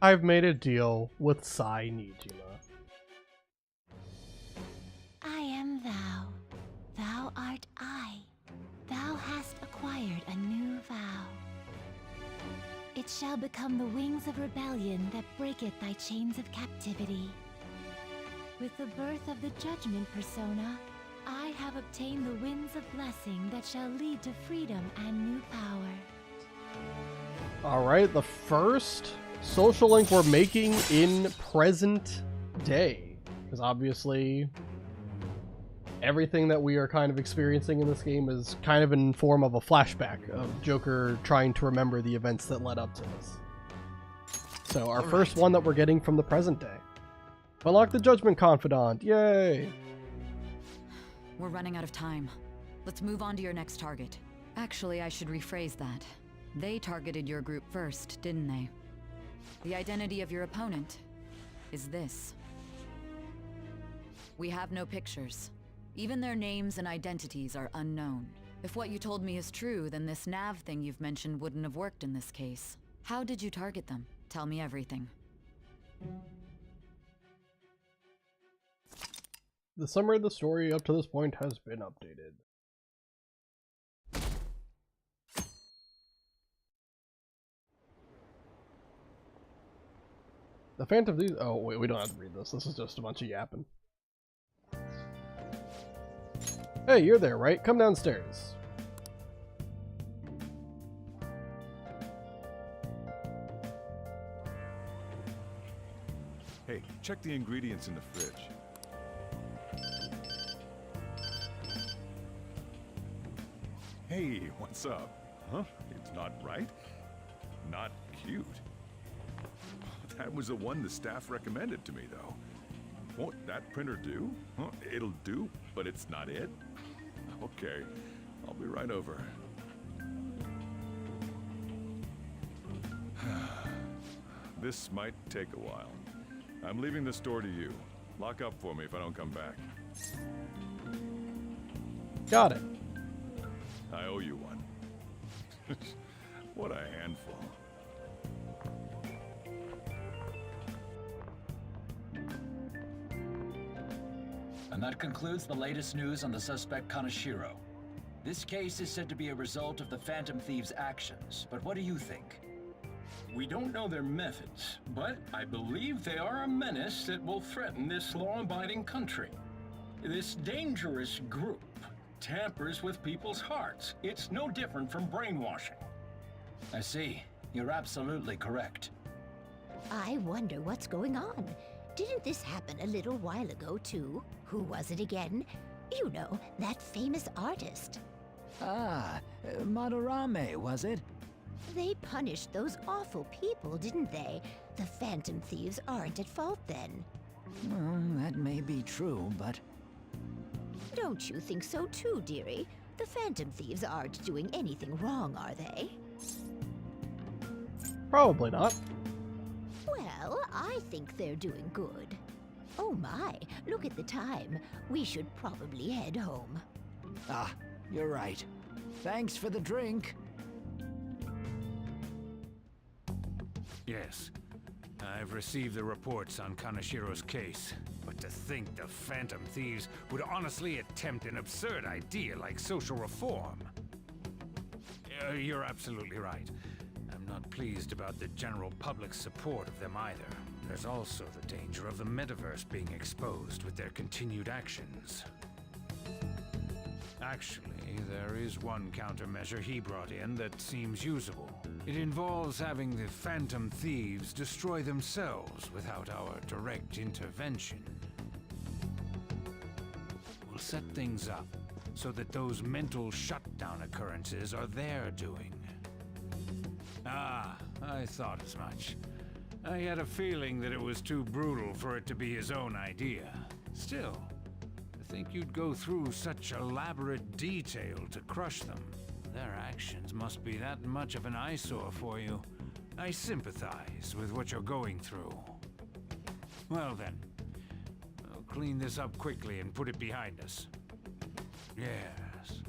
I've made a deal with Sai Nijima. I am thou. Thou art I. Thou hast acquired a new vow. It shall become the wings of rebellion that breaketh thy chains of captivity. With the birth of the judgment persona, I have obtained the winds of blessing that shall lead to freedom and new power. Alright, the first social link we're making in present day. Because obviously, everything that we are kind of experiencing in this game is kind of in form of a flashback of Joker trying to remember the events that led up to this. So our first one that we're getting from the present day. Unlock the Judgment Confidant, yay! We're running out of time. Let's move on to your next target. Actually, I should rephrase that. They targeted your group first, didn't they? The identity of your opponent is this. We have no pictures. Even their names and identities are unknown. If what you told me is true, then this nav thing you've mentioned wouldn't have worked in this case. How did you target them? Tell me everything. The summary of the story up to this point has been updated. The Phantom Thieves... Oh, wait, we don't have to read this. This is just a bunch of yapping. Hey, you're there, right? Come downstairs. Hey, check the ingredients in the fridge. Hey, what's up? Huh? It's not right? Not cute. That was the one the staff recommended to me, though. Won't that printer do? Huh? It'll do, but it's not it? Okay, I'll be right over. This might take a while. I'm leaving the store to you. Lock up for me if I don't come back. Got it. I owe you one. What a handful. And that concludes the latest news on the suspect Kaneshiro. This case is said to be a result of the Phantom Thieves' actions, but what do you think? We don't know their methods, but I believe they are a menace that will threaten this law-abiding country. This dangerous group tampers with people's hearts. It's no different from brainwashing. I see. You're absolutely correct. I wonder what's going on. Didn't this happen a little while ago, too? Who was it again? You know, that famous artist. Ah, Madarame, was it? They punished those awful people, didn't they? The Phantom Thieves aren't at fault then. Well, that may be true, but... Don't you think so too, dearie? The Phantom Thieves aren't doing anything wrong, are they? Probably not. Well, I think they're doing good. Oh my, look at the time. We should probably head home. Ah, you're right. Thanks for the drink. Yes. I've received the reports on Kanashiro's case, but to think the Phantom Thieves would honestly attempt an absurd idea like social reform. You're absolutely right. I'm not pleased about the general public's support of them either. There's also the danger of the metaverse being exposed with their continued actions. Actually, there is one countermeasure he brought in that seems usable. It involves having the Phantom Thieves destroy themselves without our direct intervention. We'll set things up so that those mental shutdown occurrences are their doing. Ah, I thought as much. I had a feeling that it was too brutal for it to be his own idea. Still, to think you'd go through such elaborate detail to crush them. Their actions must be that much of an eyesore for you. I sympathize with what you're going through. Well then, I'll clean this up quickly and put it behind us. Yes,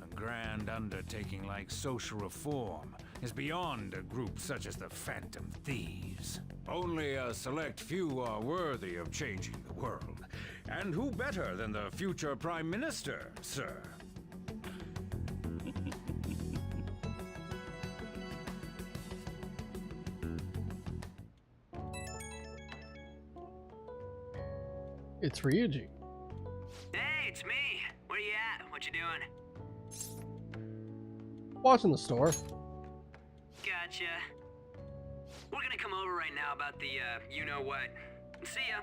a grand undertaking like social reform is beyond a group such as the Phantom Thieves. Only a select few are worthy of changing the world. And who better than the future Prime Minister, sir? It's Ryuji. Hey, it's me. Where you at? What you doing? Watching the store. Gotcha. We're gonna come over right now about the, you-know-what. See ya.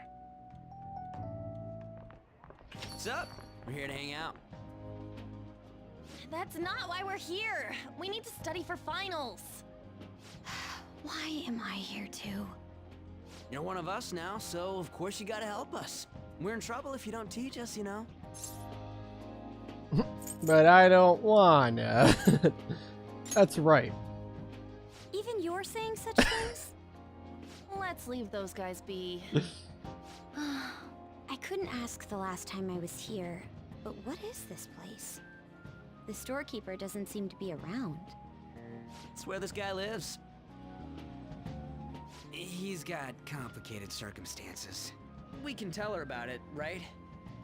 What's up? We're here to hang out. That's not why we're here. We need to study for finals. Why am I here too? You're one of us now, so of course you gotta help us. We're in trouble if you don't teach us, you know. But I don't wanna. That's right. Even you're saying such things? Let's leave those guys be. I couldn't ask the last time I was here, but what is this place? The storekeeper doesn't seem to be around. It's where this guy lives. He's got complicated circumstances. We can tell her about it, right?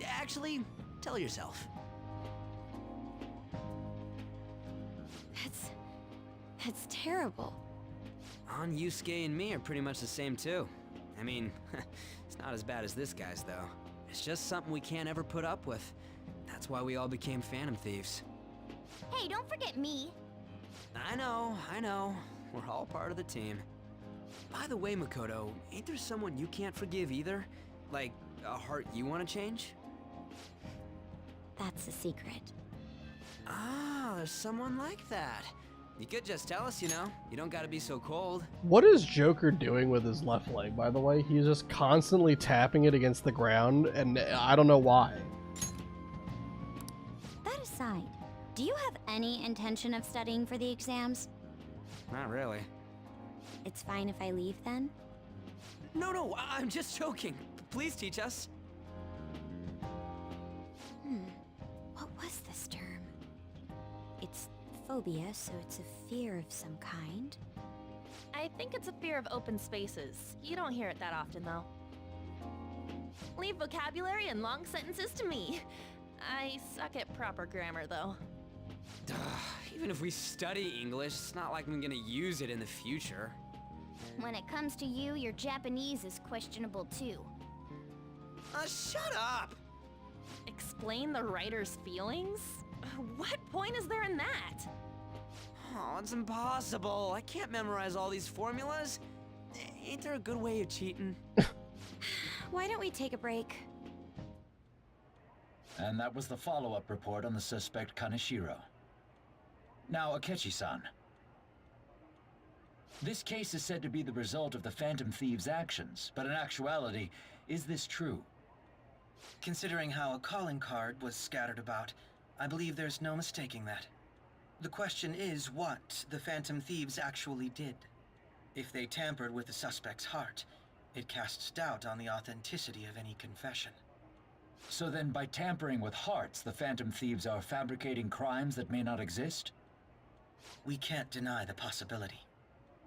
Actually, tell yourself. That's terrible. On Yusuke and me are pretty much the same too. I mean, it's not as bad as this guy's though. It's just something we can't ever put up with. That's why we all became Phantom Thieves. Hey, don't forget me. I know. We're all part of the team. By the way, Makoto, ain't there someone you can't forgive either? Like, a heart you want to change? That's a secret. Ah, there's someone like that. You could just tell us, you know. You don't gotta be so cold. What is Joker doing with his left leg, by the way? He's just constantly tapping it against the ground, and I don't know why. That aside, do you have any intention of studying for the exams? Not really. It's fine if I leave then? No, I'm just joking. Please teach us. What was this term? It's phobia, so it's a fear of some kind. I think it's a fear of open spaces. You don't hear it that often, though. Leave vocabulary and long sentences to me. I suck at proper grammar, though. Even if we study English, it's not like I'm gonna use it in the future. When it comes to you, your Japanese is questionable too. Shut up! Explain the writer's feelings? What point is there in that? Oh, it's impossible. I can't memorize all these formulas. Ain't there a good way of cheating? Why don't we take a break? And that was the follow-up report on the suspect Kaneshiro. Now, Akechi-san. This case is said to be the result of the Phantom Thieves' actions, but in actuality, is this true? Considering how a calling card was scattered about, I believe there's no mistaking that. The question is what the Phantom Thieves actually did. If they tampered with the suspect's heart, it casts doubt on the authenticity of any confession. So then, by tampering with hearts, the Phantom Thieves are fabricating crimes that may not exist? We can't deny the possibility.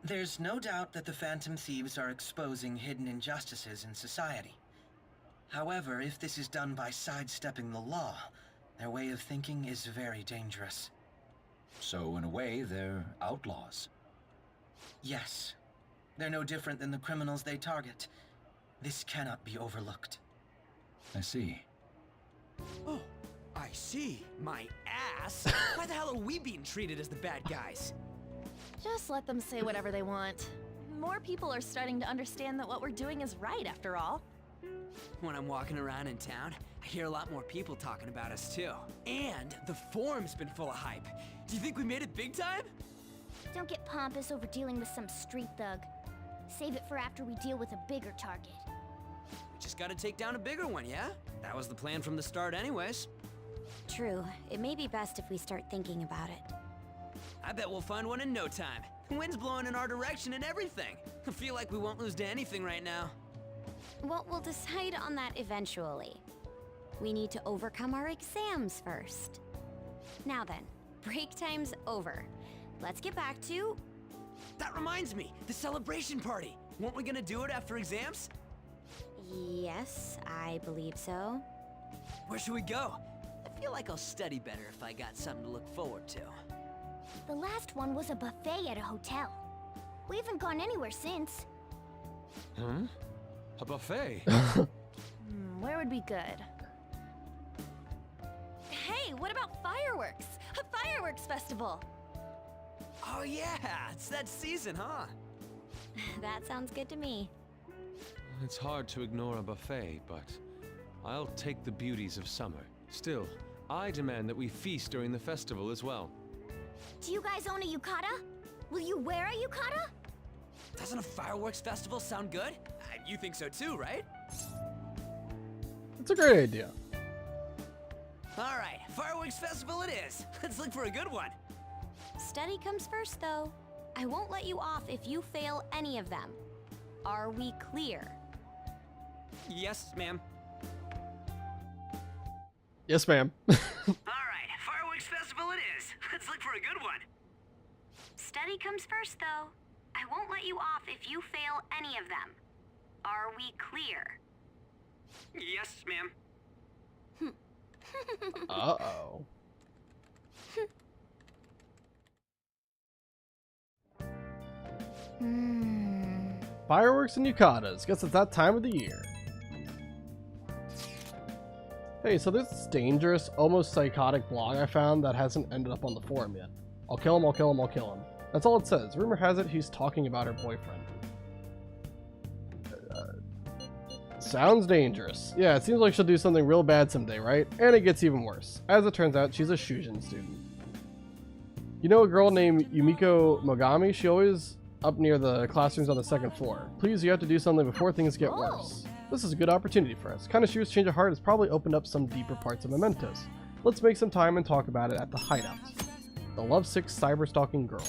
There's no doubt that the Phantom Thieves are exposing hidden injustices in society. However, if this is done by sidestepping the law, their way of thinking is very dangerous. So, in a way, they're outlaws. Yes. They're no different than the criminals they target. This cannot be overlooked. I see. Oh, I see. My ass. Why the hell are we being treated as the bad guys? Just let them say whatever they want. More people are starting to understand that what we're doing is right, after all. When I'm walking around in town, I hear a lot more people talking about us too. And the forum's been full of hype. Do you think we made it big time? Don't get pompous over dealing with some street thug. Save it for after we deal with a bigger target. We just gotta take down a bigger one, yeah? That was the plan from the start anyways. True. It may be best if we start thinking about it. I bet we'll find one in no time. The wind's blowing in our direction and everything. I feel like we won't lose to anything right now. Well, we'll decide on that eventually. We need to overcome our exams first. Now then, break time's over. Let's get back to... That reminds me, the celebration party. Weren't we gonna do it after exams? Yes, I believe so. Where should we go? I feel like I'll study better if I got something to look forward to. The last one was a buffet at a hotel. We haven't gone anywhere since. Hmm? A buffet? Where would be good? Hey, what about fireworks? A fireworks festival! Oh yeah, it's that season, huh? That sounds good to me. It's hard to ignore a buffet, but I'll take the beauties of summer. Still, I demand that we feast during the festival as well. Do you guys own a yukata? Will you wear a yukata? Doesn't a fireworks festival sound good? You think so too, right? It's a great idea. Alright, fireworks festival it is. Let's look for a good one. Study comes first, though. I won't let you off if you fail any of them. Are we clear? Yes, ma'am. Yes, ma'am. Alright, fireworks festival it is. Let's look for a good one. Study comes first, though. I won't let you off if you fail any of them. Are we clear? Yes, ma'am. Uh-oh. Fireworks and yukatas. Guess it's that time of the year. Hey, so this dangerous, almost psychotic blog I found that hasn't ended up on the forum yet. I'll kill him, I'll kill him, I'll kill him. That's all it says. Rumor has it he's talking about her boyfriend. Sounds dangerous. Yeah, it seems like she'll do something real bad someday, right? And it gets even worse. As it turns out, she's a Shujin student. You know a girl named Yumiko Mogami? She always up near the classrooms on the second floor. Please, you have to do something before things get worse. This is a good opportunity for us. Kaneshira's change of heart has probably opened up some deeper parts of Mementos. Let's make some time and talk about it at the hideout. The lovesick cyber-stalking girl.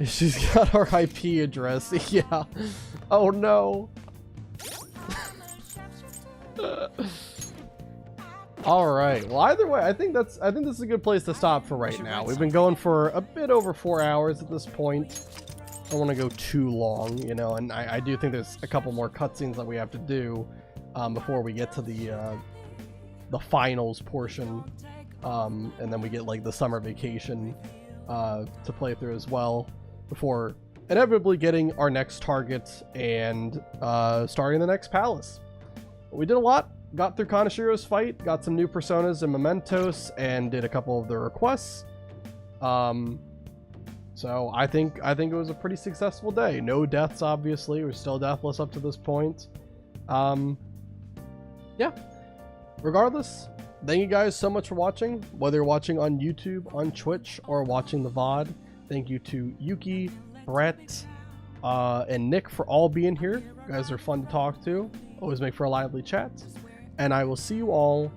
She's got our IP address. Yeah. Oh no. All right. Well, either way, I think this is a good place to stop for right now. We've been going for a bit over 4 hours at this point. I don't want to go too long, you know, and I do think there's a couple more cutscenes that we have to do before we get to the finals portion and then we get like the summer vacation to play through as well, before inevitably getting our next target and starting the next palace. We did a lot. Got through Kanashiro's fight, got some new personas and mementos, and did a couple of the requests. So I think it was a pretty successful day. No deaths, obviously. We're still deathless up to this point. Yeah. Regardless, thank you guys so much for watching. Whether you're watching on YouTube, on Twitch, or watching the VOD, thank you to Yuki, Brett, and Nick for all being here. You guys are fun to talk to. Always make for a lively chat. And I will see you all